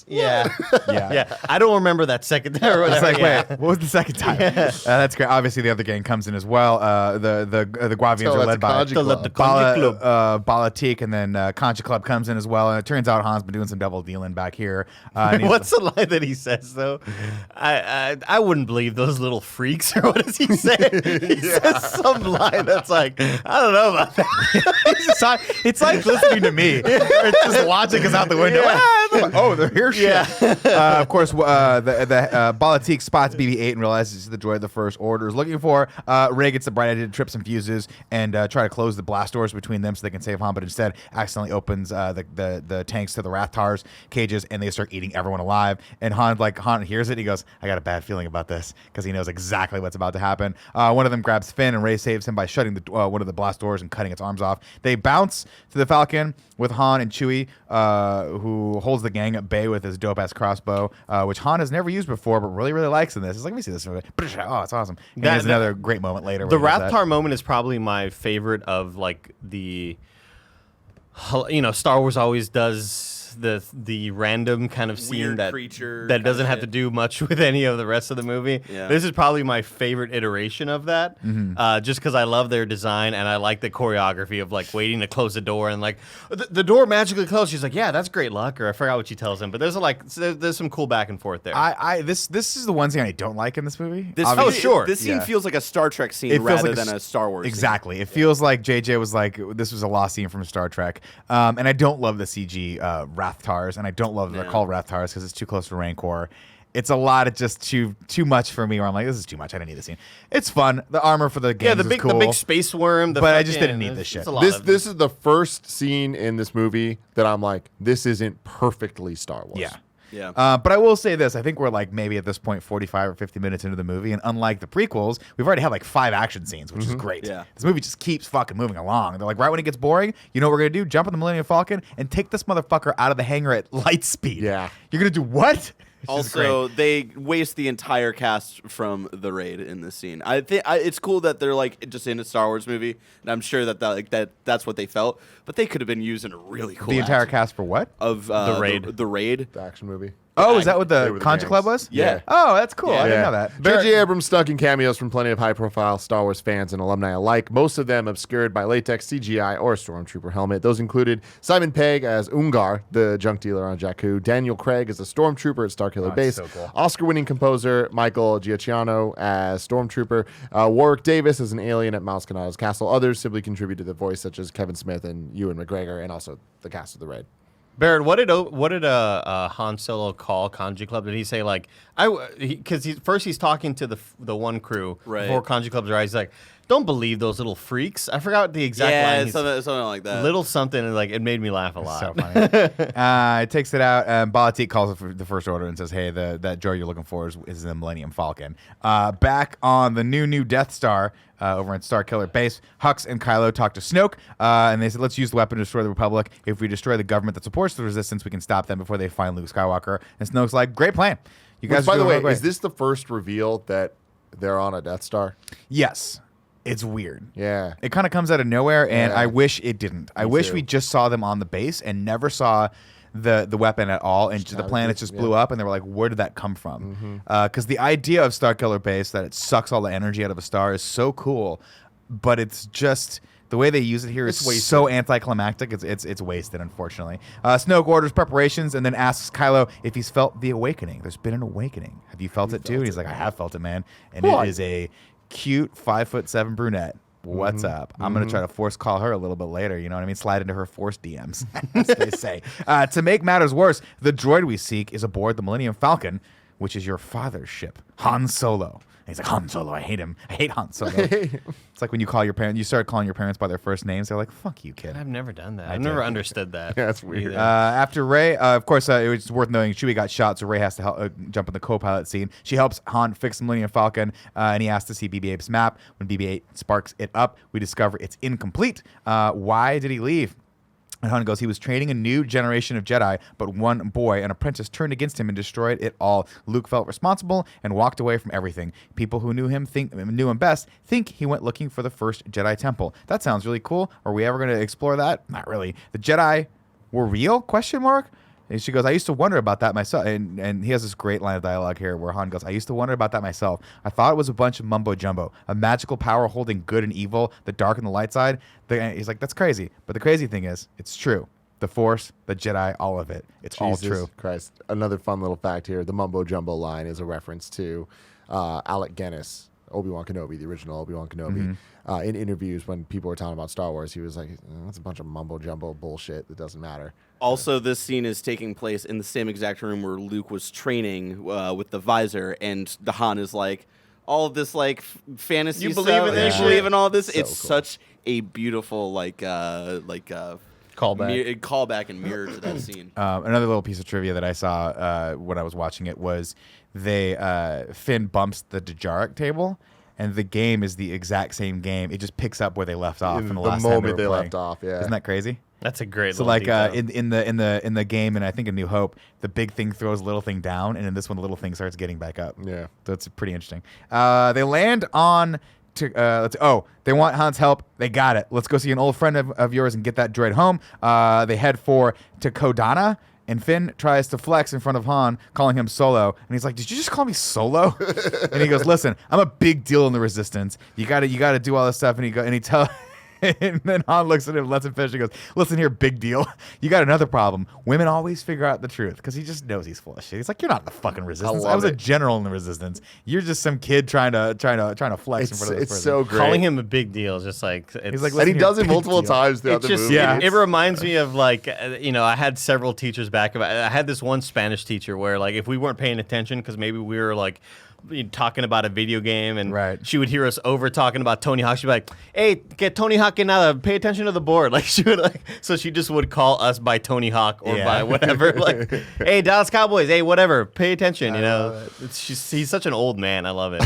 Yeah. Yeah. I don't remember that second time. It's like, wait, what was the second time? That's great. Obviously, the other gang comes in as well. The Guavians So are that's led a by Kanji Club. The Kanji Club. Balatik, and then Concha Club comes in as well. And it turns out Han's been doing some double dealing back here. And he's- What's the line that he says though? I wouldn't believe those little freaks, or what does he say? He says some line that's like, I don't know about that. It's like listening to me. It's just watching us out the window. Yeah. Oh, they're here. Shit. Yeah. Of course, the Balatik spots BB-8 and realizes it's the droid the First Order is looking for. Rey gets the bright idea to trip some fuses and try to close the blast doors between them so they can save Han, but instead accidentally opens the tanks to the Rathtars cages, and they start eating everyone alive. And Han hears it. He goes, "I got a bad feeling about this," because he knows exactly what's about to happen. One of them grabs Finn, and Rey saves him by shutting one of the blast doors and cutting its arms off. They bounce to the Falcon with Han and Chewie, who holds the gang at bay with his dope-ass crossbow, which Han has never used before, but really, really likes in this. It's like, let me see this. Oh, it's awesome. And there's another great moment later. The where he does that. Rathtar moment is probably my favorite of Star Wars always does the random kind of scene Weird that creature that kind doesn't of have to shit. do much with any of the rest of the movie. Yeah. This is probably my favorite iteration of that, just because I love their design and I like the choreography of waiting to close the door and the door magically closed. She's like, "Yeah, that's great luck," or I forgot what she tells him, but there's some cool back and forth there. This is the one scene I don't like in this movie. This Oh, sure. This scene Yeah. feels like a Star Trek scene It feels rather like than a Star Wars. Exactly. It feels like JJ was like, this was a lost scene from Star Trek. And I don't love the CG Rathtars, and I don't love that they're called Rathtars because it's too close to Rancor. It's a lot of just too much for me where I'm like, this is too much. I didn't need this scene. It's fun. The armor for the game the is cool. big space worm. But I just didn't need this shit. This is the first scene in this movie that I'm like, this isn't perfectly Star Wars. Yeah. Yeah. But I will say this. I think we're maybe at this point 45 or 50 minutes into the movie. And unlike the prequels, we've already had 5 action scenes, which is great. Yeah. This movie just keeps fucking moving along. They're like, right when it gets boring, you know what we're going to do? Jump on the Millennium Falcon and take this motherfucker out of the hangar at light speed. Yeah. You're going to do what? Which is Also, they waste the entire cast from the raid in this scene. I think it's cool that they're just in a Star Wars movie, and I'm sure that's what they felt. But they could have been used in a really cool. The entire action cast for what? of The Raid. The raid. The action movie. Oh, is that what They the were the Concha gangs. Club was? Yeah. Oh, that's cool. I didn't know that. J.J. Abrams stuck in cameos from plenty of high-profile Star Wars fans and alumni alike, most of them obscured by latex, CGI, or a stormtrooper helmet. Those included Simon Pegg as Ungar, the junk dealer on Jakku, Daniel Craig as a stormtrooper at Starkiller Base, so cool. Oscar-winning composer Michael Giacchino as stormtrooper, Warwick Davis as an alien at Maz Kanata's castle. Others simply contributed the voice, such as Kevin Smith and Ewan McGregor, and also the cast of The Raid. Barrett, what did Han Solo call Kanji Club? Did he say because first he's talking to the one crew Right. before Kanji Club's right? He's like, "Don't believe those little freaks." I forgot the exact line. He's- something like that. little something, and it made me laugh a lot. So funny. It takes it out. Balatik calls it for the First Order and says, "Hey, that droid you're looking for is the Millennium Falcon." Back on the new Death Star over in Starkiller Base, Hux and Kylo talk to Snoke, and they said, "Let's use the weapon to destroy the Republic. If we destroy the government that supports the Resistance, we can stop them before they find Luke Skywalker." And Snoke's like, "Great plan. You guys." By are the doing way, real great." is this the first reveal that they're on a Death Star? Yes. It's weird. Yeah. It kind of comes out of nowhere, and Yeah. I wish it didn't. I wish too. we just saw them on the base and never saw the weapon at all, and the planets just blew up, and they were like, where did that come from? Because the idea of Starkiller Base, that it sucks all the energy out of a star, is so cool, but it's just The way they use it here is so anticlimactic. It's wasted, unfortunately. Snoke orders preparations and then asks Kylo if he's felt the awakening. There's been an awakening. Have you felt it too? And he's like, I have felt it, man. And it is a cute 5'7" brunette. What's up? I'm going to try to force call her a little bit later. You know what I mean? Slide into her Force DMs, as they say. To make matters worse, the droid we seek is aboard the Millennium Falcon, which is your father's ship, Han Solo. And he's like, Han Solo, I hate him. I hate Han Solo. It's like when you call your parents, you start calling your parents by their first names. They're like, fuck you, kid. I've never done that. I've never understood that. Yeah, that's weird. After Rey, of course, it was worth noting Chewie got shot, so Rey has to help, jump in the co-pilot scene. She helps Han fix the Millennium Falcon, and he asks to see BB-8's map. When BB-8 sparks it up, we discover it's incomplete. Why did he leave? And Han goes, he was training a new generation of Jedi, but one boy, an apprentice, turned against him and destroyed it all. Luke felt responsible and walked away from everything. People who knew him best think he went looking for the first Jedi temple. That sounds really cool. Are we ever going to explore that? Not really. The Jedi were real? Question mark. And she goes, I used to wonder about that myself. And he has this great line of dialogue here where Han goes, I used to wonder about that myself. I thought it was a bunch of mumbo jumbo, a magical power holding good and evil, the dark and the light side. He's like, that's crazy. But the crazy thing is, it's true. The Force, the Jedi, all of it. It's all true. Christ. Another fun little fact here. The mumbo jumbo line is a reference to Alec Guinness, Obi-Wan Kenobi, the original Obi-Wan Kenobi. In interviews when people were talking about Star Wars, he was like, that's a bunch of mumbo jumbo bullshit that doesn't matter. Also, this scene is taking place in the same exact room where Luke was training with the visor, and the Han is like, all of this like fantasy You stuff. believe in this You believe shit? in all this. So It's cool. such a beautiful callback and mirror to that scene. Another little piece of trivia that I saw when I was watching it was Finn bumps the Djarik table, and the game is the exact same game. It just picks up where they left off in the last time moment they were left playing. off. Yeah, Isn't that crazy? That's a great. So little like detail. in the game, and I think in New Hope, the big thing throws the little thing down, and in this one, the little thing starts getting back up. Yeah. So it's pretty interesting. They land on to they want Han's help. They got it. Let's go see an old friend of yours and get that droid home. They head to Kodana. And Finn tries to flex in front of Han, calling him Solo. And he's like, did you just call me Solo? And he goes, listen, I'm a big deal in the Resistance. You gotta do all this stuff. And then Han looks at him, lets him finish. He goes, listen here, big deal. You got another problem. Women always figure out the truth because he just knows he's full of shit. He's like, you're not the fucking Resistance. I was a general in the Resistance. You're just some kid trying to flex in front of this person. It's so great. calling him a big deal is just like He's like, and he listen does here, it big multiple deal. times throughout the movie. It reminds me of like I had several teachers back. I had this one Spanish teacher where like if we weren't paying attention because maybe we were like talking about a video game and Right. she would hear us over talking about Tony Hawk. She'd be like, "Hey, get Tony Hawk and nada. Pay attention to the board." Like she would so she just would call us by Tony Hawk or Yeah. by whatever. Like, "Hey, Dallas Cowboys. Hey, whatever. Pay attention." He's such an old man. I love it.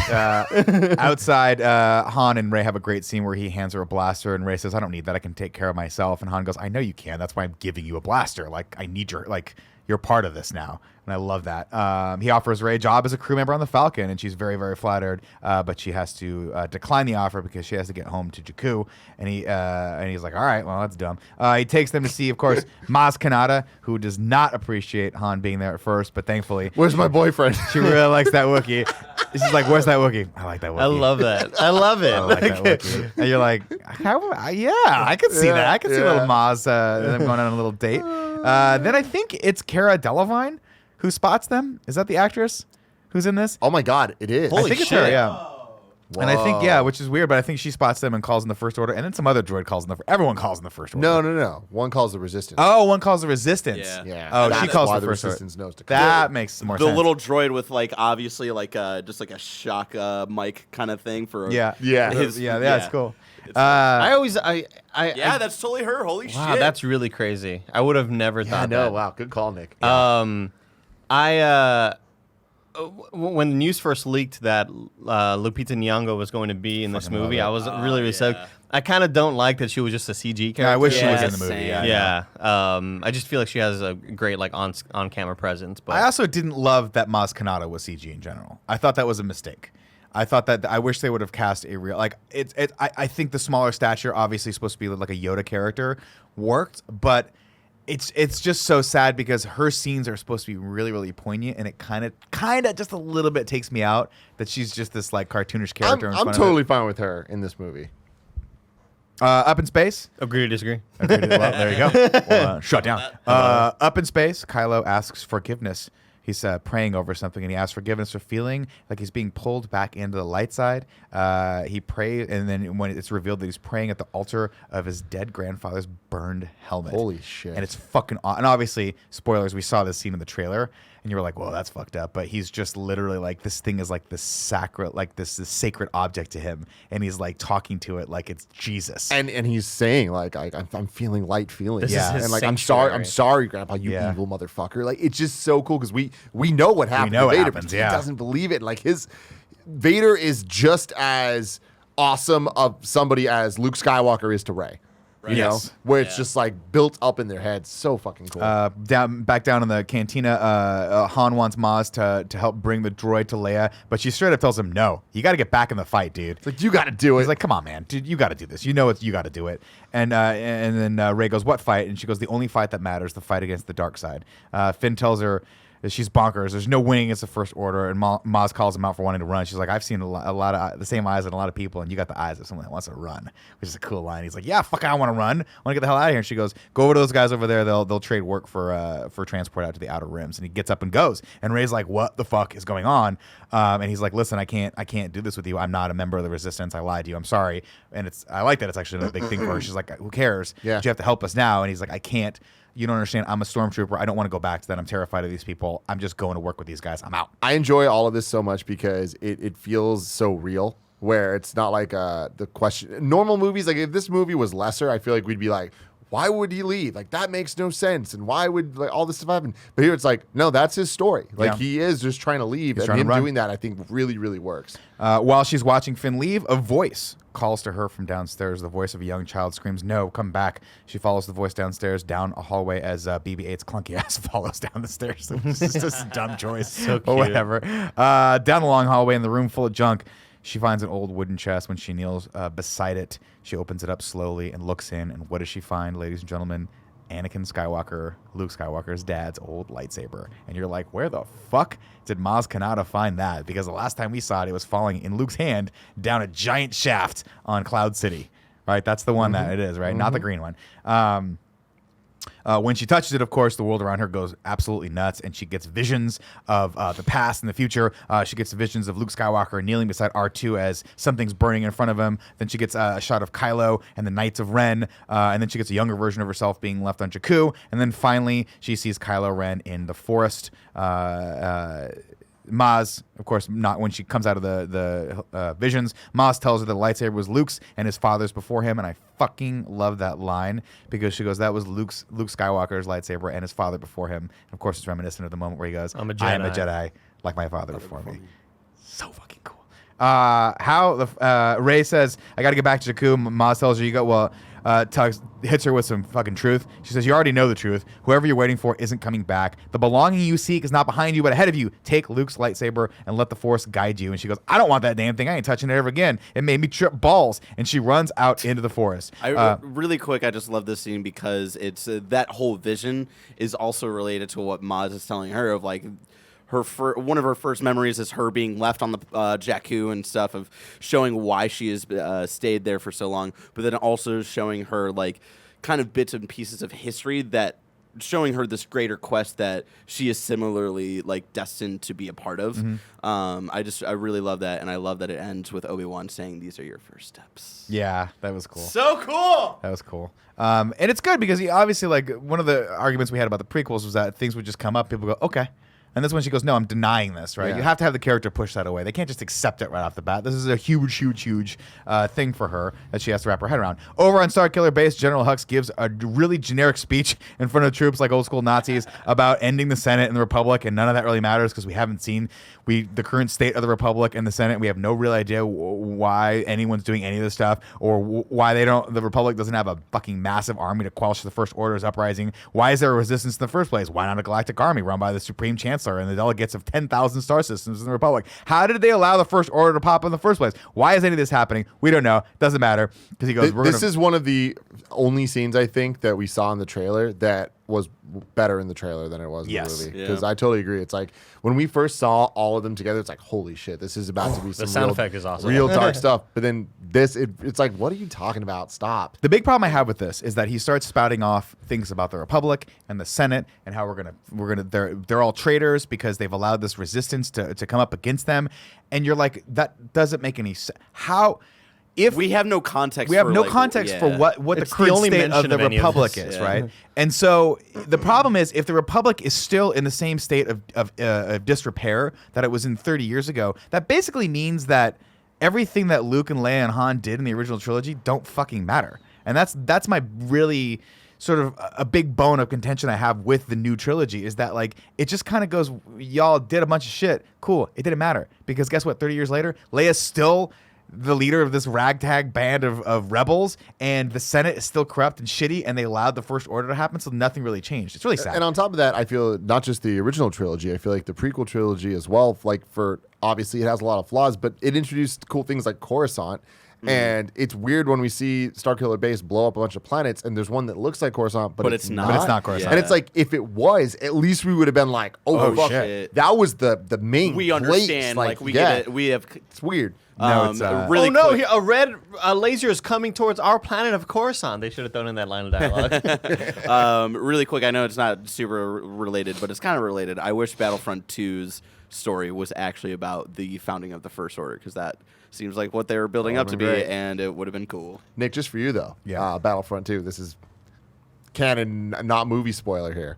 Outside, Han and Rey have a great scene where he hands her a blaster, and Rey says, "I don't need that. I can take care of myself." And Han goes, "I know you can. That's why I'm giving you a blaster. Like I need you're part of this now." And I love that. He offers Rey a job as a crew member on the Falcon, and she's very, very flattered. But she has to decline the offer because she has to get home to Jakku. And he's like, all right, well, that's dumb. He takes them to see, of course, Maz Kanata, who does not appreciate Han being there at first, but thankfully, Where's my boyfriend? she really likes that Wookiee. She's like, where's that Wookiee? I like that Wookiee. I love that. I love it. I like that Wookiee. And you're like, yeah, I can see that. I can see little Maz them going on a little date. Then I think it's Cara Delevingne who spots them. Is that the actress who's in this? Oh my God, it is. I think it's her, yeah. And I think, Whoa. which is weird, but I think she spots them and calls in the First Order, and then some other droid calls in everyone calls in the First Order. No. One calls the Resistance. Oh, one calls the Resistance. Yeah. Yeah. Oh, That's she calls why the First Order. Resistance knows to That makes more The sense. little droid with like obviously like just like a shock mic kind of thing for Yeah. It's cool. Yeah, that's totally her. Holy Wow, shit. that's really crazy. I would have never Yeah, thought no, that. wow, good call, Nick. When the news first leaked that Lupita Nyong'o was going to be in this Fucking movie, love I was really stoked. I kind of don't like that she was just a CG character. Yeah, I wish she was Yeah, in the movie. same. Yeah. I just feel like she has a great like on camera presence. But I also didn't love that Maz Kanata was CG in general. I thought that was a mistake. I thought that I wish they would have cast a real I think the smaller stature, obviously supposed to be like a Yoda character, worked, but it's just so sad because her scenes are supposed to be really, really poignant, and it kind of just a little bit takes me out that she's just this like cartoonish character. I'm totally fine with her in this movie. Up in space. Agree to disagree. Well, there you go. Well, shut down. Up in space, Kylo asks forgiveness. He's praying over something, and he asks forgiveness for feeling like he's being pulled back into the light side. He prays, and then when it's revealed that he's praying at the altar of his dead grandfather's burned helmet. Holy shit. And it's fucking and obviously, spoilers, we saw this scene in the trailer, and you were like, well, that's fucked up. But he's just literally like, this thing is like this sacred object to him, and he's like talking to it like it's Jesus. And he's saying like I'm feeling light feelings. This is his and like sanctuary. I'm sorry, Grandpa, you Yeah. evil motherfucker. Like it's just so cool because we know what happened know to what Vader, happens, but yeah. he doesn't believe it. Like his Vader is just as awesome of somebody as Luke Skywalker is to Rey. You know, Yes. where it's just like built up in their heads. So fucking cool. Back down in the cantina, Han wants Maz to help bring the droid to Leia, but she straight up tells him, no, you got to get back in the fight, dude. It's like, you got to do it. He's like, come on, man, dude, you got to do this. You know you got to do it. And then Rey goes, what fight? And she goes, the only fight that matters, the fight against the dark side. Finn tells her she's bonkers. There's no winning against the First Order. And Maz calls him out for wanting to run. She's like, I've seen a lot of the same eyes in a lot of people, and you got the eyes of someone that wants to run, which is a cool line. He's like, yeah, fuck, I want to run. I want to get the hell out of here. And she goes, go over to those guys over there. They'll trade work for transport out to the Outer Rims. And he gets up and goes. And Rey's like, what the fuck is going on? And he's like, listen, I can't do this with you. I'm not a member of the Resistance. I lied to you. I'm sorry. And I like that it's actually a big thing for her. She's like, who cares? Yeah. But you have to help us now. And he's like, I can't. You don't understand. I'm a stormtrooper. I don't want to go back to that. I'm terrified of these people. I'm just going to work with these guys. I'm out. I enjoy all of this so much because it feels so real, where it's not like the question. Normal movies, like if this movie was lesser, I feel like we'd be like, why would he leave? Like that makes no sense. And why would like all this stuff happen? But here it's like, no, that's his story. Like Yeah. he is just trying to leave. He's And trying to him run. doing that, I think really, really works. While she's watching Finn leave, a voice calls to her from downstairs. The voice of a young child screams, no, come back. She follows the voice downstairs, down a hallway as BB-8's clunky ass follows down the stairs. It's just a dumb choice. So Or cute. whatever. Down the long hallway in the room full of junk, she finds an old wooden chest. When she kneels beside it, she opens it up slowly and looks in. And what does she find, ladies and gentlemen? Anakin Skywalker, Luke Skywalker's dad's old lightsaber. And you're like, where the fuck did Maz Kanata find that? Because the last time we saw it, it was falling in Luke's hand down a giant shaft on Cloud City. Right? That's the one that it is, right? Not the green one. When she touches it, of course, the world around her goes absolutely nuts, and she gets visions of the past and the future. She gets visions of Luke Skywalker kneeling beside R2 as something's burning in front of him. Then she gets a shot of Kylo and the Knights of Ren, and then she gets a younger version of herself being left on Jakku. And then finally, she sees Kylo Ren in the forest. Maz, of course, not when she comes out of the visions. Maz tells her the lightsaber was Luke's and his father's before him, and I fucking love that line because she goes, "That was Luke Skywalker's lightsaber and his father before him." And of course, it's reminiscent of the moment where he goes, I'm a "I am a Jedi. Jedi, like my father before me." So fucking cool. Rey says, "I got to get back to Jakku." Maz tells her, "You go." Well, hits her with some fucking truth. She says, "You already know the truth. Whoever you're waiting for isn't coming back. The belonging you seek is not behind you, but ahead of you. Take Luke's lightsaber and let the Force guide you." And she goes, "I don't want that damn thing. I ain't touching it ever again. It made me trip balls." And she runs out into the forest. Really quick, I just love this scene because it's that whole vision is also related to what Maz is telling her of like one of her first memories is her being left on the Jakku and stuff, of showing why she has stayed there for so long, but then also showing her like kind of bits and pieces of history that showing her this greater quest that she is similarly like destined to be a part of. I really love that, and I love that it ends with Obi-Wan saying, "These are your first steps." Yeah, that was cool. So cool. That was cool. And it's good because he obviously, like, one of the arguments we had about the prequels was that things would just come up. People go, okay. And this one she goes, no, I'm denying this, right? Yeah. You have to have the character push that away. They can't just accept it right off the bat. This is a huge, huge, huge thing for her that she has to wrap her head around. Over on Starkiller Base, General Hux gives a really generic speech in front of troops like old school Nazis about ending the Senate and the Republic, and none of that really matters because we haven't seen the current state of the Republic and the Senate. We have no real idea why anyone's doing any of this stuff, or why the Republic doesn't have a fucking massive army to quell the First Order's uprising. Why is there a resistance in the first place? Why not a galactic army run by the Supreme Chancellor and the delegates of 10,000 star systems in the Republic? How did they allow the First Order to pop in the first place? Why is any of this happening? We don't know. Doesn't matter. Because he goes, This is one of the only scenes I think that we saw in the trailer that was better in the trailer than it was in Yes. the movie. Yeah. Because I totally agree. It's like when we first saw all of them together, it's like, holy shit, this is about to be some sound real, effect is awesome. real dark stuff. But then it's like, what are you talking about? Stop. The big problem I have with this is that he starts spouting off things about the Republic and the Senate and how they're all traitors because they've allowed this resistance to come up against them, and you're like, that doesn't make any sense. How? If We have no context. we have for, no like, context for yeah. what the It's the current only state of mention the of any of Republic this. is, Yeah. right? And so the problem is, if the Republic is still in the same state of disrepair that it was in 30 years ago, that basically means that everything that Luke and Leia and Han did in the original trilogy don't fucking matter. And that's my really sort of a big bone of contention I have with the new trilogy, is that like it just kind of goes, y'all did a bunch of shit, cool, it didn't matter, because guess what, 30 years later Leia's still the leader of this ragtag band of rebels, and the Senate is still corrupt and shitty, and they allowed the First Order to happen, so nothing really changed. It's really sad. And on top of that, I feel not just the original trilogy, I feel like the prequel trilogy as well, like for obviously it has a lot of flaws, but it introduced cool things like Coruscant. And it's weird when we see Starkiller Base blow up a bunch of planets, and there's one that looks like Coruscant, but it's not. But it's not Coruscant. And it's like, if it was, at least we would have been like, oh, fuck, shit. that was the main We place. understand. Like we yeah, get it. We have. it's weird. No, it's, really oh no! quick- A red laser is coming towards our planet of Coruscant. They should have thrown in that line of dialogue. Really quick, I know it's not super related, but it's kind of related. I wish Battlefront 2's story was actually about the founding of the First Order, because that seems like what they were building up to be, great. and it would have been cool. Nick, just for you though, Yeah. Battlefront 2. This is canon, not movie spoiler here.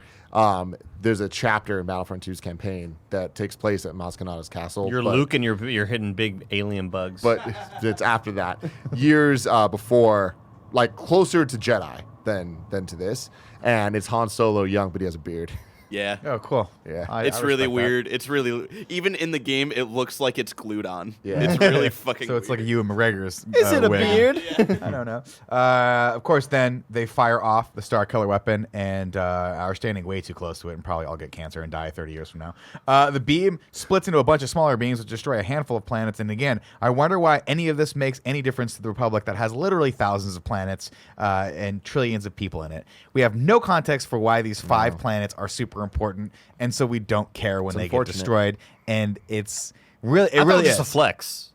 There's a chapter in Battlefront 2's campaign that takes place at Maz Kanata's castle. You're but- Luke and you're hitting big alien bugs. but it's after that, years before, like closer to Jedi than to this, and it's Han Solo young, but he has a beard. Yeah. oh, cool. Yeah. It's I really respect that. weird. It's really, even in the game, it looks like it's glued on. Yeah. It's really fucking So it's like a weird. Ewan McGregor's is it a wig. beard? I don't know. Of course, then they fire off the Star Killer weapon and are standing way too close to it and probably all get cancer and die 30 years from now. The beam splits into a bunch of smaller beams which destroy a handful of planets. And again, I wonder why any of this makes any difference to the Republic that has literally thousands of planets and trillions of people in it. We have no context for why these 5 planets are super important, and so we don't care when they get unfortunate. destroyed. And it's really, I thought really it was just is. a flex.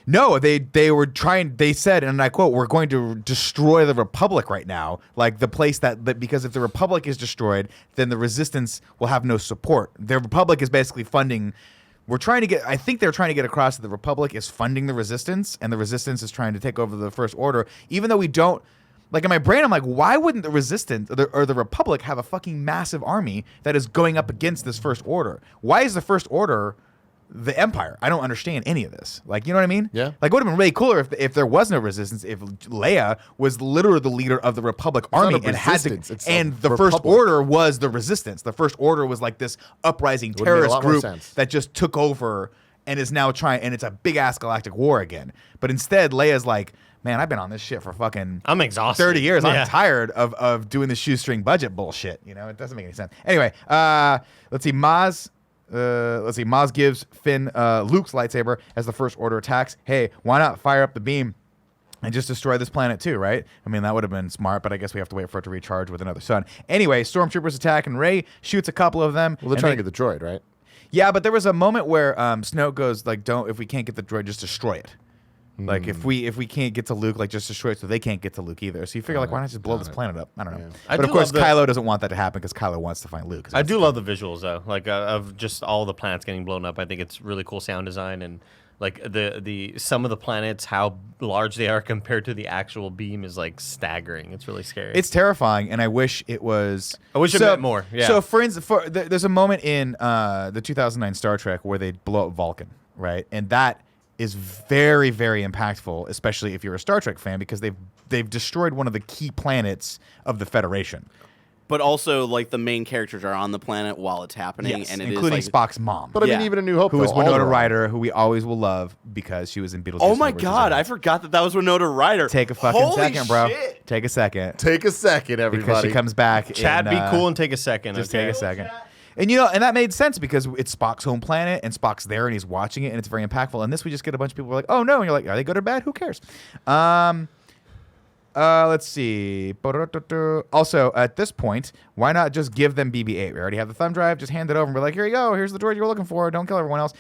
No, they were trying. They said, and I quote, "We're going to destroy the Republic right now, like the place that because if the Republic is destroyed, then the Resistance will have no support. The Republic is basically funding. We're trying to get. I think they're trying to get across that the Republic is funding the Resistance, and the Resistance is trying to take over the First Order. Even though we don't." Like in my brain, I'm like, why wouldn't the Resistance or the Republic have a fucking massive army that is going up against this First Order? Why is the First Order the Empire? I don't understand any of this. Like, you know what I mean? Yeah. Like, it would have been really cooler if there was no Resistance, if Leia was literally the leader of the Republic army not a and had to, resistance, it's a and the First republic. Order was the Resistance. The First Order was like this uprising made a terrorist lot more group sense. that just took over and is now trying, and it's a big ass galactic war again. But instead, Leia's like, man, I've been on this shit for fucking I'm exhausted. 30 years. Yeah. I'm tired of doing the shoestring budget bullshit. You know, it doesn't make any sense. Anyway, let's see. Maz gives Finn Luke's lightsaber as the First Order attacks. Hey, why not fire up the beam and just destroy this planet too, right? I mean, that would have been smart, but I guess we have to wait for it to recharge with another sun. Anyway, stormtroopers attack, and Rey shoots a couple of them. Well, they're and trying to get the droid, right? Yeah, but there was a moment where Snoke goes like, "Don't, if we can't get the droid, just destroy it." Like if we can't get to Luke, like just destroy it so they can't get to Luke either. So you figure like, why not just blow this planet up? I don't know. Yeah. I But of do course, love the- Kylo doesn't want that to happen because Kylo wants to find Luke. 'cause I that's do the love the visuals though, like of just all the planets getting blown up. I think it's really cool sound design and like the some of the planets, how large they are compared to the actual beam is like staggering. It's really scary. It's terrifying, and I wish it was. I wish it meant more, yeah. So, for instance, there's a moment in the 2009 Star Trek where they blow up Vulcan, right? And that is very, very impactful, especially if you're a Star Trek fan, because they've destroyed one of the key planets of the Federation. But also, like, the main characters are on the planet while it's happening, Yes, and it including is like, Spock's mom, But I mean, Yeah. even A New Hope, who is though, Winona Alderaan. Ryder, who we always will love because she was in Beetlejuice. oh my versus god, Alien. I forgot that was Winona Ryder. Take a fucking Holy second, bro. shit. Take a second. Take a second, everybody. Because she comes back. Chad, in, be cool and take a second. Just okay? take a second. And and that made sense because it's Spock's home planet and Spock's there and he's watching it and it's very impactful. And this we just get a bunch of people who are like, oh no, and you're like, are they good or bad? Who cares? Let's see. Also, at this point, why not just give them BB-8? We already have the thumb drive. Just hand it over and be like, here you go. Here's the droid you were looking for. Don't kill everyone else.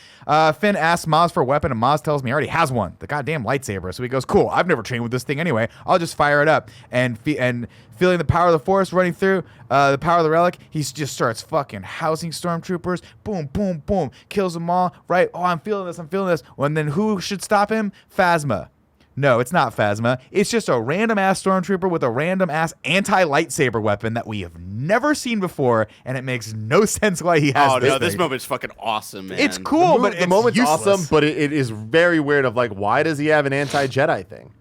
Finn asks Maz for a weapon, and Maz tells me he already has one. The goddamn lightsaber. So he goes, cool. I've never trained with this thing anyway. I'll just fire it up. And feeling the power of the Force running through, the power of the relic, he just starts fucking housing stormtroopers. Boom, boom, boom. Kills them all. Right? Oh, I'm feeling this. Well, and then who should stop him? Phasma. No, it's not Phasma. It's just a random-ass stormtrooper with a random-ass anti-lightsaber weapon that we have never seen before, and it makes no sense why he has this thing. This moment's fucking awesome, man. It's cool, but the it's moment's useless. awesome, but it is very weird of like, why does he have an anti-Jedi thing?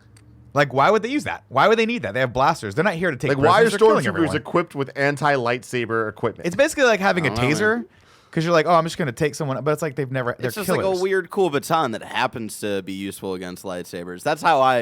Like, why would they use that? Why would they need that? They have blasters. They're not here to take Like, why are prisoners. They're killing stormtroopers everyone. equipped with anti-lightsaber equipment? It's basically like having a don't know, taser, because you're like, oh, I'm just going to take someone, but it's like they're It's just killers. like a weird cool baton that happens to be useful against lightsabers. That's how I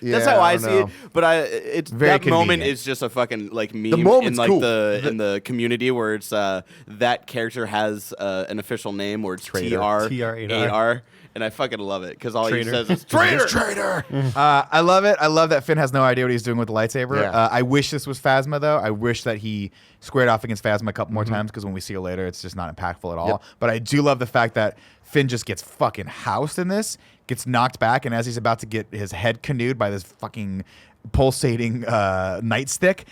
I see don't it. But it's Very that moment convenient. is just a fucking like meme moment's in like cool. in the community where it's that character has an official name where it's Traitor. TR8R. And I fucking love it because all Traitor. he says is traitor. I love it. I love that Finn has no idea what he's doing with the lightsaber. Yeah. I wish this was Phasma, though. I wish that he squared off against Phasma a couple more times, because when we see her later, it's just not impactful at all. Yep. But I do love the fact that Finn just gets fucking housed in this, gets knocked back, and as he's about to get his head canoed by this fucking pulsating nightstick,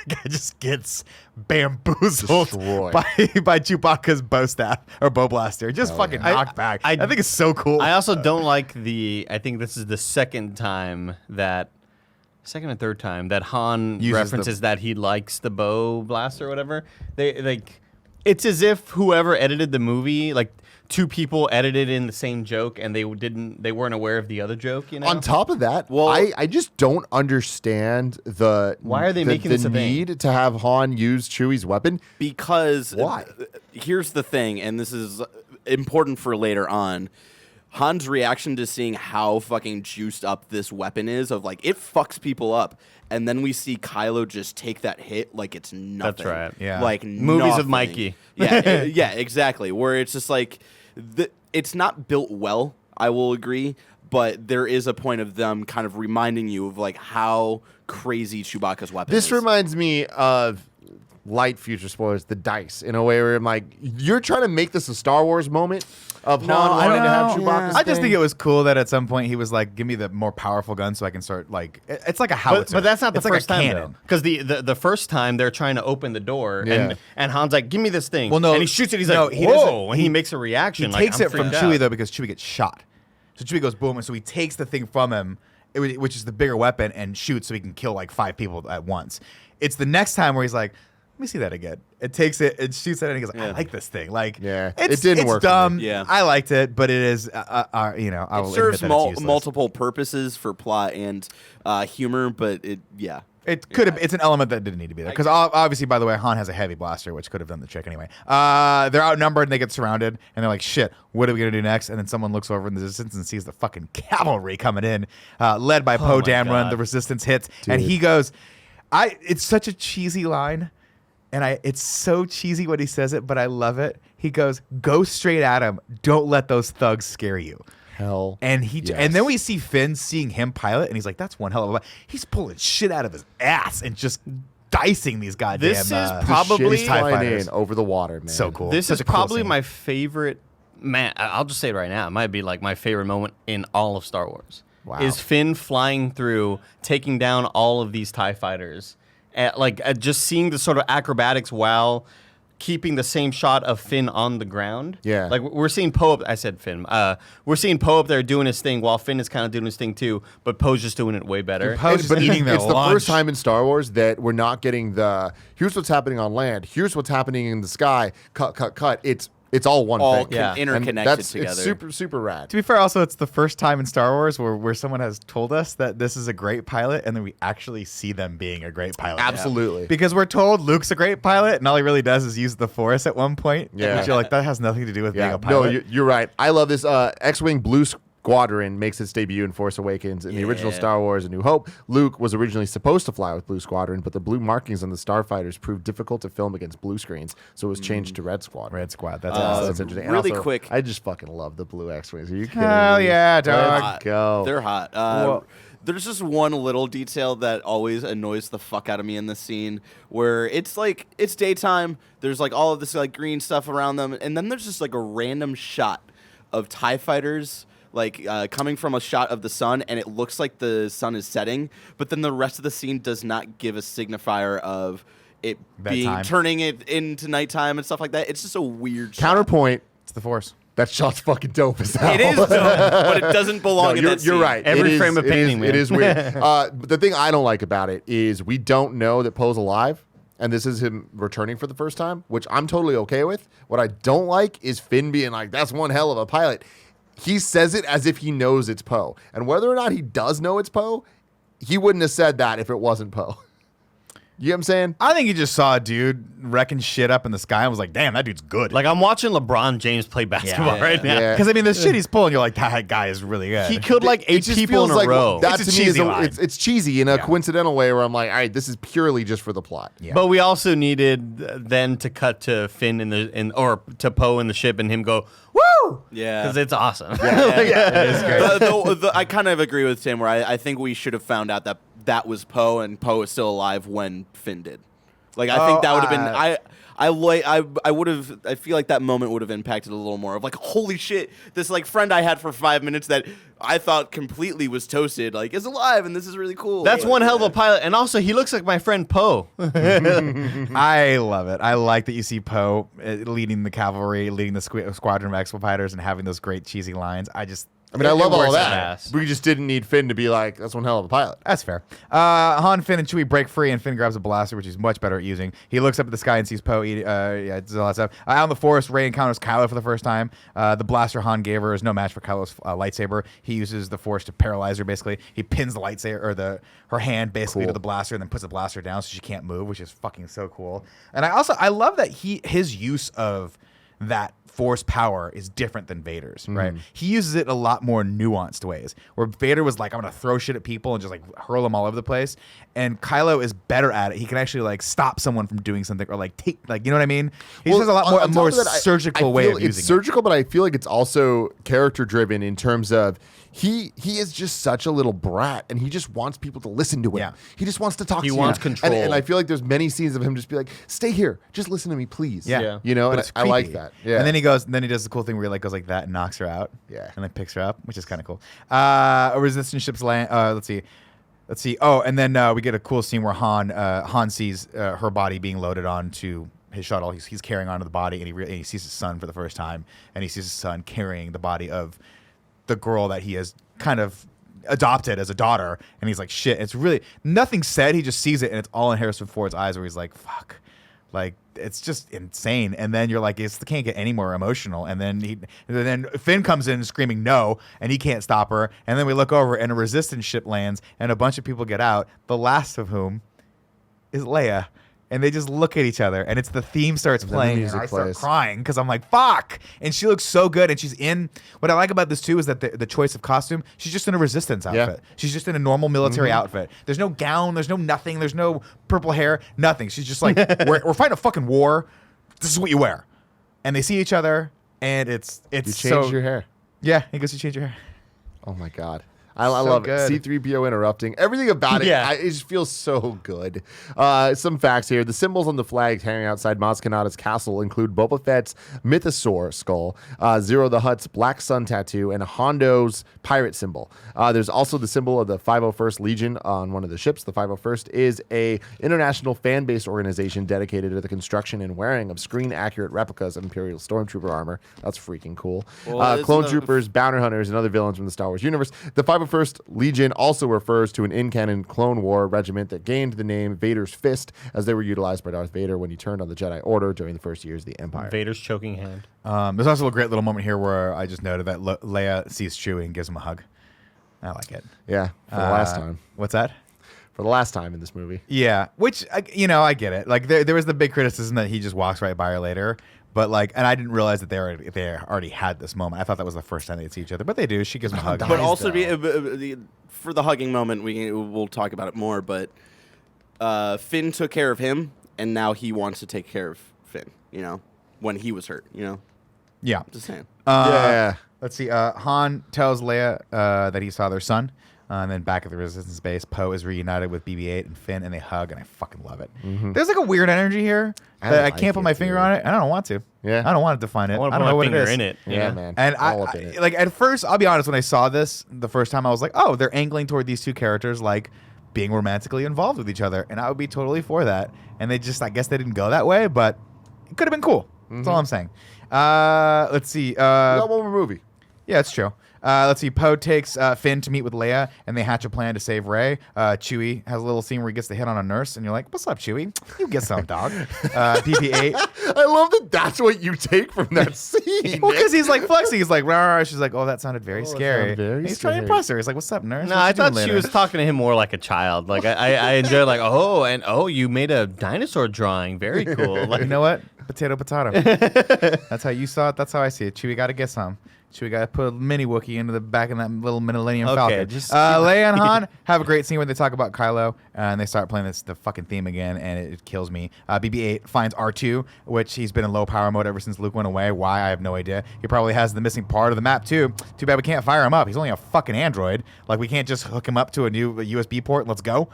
guy just gets bamboozled Destroyed. by Chewbacca's bow staff or bow blaster. Just fucking knocked back. I think it's so cool. I also don't like I think this is the second or third time that Han Uses references that he likes the bow blast or whatever. They like, it's as if whoever edited the movie, like two people edited in the same joke and they weren't aware of the other joke. You know. On top of that, I just don't understand Why are they making this a thing? need to have Han use Chewie's weapon. because Why? Here's the thing, and this is important for later on. Han's reaction to seeing how fucking juiced up this weapon is, of like, it fucks people up. And then we see Kylo just take that hit like it's nothing. That's right. Yeah. Like Movies nothing. with Mikey. Yeah, yeah, exactly. Where it's just like, it's not built well, I will agree. But there is a point of them kind of reminding you of like how crazy Chewbacca's weapon is. This reminds me of light future spoilers, the dice, in a way where I'm like, you're trying to make this a Star Wars moment of Han I wanting to have don't Chewbacca's I just thing. think it was cool that at some point he was like, give me the more powerful gun so I can start, like, it's like a howitzer. But that's not the It's like a first time, cannon. though. Because the first time they're trying to open the door, Yeah. and Han's like, "Give me this thing." Well, no, and he shoots it. He's no, like, he "Whoa!" doesn't- and he makes a reaction. He like, takes I'm it from freaked Chewie, out. though, because Chewie gets shot. So Chewie goes boom, and so he takes the thing from him, which is the bigger weapon, and shoots so he can kill like 5 people at once. It's the next time where he's like, let me see that again. It takes it, it shoots it, and he goes, I like this thing. Like, Yeah, it's, it didn't it's work for me. dumb. Yeah. I liked it, but it is, I It will serves admit that it's useless. multiple purposes for plot and humor, but yeah. It could have. It's an element that didn't need to be there, because obviously, by the way, Han has a heavy blaster, which could have done the trick anyway. They're outnumbered and they get surrounded, and they're like, "Shit, what are we gonna do next?" And then someone looks over in the distance and sees the fucking cavalry coming in, led by Poe my Dameron. God. The Resistance hits, and he goes, It's such a cheesy line, and it's so cheesy when he says it, but I love it. He goes, "Go straight at him. Don't let those thugs scare you." Hell. And yes. and then we see Finn seeing him pilot, and he's like, "That's one hell of a." He's pulling shit out of his ass and just dicing these goddamn. This is The probably shit's TIE flying fighters. in over the water, man. So cool. This Such is a cool probably scene. my favorite. Man, I'll just say it right now. It might be like my favorite moment in all of Star Wars. Wow. Is Finn flying through, taking down all of these TIE fighters, just seeing the sort of acrobatics while keeping the same shot of Finn on the ground. Yeah. Like we're seeing Poe up. I said Finn. We're seeing Poe up there doing his thing while Finn is kind of doing his thing too, but Poe's just doing it way better. Poe's just eating their it's lunch. the first time in Star Wars that we're not getting here's what's happening on land, here's what's happening in the sky, cut. It's all one All thing. Yeah. And interconnected together. It's super, super rad. To be fair, also, it's the first time in Star Wars where someone has told us that this is a great pilot, and then we actually see them being a great pilot. Absolutely. Because we're told Luke's a great pilot, and all he really does is use the Force at one point. Yeah. Which you're like, that has nothing to do with being Yeah, a pilot. no, you're right. I love this. X-Wing Blue Squadron makes its debut in Force Awakens. In the original Star Wars A New Hope, Luke was originally supposed to fly with Blue Squadron, but the blue markings on the starfighters proved difficult to film against blue screens, so it was changed to Red Squadron. Red Squad. That's So awesome. that's interesting. And Really also, quick. I just fucking love the blue X-Wings. Are you kidding Hell me? yeah, dog. Let's go. They're hot. Well- There's just one little detail that always annoys the fuck out of me in this scene, where it's like it's daytime. There's like all of this like green stuff around them, and then there's just like a random shot of TIE fighters like coming from a shot of the sun, and it looks like the sun is setting, but then the rest of the scene does not give a signifier of it being turning it into nighttime and stuff like that. It's just a weird Counterpoint. It's the Force. That shot's fucking dope as hell. It is dope, but it doesn't belong in that scene. You're right. Every frame of painting, man. It is weird. But the thing I don't like about it is we don't know that Poe's alive, and this is him returning for the first time, which I'm totally okay with. What I don't like is Finn being like, that's one hell of a pilot. He says it as if he knows it's Poe. And whether or not he does know it's Poe, he wouldn't have said that if it wasn't Poe. You know what I'm saying? I think he just saw a dude wrecking shit up in the sky and was like, damn, that dude's good. Like, I'm watching LeBron James play basketball right now. Yeah. Because, I mean, the shit he's pulling, you're like, that guy is really good. He killed like 8 just people in feels a row. That It's a to me is cheesy line. it's cheesy in a coincidental way where I'm like, all right, this is purely just for the plot. Yeah. But we also needed then to cut to Finn or to Poe in the ship and him go, woo! Yeah. Because it's awesome. It is great. I kind of agree with Tim, where I think we should have found out that was Poe, and Poe is still alive when Finn did. Like, I think that would have been I feel like that moment would have impacted a little more of like, holy shit, this like friend I had for 5 minutes that I thought completely was toasted, like, is alive, and this is really cool. That's one hell of a pilot. And also, he looks like my friend Poe. I love it. I like that you see Poe leading the cavalry, leading the squadron of expediters, and having those great cheesy lines. I love all works that. ass. We just didn't need Finn to be like, that's one hell of a pilot. That's fair. Han, Finn, and Chewie break free, and Finn grabs a blaster, which he's much better at using. He looks up at the sky and sees Poe eating. It's a lot of stuff. Out in the forest, Rey encounters Kylo for the first time. The blaster Han gave her is no match for Kylo's lightsaber. He uses the Force to paralyze her. Basically, he pins the lightsaber or her hand basically to the blaster, and then puts the blaster down so she can't move, which is fucking so cool. And I love that his use of that Force power is different than Vader's, right? He uses it in a lot more nuanced ways, where Vader was like, I'm gonna throw shit at people and just like hurl them all over the place, and Kylo is better at it. He can actually like stop someone from doing something, or like take, like, you know what I mean? He just has a lot more surgical way of using it. It's surgical, but I feel like it's also character driven in terms of he is just such a little brat, and he just wants people to listen to him. Yeah. He just wants to talk to you. He wants control. And I feel like there's many scenes of him just be like, stay here, just listen to me, please. Yeah. You know, But and it's I like creepy. that. Yeah. And then he does the cool thing where he like goes like that and knocks her out. Yeah. And then picks her up, which is kind of cool. A resistance ship's land. Let's see. Oh, and then we get a cool scene where Han sees her body being loaded onto his shuttle. He's carrying onto the body, and he sees his son for the first time, and he sees his son carrying the body of the girl that he has kind of adopted as a daughter, and he's like, shit. It's really nothing said. He just sees it, and it's all in Harrison Ford's eyes, where he's like, fuck. Like, it's just insane. And then you're like, it can't get any more emotional. And then Finn comes in screaming no, and he can't stop her. And then we look over, and a resistance ship lands, and a bunch of people get out, the last of whom is Leia. And they just look at each other, and it's the theme starts playing, and music I start plays. crying because I'm like, fuck. And she looks so good, and she's in. What I like about this too is that the choice of costume. She's just in a resistance outfit. She's just in a normal military outfit. There's no gown. There's no nothing. There's no purple hair. Nothing. She's just like, we're fighting a fucking war. This is what you wear. And they see each other, and it's you so. changed your hair. Yeah, he goes to change your hair. Oh my God. I love good. it. C-3PO interrupting. Everything about it, Yeah. it just feels so good. Some facts here. The symbols on the flag hanging outside Maz Kanata's castle include Boba Fett's mythosaur skull, Zero the Hutt's black sun tattoo, and Hondo's pirate symbol. There's also the symbol of the 501st Legion on one of the ships. The 501st is a international fan-based organization dedicated to the construction and wearing of screen-accurate replicas of Imperial Stormtrooper armor. That's freaking cool. Well, Clone isn't troopers, bounty hunters, and other villains from the Star Wars universe. The 501st Legion also refers to an in-canon Clone War regiment that gained the name Vader's Fist, as they were utilized by Darth Vader when he turned on the Jedi Order during the first years of the Empire. Vader's choking hand. There's also a great little moment here where I just noted that Leia sees Chewie and gives him a hug. I like it. Yeah, for the last time. What's that? For the last time in this movie. Yeah, which, I get it. Like, there was the big criticism that he just walks right by her later. But, like, and I didn't realize that they already had this moment. I thought that was the first time they'd see each other. But they do. She gives him a hug. But also, for the hugging moment, we'll talk about it more. But Finn took care of him, and now he wants to take care of Finn. You know, when he was hurt. You know, Yeah. just saying. Yeah. Let's see. Han tells Leia that he saw their son. And then back at the Resistance base, Poe is reunited with BB-8 and Finn, and they hug, and I fucking love it. There's like a weird energy here that I can't put my finger on it, and I don't want to. Yeah. I don't want to define it. I I want to don't put know my what finger it is. in it. Yeah, man. And All up in it. like at first, I'll be honest, when I saw this the first time, I was like, oh, they're angling toward these two characters like being romantically involved with each other, and I would be totally for that. And they just, I guess they didn't go that way, but it could have been cool. That's all I'm saying. Let's see. We got one more movie. Yeah, it's true. Let's see. Poe takes Finn to meet with Leia, and they hatch a plan to save Rey. Chewie has a little scene where he gets to hit on a nurse, and you're like, "What's up, Chewie? You get some, dog." BB-8. I love that that's what you take from that scene. Well, because he's like flexing. He's like, rah, rah. She's like, "Oh, that sounded very scary." sounded very And he's trying to scary. impress her. He's like, "What's up, nurse?" No, What I you doing thought she later?" was talking to him more like a child. Like I enjoyed like, oh, you made a dinosaur drawing. Very cool. Like You know what? Potato. That's how you saw it. That's how I see it. Chewie got to get some. Chewie got to put a mini Wookiee into the back of that little Millennium Okay, Falcon. just Leia and Han have a great scene where they talk about Kylo, and they start playing the fucking theme again, and it kills me. BB-8 finds R2, which he's been in low power mode ever since Luke went away. Why? I have no idea. He probably has the missing part of the map, too. Too bad we can't fire him up. He's only a fucking android. Like, we can't just hook him up to a new USB port. Let's go.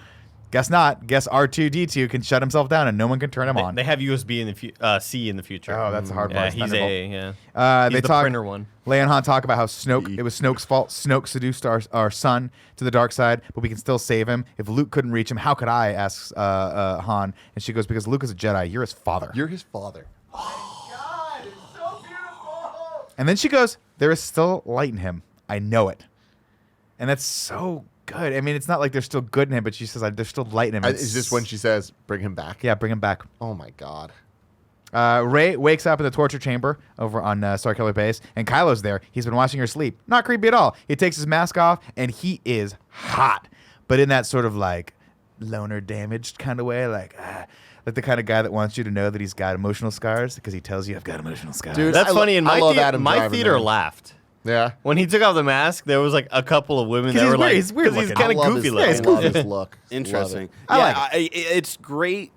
Guess not. Guess R2-D2 can shut himself down, and no one can turn him on. They have USB in the C in the future. Oh, that's a hard Yeah, part. he's Thunderbolt. he's They the talk, printer one. Leia and Han talk about how it was Snoke's fault. Snoke seduced our son to the dark side, but we can still save him. If Luke couldn't reach him, how could I? Asks Han, and she goes, "Because Luke is a Jedi. You're his father." You're his father. And then she goes, "There is still light in him. I know it," and that's so good. I mean, it's not like there's still good in him, but she says there's still light in him. Is this when she says, "Bring him back"? Yeah, bring him back. Oh my God. Rey wakes up in the torture chamber over on Starkiller Base, and Kylo's there. He's been watching her sleep. Not creepy at all. He takes his mask off, and he is hot, but in that sort of like loner damaged kind of way, like the kind of guy that wants you to know that he's got emotional scars because he tells you I've got emotional scars. Dude, That's I funny. In I my love theater, Adam my Driver, theater man. laughed. Yeah. When he took off the mask, there was like a couple of women that he's were weird. like, He's weird 'cause he's looking. kind I of love goofy his, looking. I love his look. Interesting. I Yeah, like it's great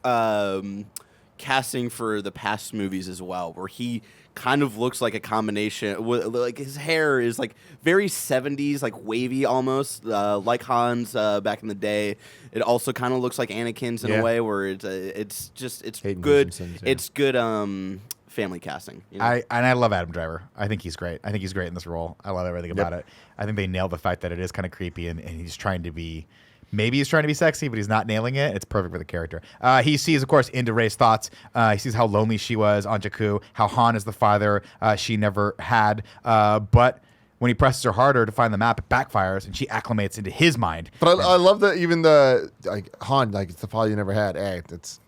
casting for the past movies as well, where he kind of looks like a combination. Like his hair is like very 70s, like wavy almost, like Han's back in the day. It also kind of looks like Anakin's in Yeah. a way, where it's Hayden good. Christensen's, yeah. It's good family casting. You know? I love Adam Driver. I think he's great. I think he's great in this role. I love everything about it. I think they nailed the fact that it is kind of creepy and he's trying to be. Maybe he's trying to be sexy, but he's not nailing it. It's perfect for the character. He sees, of course, into Rey's thoughts. He sees how lonely she was on Jakku, how Han is the father she never had. But when he presses her harder to find the map, it backfires, and she acclimates into his mind. But I love that even the like Han, like it's the father you never had. Hey, it's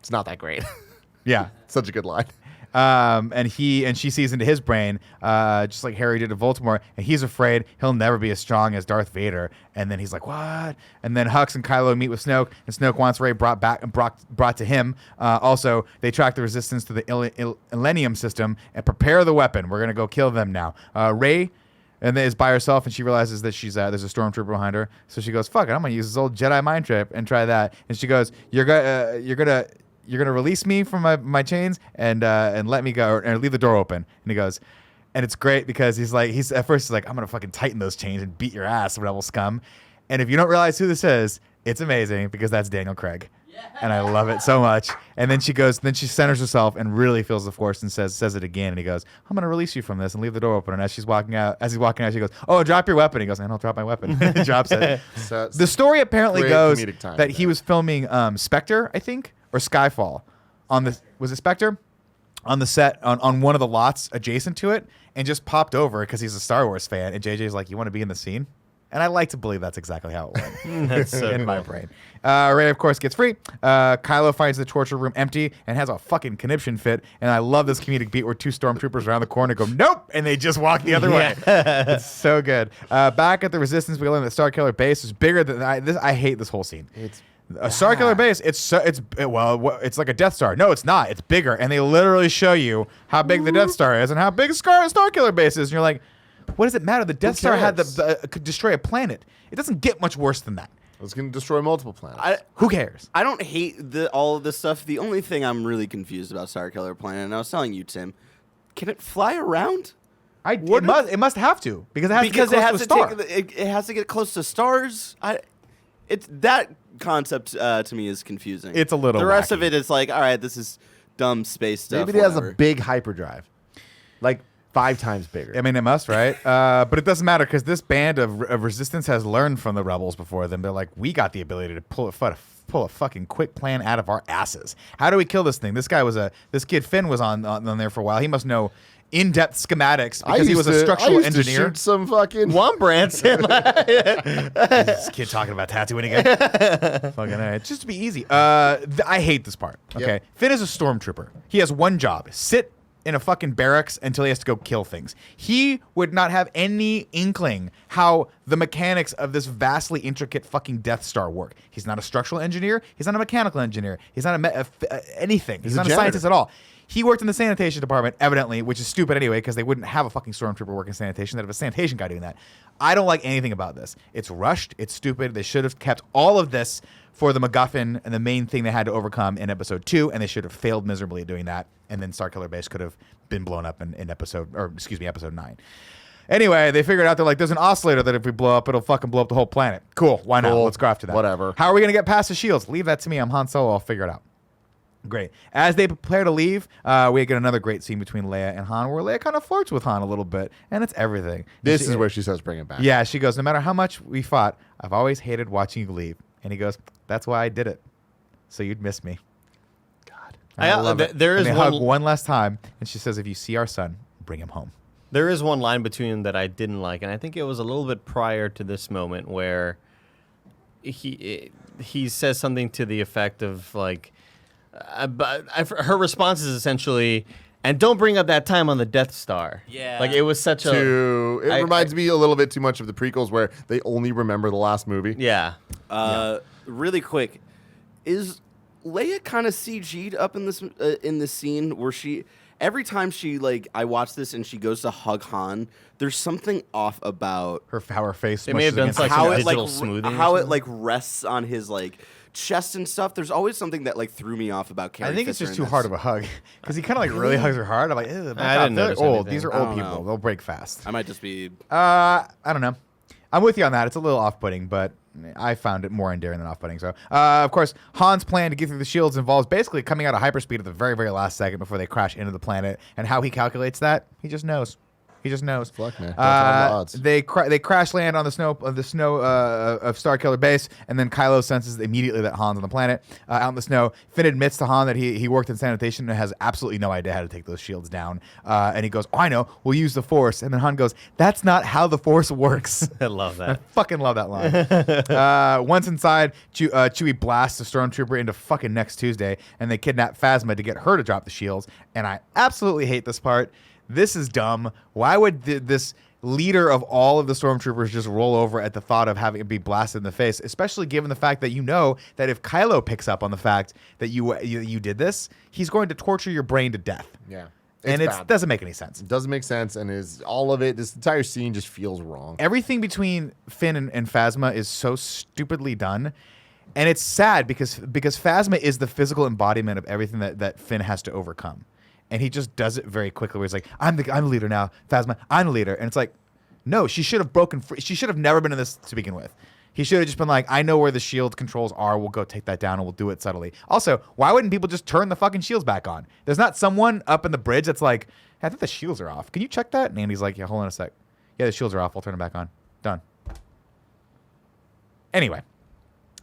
not that great. Yeah. Such a good line. And she sees into his brain, just like Harry did to Voldemort, and he's afraid he'll never be as strong as Darth Vader. And then he's like, "What?" And then Hux and Kylo meet with Snoke, and Snoke wants Rey brought to him. Also, they track the resistance to the Millennium system and prepare the weapon. We're gonna go kill them now. Rey. And then is by herself, and she realizes that there's a stormtrooper behind her. So she goes, "Fuck it, I'm gonna use this old Jedi mind trip and try that." And she goes, "You're gonna release me from my chains and let me go or leave the door open." And he goes, and it's great because he's at first like, "I'm gonna fucking tighten those chains and beat your ass, rebel scum." And if you don't realize who this is, it's amazing because that's Daniel Craig. And I love it so much. And then she centers herself and really feels the force and says it again. And he goes, "I'm going to release you from this and leave the door open." And as he's walking out, she goes, "Oh, drop your weapon." He goes, "And I'll drop my weapon." He drops it. So it's The story apparently great goes comedic timing that he there. was filming Spectre, I think, or Skyfall was it Spectre? On the set, on one of the lots adjacent to it, and just popped over because he's a Star Wars fan. And JJ's like, "You want to be in the scene?" And I like to believe that's exactly how it went. That's so in my cool. brain. Rey, of course, gets free. Kylo finds the torture room empty and has a fucking conniption fit. And I love this comedic beat where two stormtroopers around the corner go, "Nope," and they just walk the other way. It's so good. Back at the Resistance, we learn that Starkiller Base is bigger than I hate this whole scene. A Starkiller Base, it's like a Death Star. No, it's not. It's bigger, and they literally show you how big the Death Star is and how big Starkiller Base is. And you're like, what does it matter? The Death Star had could destroy a planet. It doesn't get much worse than that. It's going to destroy multiple planets. Who cares? I don't hate all of this stuff. The only thing I'm really confused about Starkiller Planet, and I was telling you, Tim, can it fly around? It must have to because it has because to it get has close to to a star. it has to get close to stars. It's that concept to me is confusing. It's a little The rest wacky. of it is like, all right, this is dumb space stuff. Maybe it has a whatever. big hyperdrive, like 5 times bigger. I mean, it must, right? But it doesn't matter because this band of resistance has learned from the rebels before them. They're like, we got the ability to pull a fucking quick plan out of our asses. How do we kill this thing? This kid Finn was on there for a while. He must know in-depth schematics because he was a structural I used engineer. To shoot some fucking Branson. This kid talking about Tatooine again. Fucking alright. Just to be easy. I hate this part. Okay, Yep. Finn is a stormtrooper. He has one job: sit in a fucking barracks until he has to go kill things. He would not have any inkling how the mechanics of this vastly intricate fucking Death Star work. He's not a structural engineer. He's not a mechanical engineer. He's not anything. He's a not a janitor. scientist at all. He worked in the sanitation department, evidently, which is stupid anyway, because they wouldn't have a fucking stormtrooper working in sanitation. They'd have a sanitation guy doing that. I don't like anything about this. It's rushed. It's stupid. They should have kept all of this for the MacGuffin and the main thing they had to overcome in episode 2, and they should have failed miserably at doing that. And then Starkiller Base could have been blown up in episode 9. Anyway, they figured out they're like, there's an oscillator that if we blow up, it'll fucking blow up the whole planet. Cool. Why not? Cool. Let's go after that. Whatever. How are we gonna get past the shields? Leave that to me. I'm Han Solo. I'll figure it out. Great. As they prepare to leave, we get another great scene between Leia and Han, where Leia kind of flirts with Han a little bit, and it's everything. This is where she says, "Bring it back." Yeah, she goes, no matter how much we fought, I've always hated watching you leave. And he goes, that's why I did it, so you'd miss me. God. And I love it. There And is they hug one. one last time, and she says, if you see our son, bring him home. There is one line between them that I didn't like, and I think it was a little bit prior to this moment where he says something to the effect of like, her response is essentially, and don't bring up that time on the Death Star. Yeah. Like it was such a. It reminds me a little bit too much of the prequels where they only remember the last movie. Yeah. Really quick, is Leia kind of CG'd up in this scene where she every time she I watch this and she goes to hug Han, there's something off about How her face They may have done against like the some sky. digital smoothing. how or it rests on his chest and stuff. There's always something that through me off about Carrie I think it's Fisher just in too hard this. of a hug because he kind of really hugs her hard. I'm like, I they're didn't notice old. anything. These are I old don't people. know. They'll break fast. I might just be. I don't know. I'm with you on that. It's a little off-putting, but I found it more endearing than off-putting. So, of course, Han's plan to get through the shields involves basically coming out of hyperspeed at the very, very last second before they crash into the planet. And how he calculates that, he just knows. He just knows. Fuck, man. Don't tell the odds. They crash land on the snow of Starkiller Base, and then Kylo senses immediately that Han's on the planet out in the snow. Finn admits to Han that he worked in sanitation and has absolutely no idea how to take those shields down. And he goes, "Oh, I know. We'll use the Force." And then Han goes, "That's not how the Force works." I love I that. fucking love that line. Once inside, Chewie blasts a stormtrooper into fucking next Tuesday, and they kidnap Phasma to get her to drop the shields. And I absolutely hate this part. This is dumb. Why would this leader of all of the stormtroopers just roll over at the thought of having it be blasted in the face, especially given the fact that you know that if Kylo picks up on the fact that you did this, he's going to torture your brain to death. Yeah. And it bad. doesn't make any sense. It doesn't make sense, and all of it. This entire scene just feels wrong. Everything between Finn and Phasma is so stupidly done. And it's sad because Phasma is the physical embodiment of everything that Finn has to overcome. And he just does it very quickly where he's like, I'm the leader now, Phasma, I'm the leader. And it's like, no, she should have broken free. She should have never been in this to begin with. He should have just been like, I know where the shield controls are. We'll go take that down and we'll do it subtly. Also, why wouldn't people just turn the fucking shields back on? There's not someone up in the bridge that's like, hey, I think the shields are off. Can you check that? And Andy's like, yeah, hold on a sec. Yeah, the shields are off. I'll turn them back on. Done. Anyway,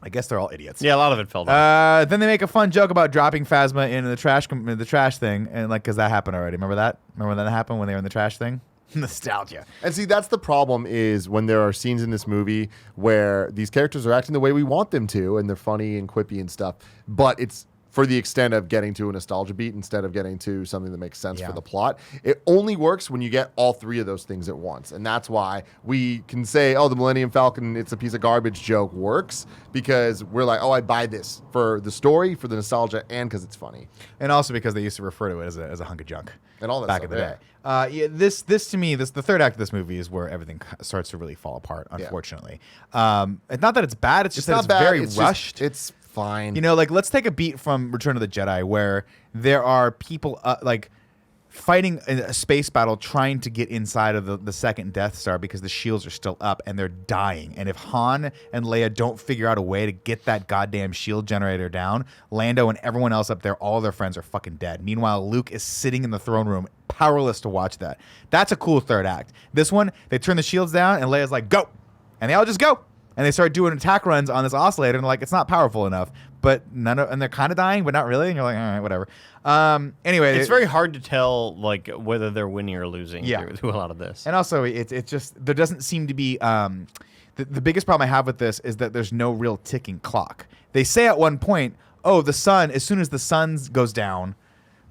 I guess they're all idiots. Yeah, a lot of it fell down. Then they make a fun joke about dropping Phasma in the trash thing, and because that happened already. Remember that? Remember when that happened when they were in the trash thing? Nostalgia. And see, that's the problem is when there are scenes in this movie where these characters are acting the way we want them to, and they're funny and quippy and stuff, but it's for the extent of getting to a nostalgia beat instead of getting to something that makes sense for the plot. It only works when you get all three of those things at once. And that's why we can say, oh, the Millennium Falcon, it's a piece of garbage joke works, because we're like, oh, I buy this for the story, for the nostalgia, and because it's funny. And also because they used to refer to it as a hunk of junk. And all that back stuff, in the day. This to me, the third act of this movie is where everything starts to really fall apart, unfortunately. It's not that it's bad, it's just that it's very rushed. It's fine. You know, let's take a beat from Return of the Jedi, where there are people fighting a space battle trying to get inside of the second Death Star because the shields are still up and they're dying. And if Han and Leia don't figure out a way to get that goddamn shield generator down, Lando and everyone else up there, all their friends are fucking dead. Meanwhile, Luke is sitting in the throne room, powerless to watch that. That's a cool third act. This one, they turn the shields down and Leia's like, go! And they all just go. And they start doing attack runs on this oscillator, and they're like, it's not powerful enough. But and they're kind of dying, but not really. And you're like, all right, whatever. Anyway, It's very hard to tell like whether they're winning or losing through a lot of this. and also it's just there doesn't seem to be the biggest problem I have with this is that there's no real ticking clock. They say at one point, oh, the sun, as soon as the sun goes down,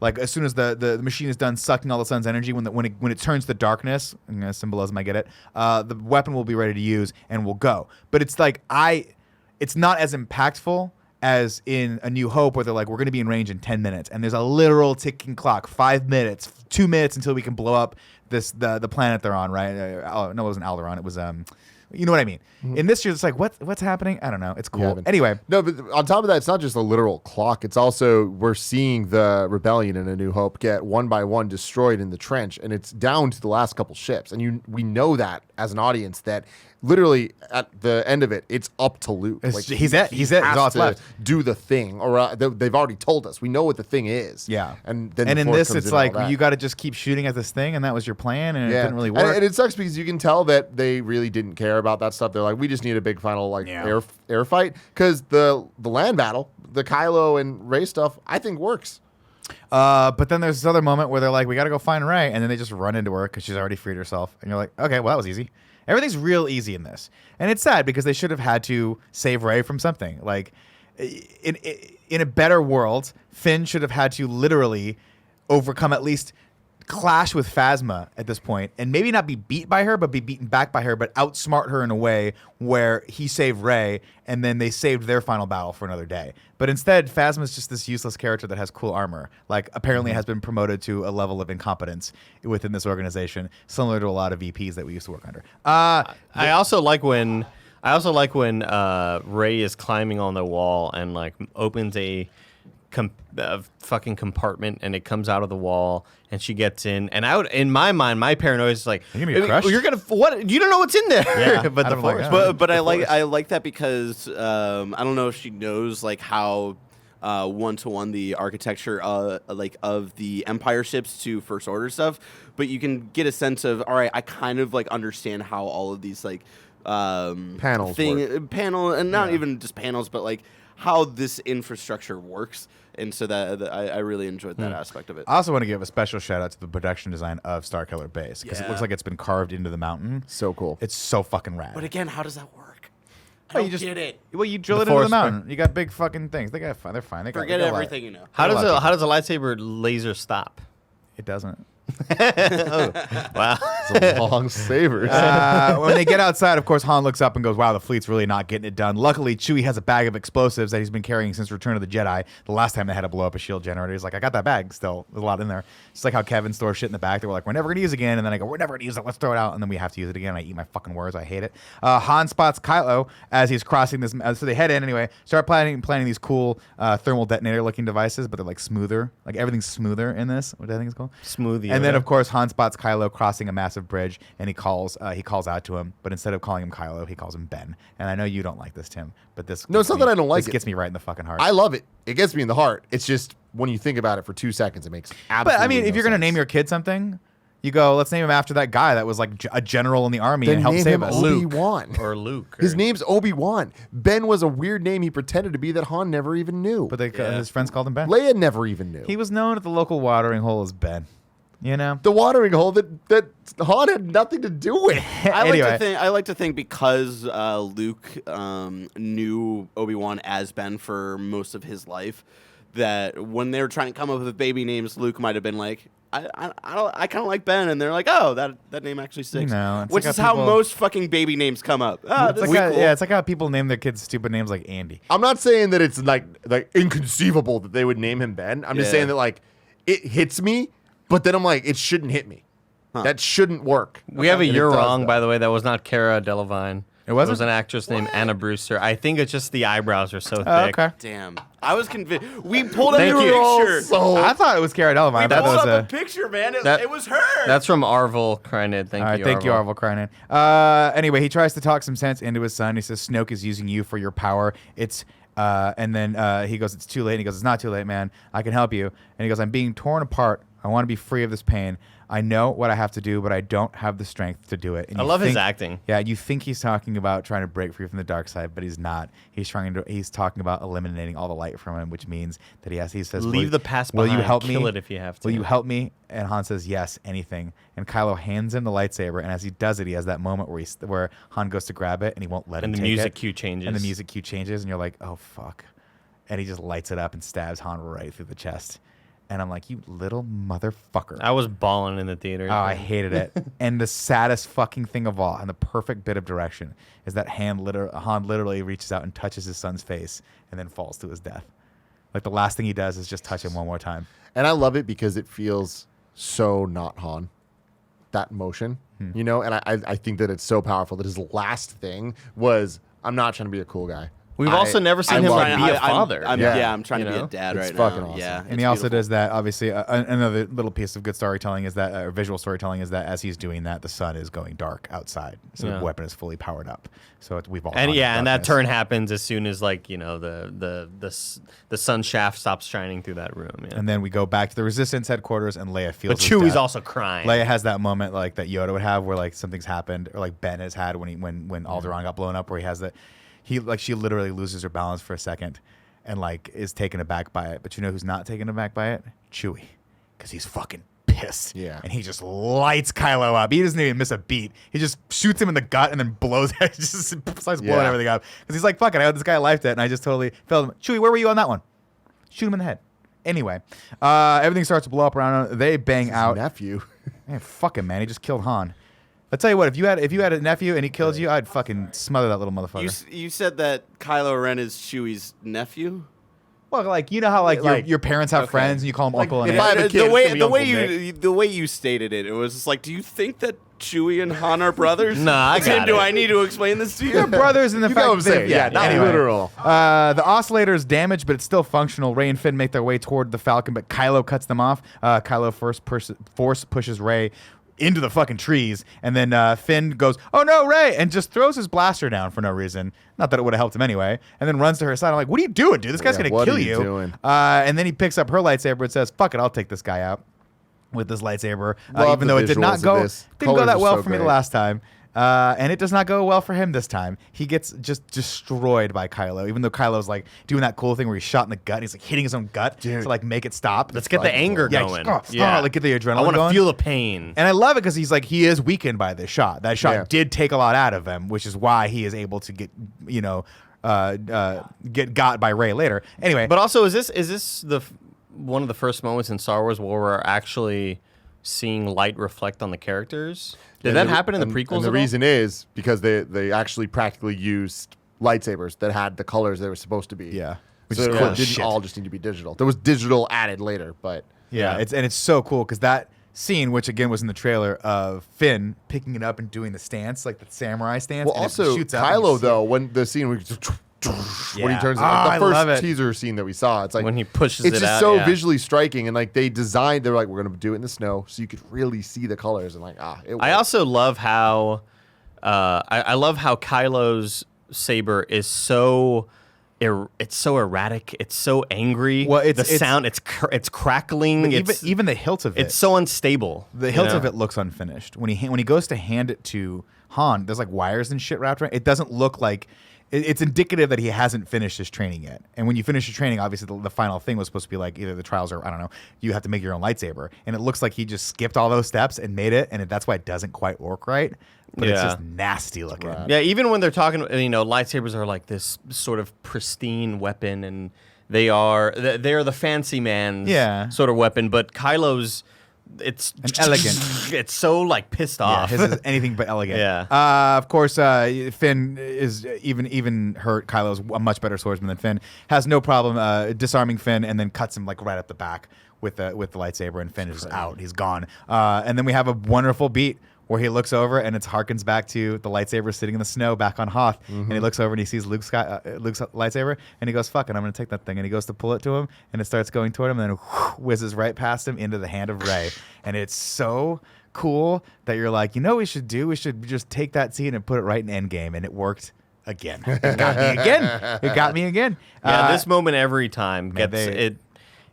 like as soon as the machine is done sucking all the sun's energy, when it turns to darkness, symbolism, I get it. The weapon will be ready to use and will go. But it's like it's not as impactful as in A New Hope, where they're like, we're going to be in range in 10 minutes, and there's a literal ticking clock, 5 minutes, 2 minutes until we can blow up the planet they're on, right? No, it wasn't Alderaan. It was you know what I mean. In this year, it's like what's happening? I don't know. It's cool. Anyway, No, but on top of that, it's not just a literal clock. It's also we're seeing the rebellion in A New Hope get one by one destroyed in the trench, and it's down to the last couple ships. And we know that as an audience that literally at the end of it, it's up to Luke. He's it. has He's all that's to left. do the thing, or they've already told us. We know what the thing is. Yeah. and then and the in Force this, comes it's in and all like that. you got to just keep shooting at this thing, and that was your plan, and it didn't really work. And it sucks because you can tell that they really didn't care about that stuff. They're like, we just need a big final air fight, because the land battle, the Kylo and Rey stuff, I think works. But then there's this other moment where they're like, we got to go find Rey, and then they just run into her because she's already freed herself, and you're like, okay, well, that was easy. Everything's real easy in this, and it's sad because they should have had to save Rey from something. Like in a better world, Finn should have had to literally overcome, at least clash with Phasma at this point, and maybe not be beat by her, but be beaten back by her, but outsmart her in a way where he saved Rey, and then they saved their final battle for another day. But instead, Phasma's just this useless character that has cool armor, like apparently has been promoted to a level of incompetence within this organization, similar to a lot of VPs that we used to work under. I also like when Rey is climbing on the wall and like opens a fucking compartment, and it comes out of the wall, and she gets in. And in my mind, my paranoia is like, You're gonna be crushed? You're gonna what? You don't know what's in there. Yeah, but I the don't like Force. that. But I like that because I don't know if she knows like how one-to-one the architecture of the Empire ships to First Order stuff, but you can get a sense of, all right, I kind of like understand how all of these like Panels panel, and not even just panels, but like how this infrastructure works. And so that I really enjoyed that aspect of it. I also want to give a special shout out to the production design of Starkiller Base, because it looks like it's been carved into the mountain. So cool. It's so fucking rad. But again, how does that work? I Well, don't you just get it. Well, you drill The it into the Force mountain. You got big fucking things. They're fine. They got Forget a lot. everything you know. How a lot of does a lightsaber laser stop? It doesn't. Wow. It's a long saber. When they get outside, of course, Han looks up and goes, wow, the fleet's really not getting it done. Luckily, Chewie has a bag of explosives that he's been carrying since Return of the Jedi. The last time they had to blow up a shield generator, he's like, I got that bag still. There's a lot in there. It's like how Kevin stores shit in the back. They were like, we're never going to use it again. And then I go, we're never going to use it. Let's throw it out. And then we have to use it again. I eat my fucking words. I hate it. Han spots Kylo as he's crossing this. So they head in anyway, start planning these cool thermal detonator looking devices, but they're like smoother. Like everything's smoother in this. What do I think it's called? Smoothie. And then, of course, Han spots Kylo crossing a massive bridge, and he calls out to him, but instead of calling him Kylo, he calls him Ben. And I know you don't like this, Tim, but this No, it's gets not me- that I don't like this it. gets me right in the fucking heart. I love it. It gets me in the heart. It's just when you think about it for 2 seconds, it makes absolutely but I mean, if no you're gonna sense. name your kid something, you go, let's name him after that guy that was like a general in the army then and helped name save him us. Obi-Wan. or Luke. His name's Obi-Wan. Ben was a weird name he pretended to be that Han never even knew. But his friends called him Ben. Leia never even knew. He was known at the local watering hole as Ben. You know. The watering hole that Han had nothing to do with. Anyway. I like to think because Luke knew Obi-Wan as Ben for most of his life, that when they were trying to come up with baby names, Luke might have been like, I kind of like Ben, and they're like, oh, that name actually sticks. No, it's Which like is how how people- most fucking baby names come up. It's like it's like how people name their kids stupid names like Andy. I'm not saying that it's like inconceivable that they would name him Ben. I'm just Yeah. saying that like it hits me, but then I'm like, it shouldn't hit me. That shouldn't work. We have a And it "You're does Wrong," that. by the way. That was not Cara Delevingne. It wasn't? It was an actress named Anna Brewster. I think it's just the eyebrows are so thick. Okay. Damn. I was convinced. We pulled up Thank the you. picture. So I thought it was Cara Delevingne. I We thought pulled that was up the picture, man. It was her. That's from Arvel Krynid. Thank All right, you, thank you, Arvel. Arvel Krynen. Anyway, he tries to talk some sense into his son. He says Snoke is using you for your power. And then he goes, it's too late. And he goes, it's not too late, man. I can help you. And he goes, I'm being torn apart. I want to be free of this pain. I know what I have to do, but I don't have the strength to do it. And I you love his think- acting. Yeah, you think he's talking about trying to break free from the dark side, but he's not. He's talking about eliminating all the light from him, which means that he says, Leave the past will behind. you help me? Kill it if you have to. Will you help me? And Han says, yes, anything. And Kylo hands him the lightsaber, and as he does it, he has that moment where Han goes to grab it, and he won't let him And the take music it. cue changes. And the music cue changes, and you're like, oh, fuck. And he just lights it up and stabs Han right through the chest. And I'm like, you little motherfucker. I was bawling in the theater. Oh, I hated it. And the saddest fucking thing of all, and the perfect bit of direction, is that Han literally reaches out and touches his son's face and then falls to his death. Like the last thing he does is just touch him one more time. And I love it because it feels so not Han. That motion, you know, and I think that it's so powerful that his last thing was, I'm not trying to be a cool guy. We've also never seen him love like it. be a father. I'm trying You to be know? a dad It's right fucking now. awesome. Yeah, And he also does that, obviously, another little piece of good storytelling is that, or visual storytelling is that as he's doing that, the sun is going dark outside. So Yeah. the weapon is fully powered up. So we've all And gone to and that darkness. turn happens as soon as like the sun shaft stops shining through that room. Yeah. And then we go back to the Resistance headquarters, and Leia feels But his Chewie's death. also crying. Leia has that moment like that Yoda would have where like something's happened, or like Ben has had when Alderaan got blown up, where he has that she literally loses her balance for a second and like is taken aback by it. But you know who's not taken aback by it? Chewie, because he's fucking pissed. Yeah. And he just lights Kylo up. He doesn't even miss a beat. He just shoots him in the gut and then blows it. Just starts blowing Yeah. everything up because he's like, fuck it, I owed this guy a life debt, and I just totally failed him. Chewie, where were you on that one? Shoot him in the head. Anyway, everything starts to blow up around him. They bang out. Nephew. Man, fuck him, man. He just killed Han. I'll tell you what, if you had a nephew and he killed you, I'd fucking smother that little motherfucker. You said that Kylo Ren is Chewie's nephew? Well, like, you know how like your parents have friends and you call them uncle and if I aunt? have a kid, it's gonna be the Uncle way the way you stated it, it was just like, do you think that Chewie and Han are brothers? Nah, I Tim, got do it. I need to explain this to you? They're brothers in the You fact know what I'm that saying? Yeah, not anyway. literal. The oscillator is damaged, but it's still functional. Rey and Finn make their way toward the Falcon, but Kylo cuts them off. Kylo force pushes Rey into the fucking trees, and then Finn goes, "Oh no, Rey!" and just throws his blaster down for no reason. Not that it would have helped him anyway. And then runs to her side. I'm like, "What are you doing, dude? This guy's Yeah, gonna what kill are you you." doing? And then he picks up her lightsaber and says, "Fuck it, I'll take this guy out." With this lightsaber, Love even the though it did visuals not of go, this. didn't go Colors that are well so for me the great. last time. And it does not go well for him this time. He gets just destroyed by Kylo, even though Kylo's like doing that cool thing where he's shot in the gut. And he's like hitting his own gut to like make it stop. Let's get the anger Yeah, going. just, like get the adrenaline I want to going. feel the pain. And I love it because he is weakened by this shot. That shot Yeah. did take a lot out of him, which is why he is able to get get got by Rey later. Anyway, But also, is this one of the first moments in Star Wars where we're actually seeing light reflect on the characters? Did that happen in the prequels? And the at all? reason is because they actually practically used lightsabers that had the colors they were supposed to be. Yeah. Which Which is so cool it as didn't shit. all just need to be digital. There was digital added later, but yeah, it's so cool because that scene, which again was in the trailer of Finn picking it up and doing the stance, like the samurai stance. well, and it also shoots up and you Kylo see though, when the scene where when he Yeah. turns Ah, I the love it. first teaser scene that we saw, it's like When he pushes it's it just out, so yeah. visually striking, and like they designed, they're like, we're gonna do it in the snow, so you could really see the colors, and like it I worked. also love how I love how Kylo's saber is so it's so erratic. It's so angry. Well, the sound it's crackling. But It's even the hilt of it. it's so unstable. The hilt of it looks unfinished. When he goes to hand it to Han, there's like wires and shit wrapped around. It doesn't look like it's indicative that he hasn't finished his training yet. And when you finish your training, obviously the final thing was supposed to be like either the trials or I don't know. You have to make your own lightsaber, and it looks like he just skipped all those steps and made it, and that's why it doesn't quite work right. But it's Yeah. just nasty looking. Yeah, even when they're talking, lightsabers are like this sort of pristine weapon, and they're the fancy man's sort of weapon. But Kylo's, it's elegant. It's so like pissed Yeah, off. his is anything but elegant. Yeah. Of course, Finn is even hurt. Kylo's a much better swordsman than Finn. Has no problem disarming Finn and then cuts him like right up the back with the lightsaber, and Finn is out. He's gone. And then we have a wonderful beat where he looks over and it harkens back to the lightsaber sitting in the snow back on Hoth. And he looks over and he sees Luke's lightsaber and he goes, fuck it, I'm going to take that thing. And he goes to pull it to him and it starts going toward him and then whizzes right past him into the hand of Rey. And it's so cool that you're like, you know what we should do? We should just take that scene and put it right in Endgame. And it worked again. It got me again. It got me again. Yeah, this moment every time man, gets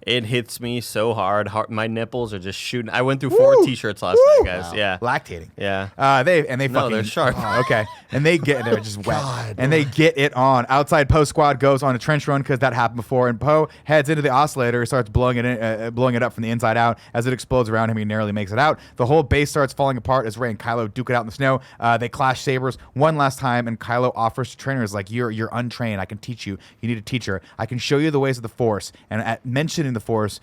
it hits me so hard. My nipples are just shooting. I went through 4 T-shirts last night, guys. Wow. Yeah, Lactating. yeah. They No, fucking they're sharp. Oh, okay, and they're just wet, God. and they get it on. Outside Poe squad goes on a trench run because that happened before, and Poe heads into the oscillator, starts blowing it up from the inside out. As it explodes around him, he narrowly makes it out. The whole base starts falling apart as Rey and Kylo duke it out in the snow. They clash sabers one last time, and Kylo offers to trainers like, "You're untrained. I can teach you. You need a teacher. I can show you the ways of the Force." And at mentioning the Force,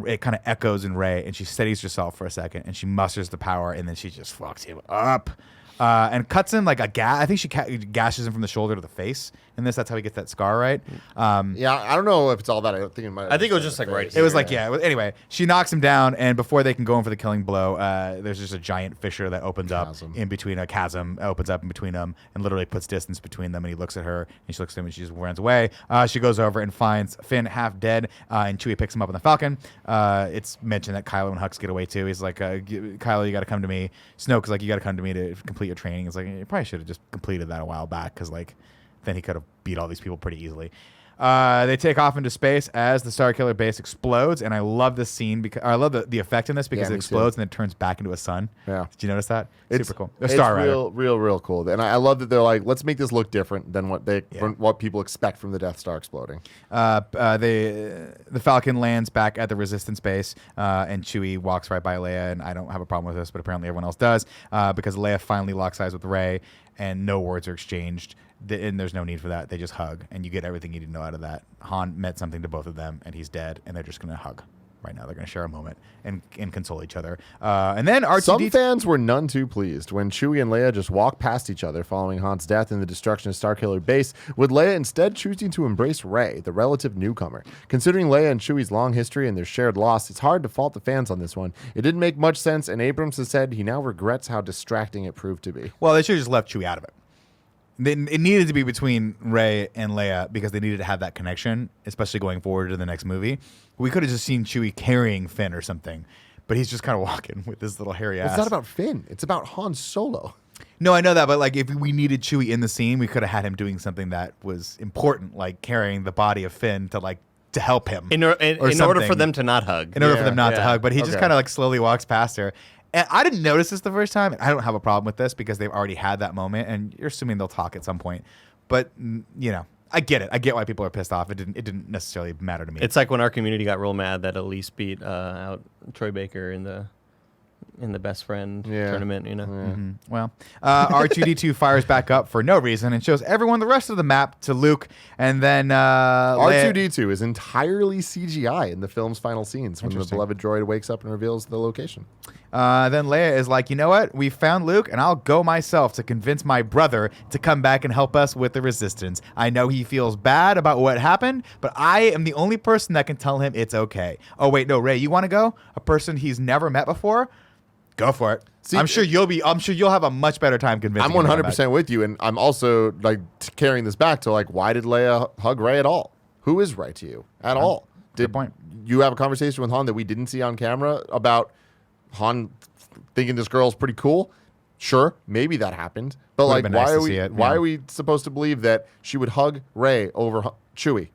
it kind of echoes in Rey, and she steadies herself for a second, and she musters the power, and then she just fucks him up. And cuts him like a I think she gashes him from the shoulder to the face. In this, that's how he gets that scar, right? Yeah, I don't know if it's all that. I think I think it was just like right It was here. like, yeah. Anyway, she knocks him down, and before they can go in for the killing blow, there's just a giant fissure that opens up in between a chasm, opens up in between them, and literally puts distance between them. And he looks at her, and she looks at him, and she just runs away. She goes over and finds Finn half dead, and Chewie picks him up on the Falcon. It's mentioned that Kylo and Hux get away too. He's like, Kylo, you got to come to me. Snoke's like, you got to come to me to complete your training. It's like, you probably should have just completed that a while back, because like, then he could have beat all these people pretty easily. They take off into space as the Starkiller base explodes, and I love this scene because I love the effect in this because it explodes and then turns back into a sun. Yeah, did you notice that? It's super cool. It's real cool. And I love that they're like, let's make this look different than what people expect from the Death Star exploding. The Falcon lands back at the Resistance base, and Chewie walks right by Leia, and I don't have a problem with this, but apparently everyone else does, because Leia finally locks eyes with Rey, and no words are exchanged. And there's no need for that. They just hug, and you get everything you need to know out of that. Han meant something to both of them, and he's dead, and they're just going to hug right now. They're going to share a moment and console each other. And then R2-D2... Some fans were none too pleased when Chewie and Leia just walked past each other following Han's death and the destruction of Starkiller Base, with Leia instead choosing to embrace Rey, the relative newcomer. Considering Leia and Chewie's long history and their shared loss, it's hard to fault the fans on this one. It didn't make much sense, and Abrams has said he now regrets how distracting it proved to be. Well, they should have just left Chewie out of it. It needed to be between Rey and Leia because they needed to have that connection, especially going forward to the next movie. We could have just seen Chewie carrying Finn or something, but he's just kind of walking with this little hairy ass. It's not about Finn. It's about Han Solo. No, I know that, but like if we needed Chewie in the scene, we could have had him doing something that was important, like carrying the body of Finn to help him. In order for them to not hug. In order for them not to hug, but he just kind of like slowly walks past her. And I didn't notice this the first time, and I don't have a problem with this because they've already had that moment, and you're assuming they'll talk at some point. But you know, I get it. I get why people are pissed off. It didn't necessarily matter to me. It's like when our community got real mad that Elise beat out Troy Baker in the best friend tournament, you know. Mm-hmm. Well, R2-D2 fires back up for no reason and shows everyone the rest of the map to Luke, and then R2-D2 is entirely CGI in the film's final scenes when the beloved droid wakes up and reveals the location. Then Leia is like, you know what? We found Luke, and I'll go myself to convince my brother to come back and help us with the Resistance. I know he feels bad about what happened, but I am the only person that can tell him it's okay. Oh, wait, no, Rey, you want to go? A person he's never met before? Go for it. See, I'm sure you'll have a much better time convincing. I'm 100% with you, and I'm also like carrying this back to like, why did Leia hug Rey at all? Who is Rey to you at all? Good point. You have a conversation with Han that we didn't see on camera about Han thinking this girl's pretty cool? Sure, maybe that happened, but like, why are we supposed to believe that she would hug Rey over Chewie,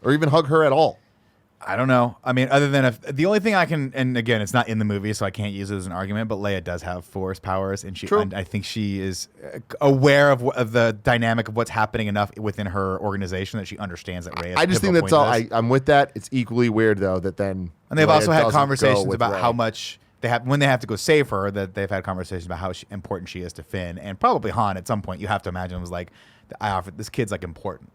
or even hug her at all? I don't know. I mean, other than the only thing I can, and again, it's not in the movie, so I can't use it as an argument, but Leia does have Force powers, and I think she is aware of the dynamic of what's happening enough within her organization that she understands that Rey is. I just think that's all. I'm with that. It's equally weird, though, that then... And they've Leia also had conversations about Rey. How much... when they have to go save her, that they've had conversations about how important she is to Finn, and probably Han at some point. You have to imagine was like, this kid's like important.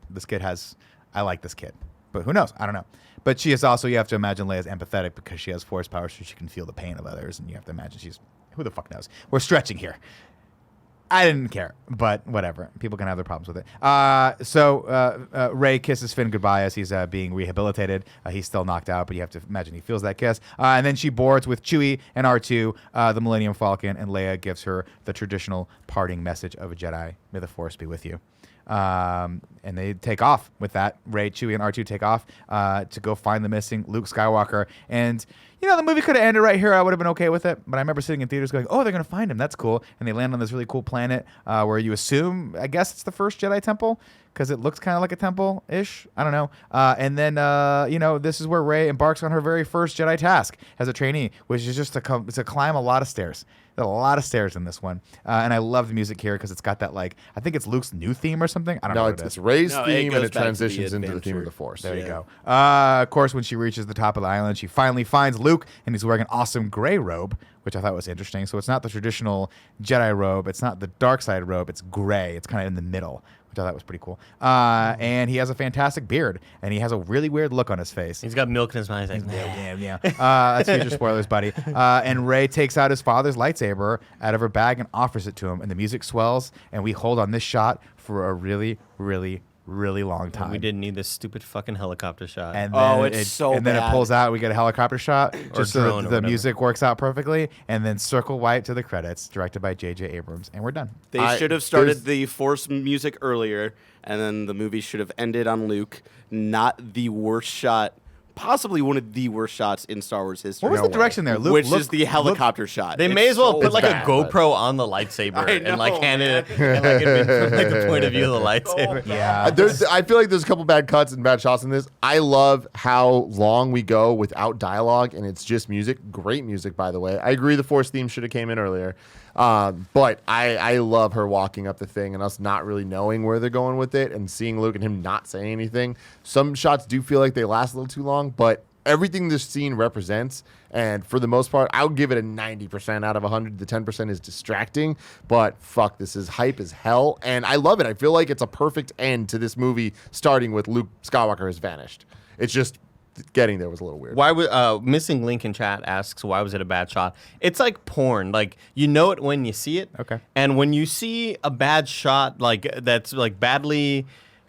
I like this kid, but who knows? I don't know. But she is also, you have to imagine Leia's empathetic because she has Force powers, so she can feel the pain of others, and you have to imagine who the fuck knows? We're stretching here. I didn't care, but whatever. People can have their problems with it. So Rey kisses Finn goodbye as he's being rehabilitated. He's still knocked out, but you have to imagine he feels that kiss. And then she boards with Chewie and R2, the Millennium Falcon, and Leia gives her the traditional parting message of a Jedi: "May the Force be with you." And they take off with that. Rey, Chewie, and R2 take off to go find the missing Luke Skywalker. And the movie could have ended right here. I would have been okay with it. But I remember sitting in theaters going, oh, they're going to find him. That's cool. And they land on this really cool planet where you assume, I guess it's the first Jedi temple because it looks kind of like a temple-ish. I don't know. And then, this is where Rey embarks on her very first Jedi task as a trainee, which is just to climb a lot of stairs. There's a lot of stairs in this one. And I love the music here because it's got that, I think it's Luke's new theme or something. I don't know what it is. It's Rey's No, it theme, and goes it back to the transitions into the theme of adventure. the Force. There you go. Of course, when she reaches the top of the island, she finally finds Luke, and he's wearing an awesome gray robe, which I thought was interesting. So it's not the traditional Jedi robe. It's not the dark side robe. It's gray. It's kind of in the middle, which I thought was pretty cool. And he has a fantastic beard, and he has a really weird look on his face. He's got milk in his mouth. He's like, Yeah. That's future spoilers, buddy. And Rey takes out his father's lightsaber out of her bag and offers it to him, and the music swells, and we hold on this shot for a really, really, really long time. we didn't need this stupid fucking helicopter shot. And Oh, then it's so And then it bad. pulls out. We get a helicopter shot, just so drone that or the whatever. music works out perfectly. And then circle white to the credits, directed by J.J. Abrams, and we're done. They should have started the Force music earlier, and then the movie should have ended on Luke. Not the worst shot, possibly one of the worst shots in Star Wars history. What was the direction there, Luke? Which is the helicopter shot. They It's may as well so put like bad, a GoPro on the lightsaber I and know, hand it and like it from like the point of view of the lightsaber. Yeah. I feel like there's a couple bad cuts and bad shots in this. I love how long we go without dialogue and it's just music. Great music, by the way. I agree the Force theme should have came in earlier. But I love her walking up the thing and us not really knowing where they're going with it and seeing Luke and him not saying anything. Some shots do feel like they last a little too long, but everything this scene represents, and for the most part, I would give it a 90% out of 100. The 10% is distracting, but fuck, this is hype as hell, and I love it. I feel like it's a perfect end to this movie, starting with Luke Skywalker has vanished. It's just getting there was a little weird. Why would Missing Link in chat asks why was it a bad shot? It's like porn. Like you know it when you see it. Okay. And when you see a bad shot like that's like badly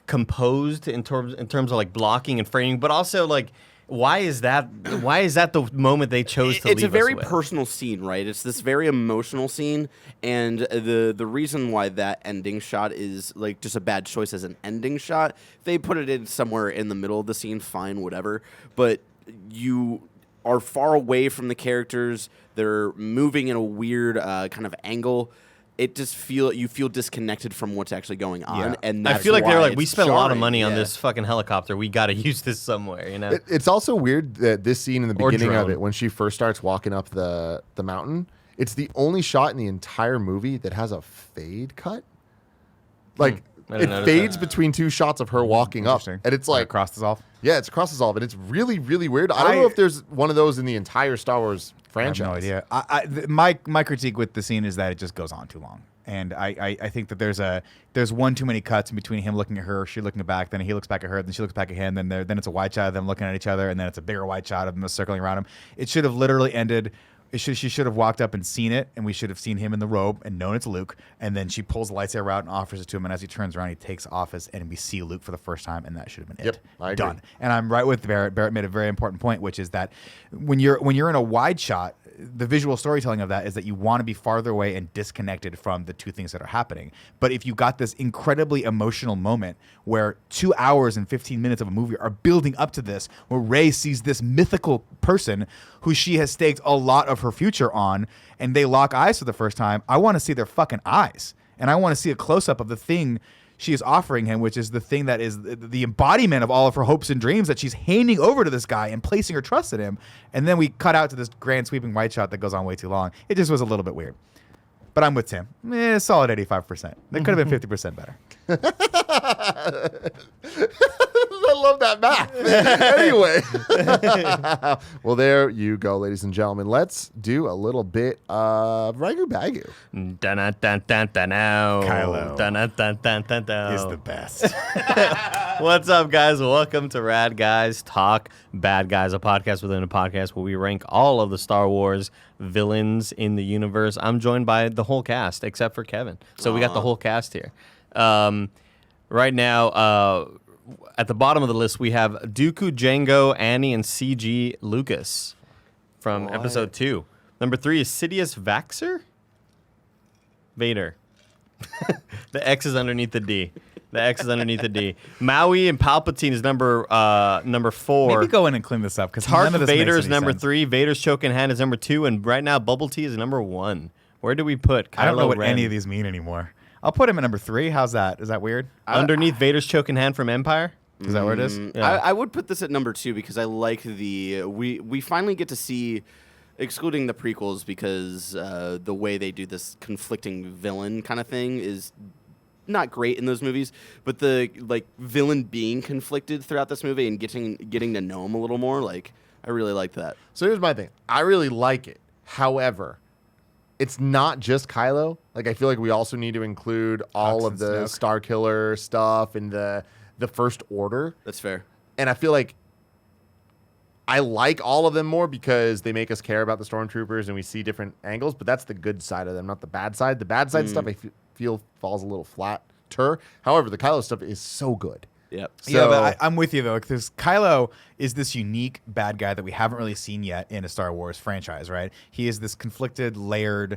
composed in terms of like blocking and framing, but also like why is that the moment they chose to It's a leave very us with? personal scene, right? It's this very emotional scene, and the reason why that ending shot is like just a bad choice as an ending shot. They put it in somewhere in the middle of the scene, fine, whatever. But you are far away from the characters. They're moving in a weird kind of angle. It just you feel disconnected from what's actually going on, Yeah. and I that's feel like they're why like, we it's spent a lot of jarring, money on yeah. this fucking helicopter. We got to use this somewhere, you know? It's also weird that this scene in the Or beginning of drone. it, when she first starts walking up the mountain, it's the only shot in the entire movie that has a fade cut. Like I it didn't notice fades that. between two shots of her walking up, Interesting. and it's like cross dissolve. yeah, it's across dissolve, and it's really really weird. I don't know if there's one of those in the entire Star Wars I have franchise. no idea. My critique with the scene is that it just goes on too long. And I think that there's one too many cuts in between him looking at her, she looking back, then he looks back at her, then she looks back at him, then it's a wide shot of them looking at each other, and then it's a bigger wide shot of them circling around him. It should have literally ended. She should have walked up and seen it, and we should have seen him in the robe and known it's Luke. And then she pulls the lightsaber out and offers it to him, and as he turns around, he takes office, and we see Luke for the first time, and that should have been Yep, it. I agree. Done. And I'm right with Barrett. Barrett made a very important point, which is that when you're in a wide shot, the visual storytelling of that is that you want to be farther away and disconnected from the two things that are happening. But if you got this incredibly emotional moment where 2 hours and 15 minutes of a movie are building up to this, where Rey sees this mythical person who she has staked a lot of her future on, and they lock eyes for the first time, I want to see their fucking eyes. And I want to see a close-up of the thing she is offering him, which is the thing that is the embodiment of all of her hopes and dreams that she's handing over to this guy and placing her trust in him. And then we cut out to this grand sweeping wide shot that goes on way too long. It just was a little bit weird. But I'm with Tim. Solid 85%. That could have been 50% better. I love that math. Anyway. Well, there you go, ladies and gentlemen. Let's do a little bit of Ragu Bagu. Kylo Is the best. What's up, guys? Welcome to Rad Guys Talk Bad Guys, a podcast within a podcast where we rank all of the Star Wars villains in the universe. I'm joined by the whole cast, except for Kevin. So we got the whole cast here. Right now, at the bottom of the list, we have Dooku, Jango, Annie, and CG Lucas from Episode 2. Number 3 is Sidious Vaxxer? Vader. The X is underneath the D. The X is underneath the D. Maui and Palpatine is number 4. Maybe go in and clean this up because Tarth none of this Vader makes is any number sense. 3. Vader's choking hand is number 2. And right now, Bubble Tea is number 1. Where do we put Kylo I don't know what Ren? any of these mean anymore. I'll put him at number 3. How's that? Is that weird? Underneath Vader's choking hand from Empire? Is that where it is? Yeah. I would put this at number 2 because I like we finally get to see, excluding the prequels, because the way they do this conflicting villain kind of thing is not great in those movies, but the villain being conflicted throughout this movie and getting to know him a little more, I really liked that. So here's my thing. I really like it. However, it's not just Kylo. I feel like we also need to include all Hux of and the Snoke. Star Killer stuff and the First Order. That's fair. And I feel like I like all of them more because they make us care about the stormtroopers and we see different angles, but that's the good side of them, not the bad side. The bad side stuff I feel falls a little flatter. However, the Kylo stuff is so good. Yep. So, Yeah, but I'm with you though, because Kylo is this unique bad guy that we haven't really seen yet in a Star Wars franchise, right? He is this conflicted, layered,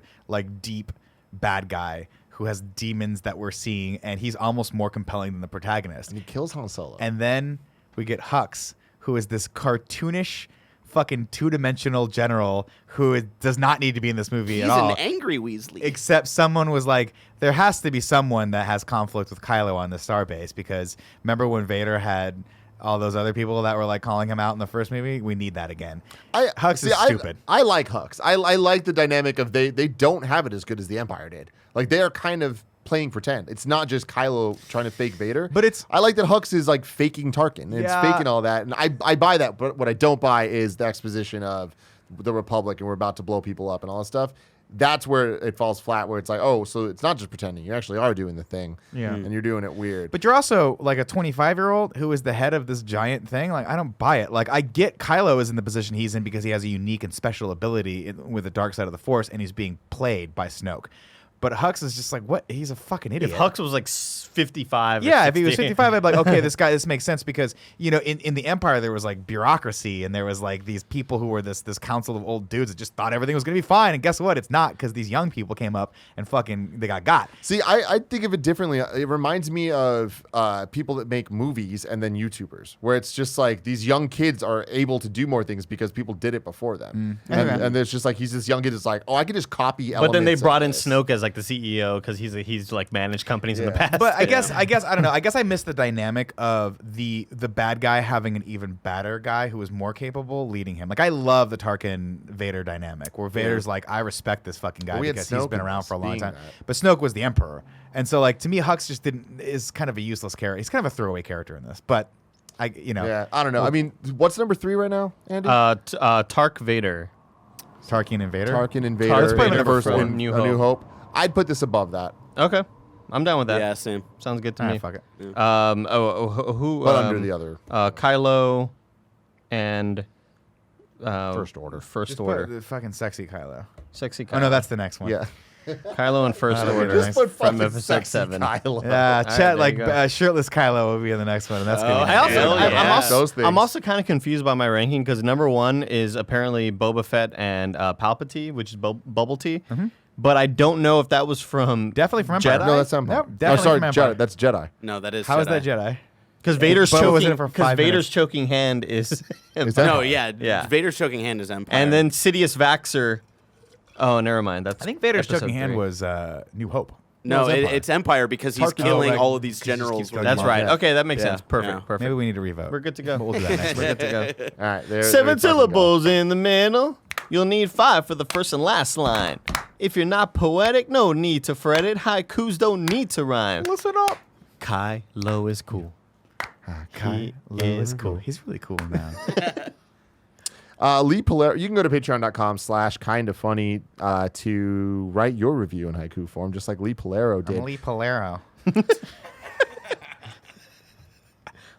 deep bad guy who has demons that we're seeing, and he's almost more compelling than the protagonist. and he kills Han Solo. And then we get Hux, who is this cartoonish, fucking two-dimensional general who does not need to be in this movie He's at all. an angry Weasley. Except someone was like, there has to be someone that has conflict with Kylo on the starbase, because remember when Vader had all those other people that were calling him out in the first movie? We need that again. Hux is stupid. I like Hux. I like the dynamic of they don't have it as good as the Empire did. They are kind of playing pretend. It's not just Kylo trying to fake Vader. But I like that Hux is faking Tarkin. It's Yeah. faking all that. And I buy that. But what I don't buy is the exposition of the Republic and we're about to blow people up and all that stuff. That's where it falls flat, where it's oh, so it's not just pretending. You actually are doing the thing. Yeah. And you're doing it weird. But you're also a 25-year-old who is the head of this giant thing. I don't buy it. I get Kylo is in the position he's in because he has a unique and special ability with the dark side of the Force, and he's being played by Snoke. But Hux is just what? He's a fucking idiot. If Hux was 55, or Yeah, if he was 60. 55, I'd be okay, this makes sense because, in the Empire, there was bureaucracy and there was these people who were this council of old dudes that just thought everything was going to be fine. And guess what? It's not, because these young people came up and they got. See, I think of it differently. It reminds me of people that make movies and then YouTubers, where it's just these young kids are able to do more things because people did it before them. And there's just he's this young kid that's I could just copy elements. But then they of brought in this. Snoke as the CEO because he's managed companies in the past. But I guess I don't know. I guess I missed the dynamic of the bad guy having an even badder guy who was more capable leading him. I love the Tarkin Vader dynamic where Vader's I respect this fucking guy Well, we had because he's Snoke been in around this for a long being time. that. But Snoke was the Emperor, and so to me, Hux just is kind of a useless character. He's kind of a throwaway character in this. But Yeah, I don't know. I mean, what's number 3 right now, Andy? Tark Vader. Tarkin and Vader. Tarkin and Vader. Let's put him in at the number first four. one, New A New Hope. Hope. I'd put this above that, Okay, I'm down with that. Yeah, same. Sounds good to me. Fuck it. Who? but under the other Kylo and First Order. First Just Order. put the fucking sexy Kylo. Sexy Kylo. Oh no, that's the next one. Yeah. Kylo and First Just Order. Just put from fucking Episode sexy 7. Kylo. Yeah, All Chet right, there you go. shirtless Kylo will be in the next one, and that's I gonna be also, Hell I'm, yeah. also, Those things. I'm also kind of confused by my ranking because number 1 is apparently Boba Fett and Palpatine, which is Bubble Tea. But I don't know if that was from Definitely from Empire. Jedi. No, that's Empire. Nope, definitely sorry, from Empire. Jedi. That's Jedi. No, that is. How is Jedi. that Jedi? Because Vader's Boba was in choking. it for Because 5 Vader's minutes. choking hand is. Is No, that- yeah. Vader's choking hand is Empire. And then Sidious Vaxxer. Oh, never mind. That's I think Vader's episode choking hand 3. was New Hope. no, it's Empire. it's Empire because he's Tarkin. killing Oh, right. all of these 'Cause he just generals. keeps with going That's Yeah. right. Yeah. Okay, that makes Yeah. sense. Perfect. Yeah. Perfect. Maybe we need to revote. We're good to go. But we'll do that next We're week. good to go. All right. There, 7 there fucking go. syllables in the middle. You'll need 5 for the first and last line. If you're not poetic, no need to fret it. Haikus don't need to rhyme. Listen up. Kylo is cool. He is cool. He's really cool now. Lee Polero, you can go to patreon.com/kindafunny to write your review in haiku form, just like Lee Polero did. I'm Lee Polero.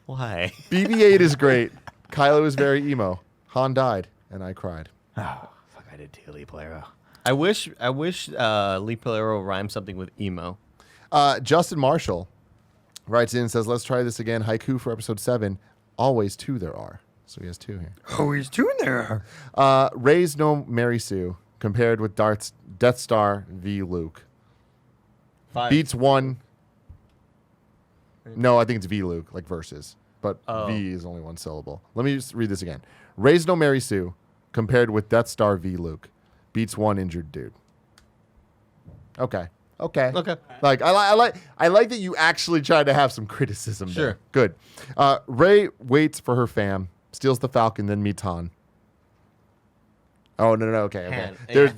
Why? BB-8 is great. Kylo is very emo. Han died, and I cried. Oh, fuck, I did too, Lee Polero. I wish Lee Polero rhymed something with emo. Justin Marshall writes in and says, let's try this again. Haiku for episode 7. Always 2 there are. So he has 2 here. Always 2 in there. Raise no Mary Sue compared with Death Star v Luke. 5. Beats 1. No, I think it's v Luke, like versus. But V is only 1 syllable. Let me just read this again. Raise no Mary Sue compared with Death Star v Luke. Beats 1 injured dude. Okay. Like I like that you actually tried to have some criticism there. Sure. Good. Rey waits for her fam, steals the Falcon, then meets Han. Oh no. Okay. Han, There's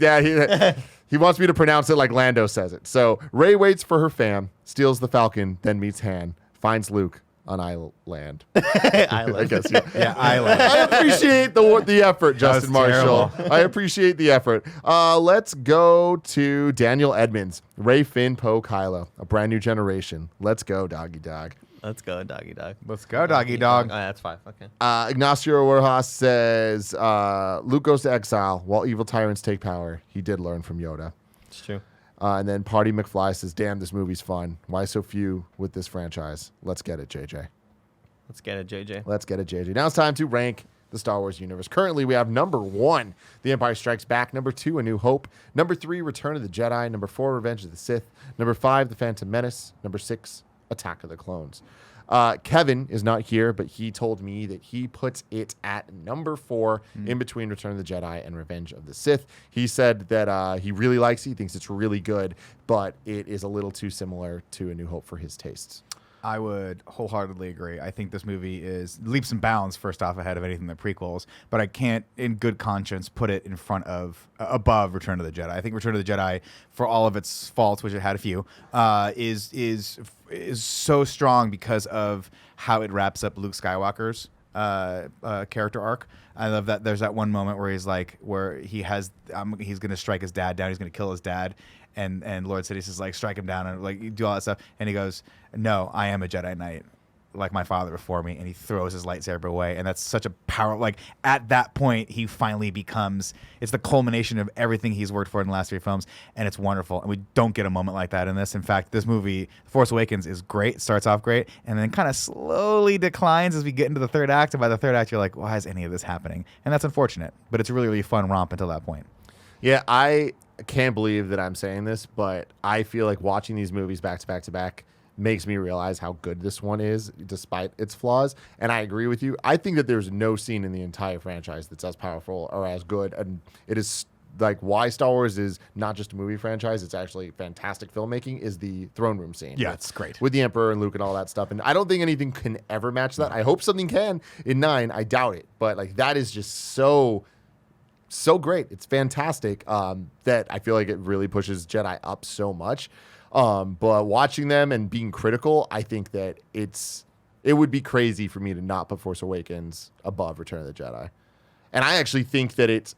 he wants me to pronounce it like Lando says it. So Rey waits for her fam, steals the Falcon, then meets Han, finds Luke on Island. I guess. Yeah, Island. I appreciate the effort, Justin Marshall. terrible. I appreciate the effort. Let's go to Daniel Edmonds. Rey, Finn, Poe, Kylo. A brand new generation. Let's go, doggy dog. Let's go, doggy dog. Let's go, doggy dog. Oh, that's 5. Okay. Ignacio Warhas says, Luke goes to exile while evil tyrants take power. He did learn from Yoda. It's true. And then Party McFly says, damn, this movie's fun. Why so few with this franchise? Let's get it, JJ. Let's get it, JJ. Let's get it, JJ. Now it's time to rank the Star Wars universe. Currently, we have number 1, The Empire Strikes Back. Number 2, A New Hope. Number 3, Return of the Jedi. Number 4, Revenge of the Sith. Number 5, The Phantom Menace. Number 6, Attack of the Clones. Kevin is not here, but he told me that he puts it at number 4 in between Return of the Jedi and Revenge of the Sith. He said that he really likes it. He thinks it's really good, but it is a little too similar to A New Hope for his tastes. I would wholeheartedly agree. I think this movie is leaps and bounds, first off, ahead of anything the prequels, but I can't, in good conscience, put it in front of, above Return of the Jedi. I think Return of the Jedi, for all of its faults, which it had a few, is so strong because of how it wraps up Luke Skywalker's character arc. I love that there's that one moment where he's like, where he has, he's going to strike his dad down, he's going to kill his dad. And Lord Sidious is like, strike him down and like do all that stuff. And he goes, no, I am a Jedi Knight, like my father before me. And he throws his lightsaber away. And that's such a power. Like at that point, he finally becomes, it's the culmination of everything he's worked for in the last 3 films. And it's wonderful. And we don't get a moment like that in this. In fact, this movie, Force Awakens, is great. It starts off great. And then kind of slowly declines as we get into the 3rd act. And by the 3rd act, you're like, why is any of this happening? And that's unfortunate. But it's a really, really fun romp until that point. Yeah, I can't believe that I'm saying this, but I feel like watching these movies back to back to back makes me realize how good this one is, despite its flaws. And I agree with you. I think that there's no scene in the entire franchise that's as powerful or as good. And it is like why Star Wars is not just a movie franchise, it's actually fantastic filmmaking, is the throne room scene. Yeah, it's great. With the Emperor and Luke and all that stuff. And I don't think anything can ever match that. I hope something can in 9. I doubt it. But like that is just so great. It's fantastic that I feel like it really pushes Jedi up so much. But watching them and being critical, I think that it would be crazy for me to not put Force Awakens above Return of the Jedi. And I actually think that it's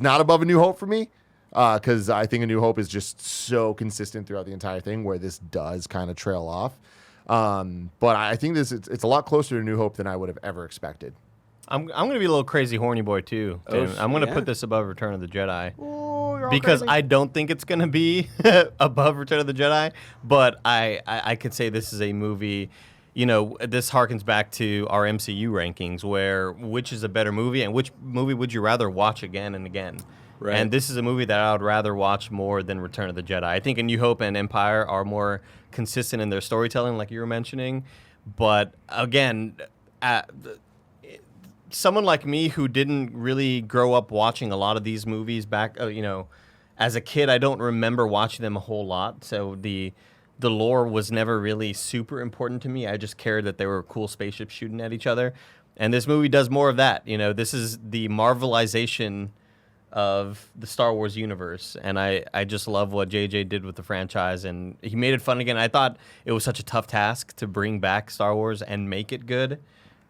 not above A New Hope for me because I think A New Hope is just so consistent throughout the entire thing, where this does kind of trail off. But I think it's a lot closer to New Hope than I would have ever expected. I'm going to be a little crazy horny boy too. Tim. I'm going to put this above Return of the Jedi. Because I don't think it's going to be above Return of the Jedi, but I could say this is a movie, you know, this harkens back to our MCU rankings where which is a better movie and which movie would you rather watch again and again. Right. And this is a movie that I would rather watch more than Return of the Jedi. I think A New Hope and Empire are more consistent in their storytelling, like you were mentioning. But again, someone like me who didn't really grow up watching a lot of these movies back, as a kid, I don't remember watching them a whole lot. So the lore was never really super important to me. I just cared that there were cool spaceships shooting at each other. And this movie does more of that. You know, this is the Marvelization of the Star Wars universe, and I just love what JJ did with the franchise, and he made it fun again. I thought it was such a tough task to bring back Star Wars and make it good.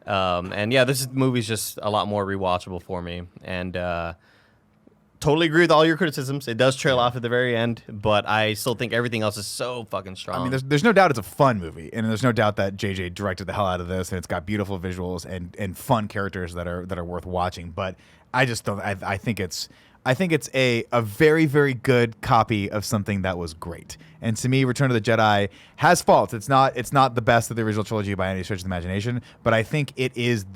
And yeah, this movie's just a lot more rewatchable for me, and totally agree with all your criticisms. It does trail off at the very end, but I still think everything else is so fucking strong. I mean, there's no doubt it's a fun movie, and there's no doubt that JJ directed the hell out of this, and it's got beautiful visuals and fun characters that are worth watching. But I just don't. I think it's a very, very good copy of something that was great. And to me, Return of the Jedi has faults. It's not the best of the original trilogy by any stretch of the imagination, but I think it is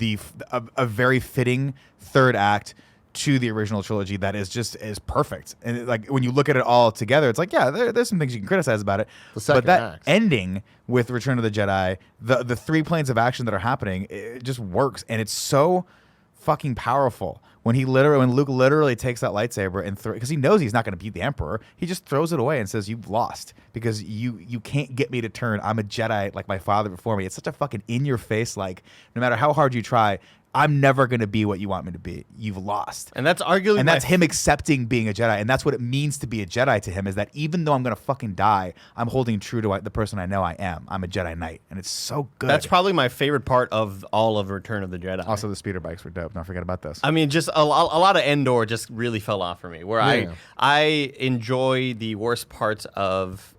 a very fitting third act to the original trilogy that is perfect. And like when you look at it all together, it's like, yeah, there's some things you can criticize about it. But that act. ending with Return of the Jedi, the three planes of action that are happening, it just works, and it's so fucking powerful. When Luke literally takes that lightsaber and because he knows he's not going to beat the Emperor, he just throws it away and says, "You've lost because you can't get me to turn. I'm a Jedi like my father before me." It's such a fucking in your face, like no matter how hard you try, I'm never going to be what you want me to be. You've lost. and that's arguably And that's him accepting being a Jedi. And that's what it means to be a Jedi to him, is that even though I'm going to fucking die, I'm holding true to the person I know I am. I'm a Jedi Knight. And it's so good. That's probably my favorite part of all of Return of the Jedi. Also, the speeder bikes were dope. Don't forget about this. I mean, just a lot of Endor just really fell off for me. Where Yeah. I enjoy the worst parts of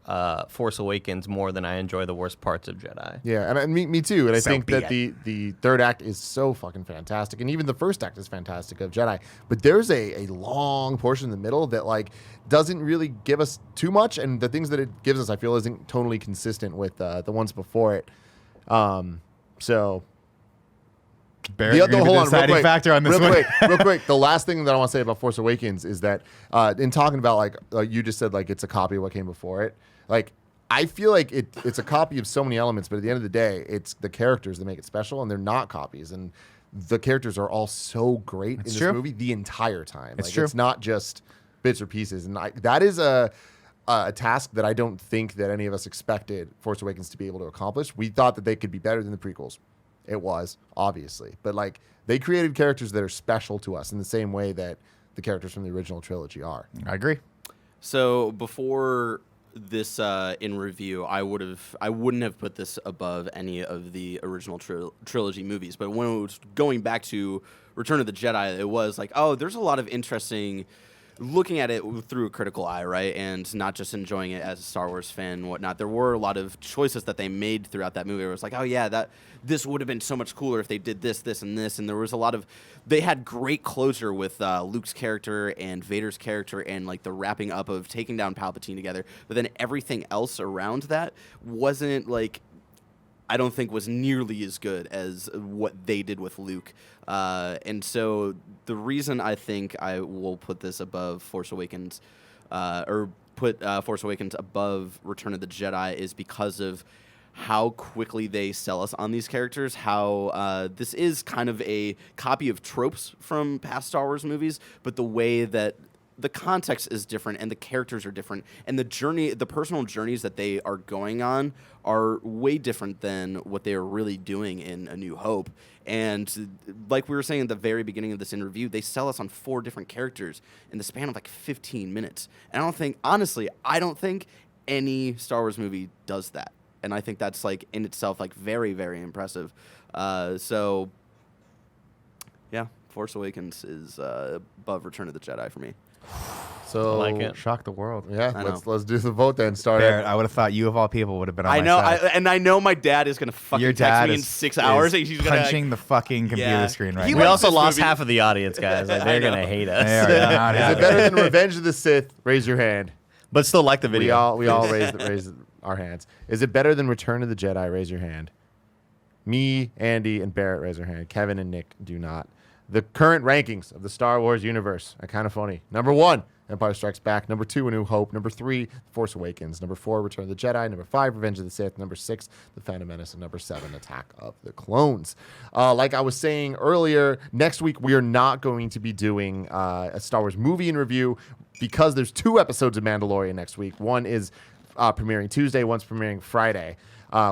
Force Awakens more than I enjoy the worst parts of Jedi. Yeah, and me too. And I So think be that the third act is so fucking fantastic, and even the first act is fantastic of Jedi. But there's a long portion in the middle that like doesn't really give us too much, and the things that it gives us, I feel, isn't totally consistent with the ones before it. So. Barrett, you're gonna be the deciding factor on this one. Real quick. The last thing that I want to say about Force Awakens is that in talking about like you just said, like it's a copy of what came before it. Like I feel like it's a copy of so many elements, but at the end of the day, it's the characters that make it special, and they're not copies. And the characters are all so great in this movie the entire time. It's like, true. It's not just bits or pieces, and that is a task that I don't think that any of us expected Force Awakens to be able to accomplish. We thought that they could be better than the prequels. It was, obviously. But, like, they created characters that are special to us in the same way that the characters from the original trilogy are. I agree. So before this in review, I wouldn't have put this above any of the original trilogy movies. But when it was going back to Return of the Jedi, it was like, oh, there's a lot of interesting looking at it through a critical eye, right? And not just enjoying it as a Star Wars fan and whatnot. There were a lot of choices that they made throughout that movie. It was like, oh yeah, this would have been so much cooler if they did this, this, and this. And there was a lot of, they had great closure with Luke's character and Vader's character and like the wrapping up of taking down Palpatine together. But then everything else around that wasn't like, I don't think was nearly as good as what they did with Luke. And so the reason I think I will put this above Force Awakens, or put Force Awakens above Return of the Jedi, is because of how quickly they sell us on these characters, how this is kind of a copy of tropes from past Star Wars movies, but the way that the context is different and the characters are different, and the personal journeys that they are going on are way different than what they are really doing in A New Hope. And like we were saying at the very beginning of this interview, they sell us on 4 different characters in the span of like 15 minutes. And I don't think any Star Wars movie does that. And I think that's like in itself like very, very impressive. So yeah, Force Awakens is above Return of the Jedi for me. So I like it. Shock the world. Yeah, I let's do the vote then. Start Barrett, it. I would have thought you of all people would have been on I my know, side. I know my dad is gonna fucking Your text dad me in is 6 hours. is He's gonna punching the fucking computer Yeah. screen right He now. We likes also this lost movie. half of the audience, guys. Like, they're I know. gonna hate They us, are not Is happy. it better than Revenge of the Sith? Raise your hand. but still like the video. We all raise our hands. Is it better than Return of the Jedi? Raise your hand. Me, Andy, and Barrett raise their hand. Kevin and Nick do not. The current rankings of the Star Wars universe are kind of funny. Number 1, Empire Strikes Back. Number 2, A New Hope. Number 3, Force Awakens. Number 4, Return of the Jedi. Number 5, Revenge of the Sith. Number 6, The Phantom Menace. And number 7, Attack of the Clones. Like I was saying earlier, next week we are not going to be doing a Star Wars movie in review because there's 2 episodes of Mandalorian next week. One is premiering Tuesday. One's premiering Friday.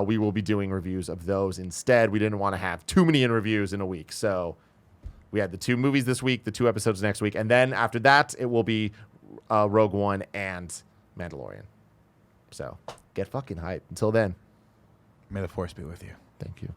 We will be doing reviews of those instead. We didn't want to have too many in reviews in a week, so We had the 2 movies this week, the 2 episodes next week, and then after that, it will be Rogue One and Mandalorian. So get fucking hyped. Until then, May the force be with you. thank you.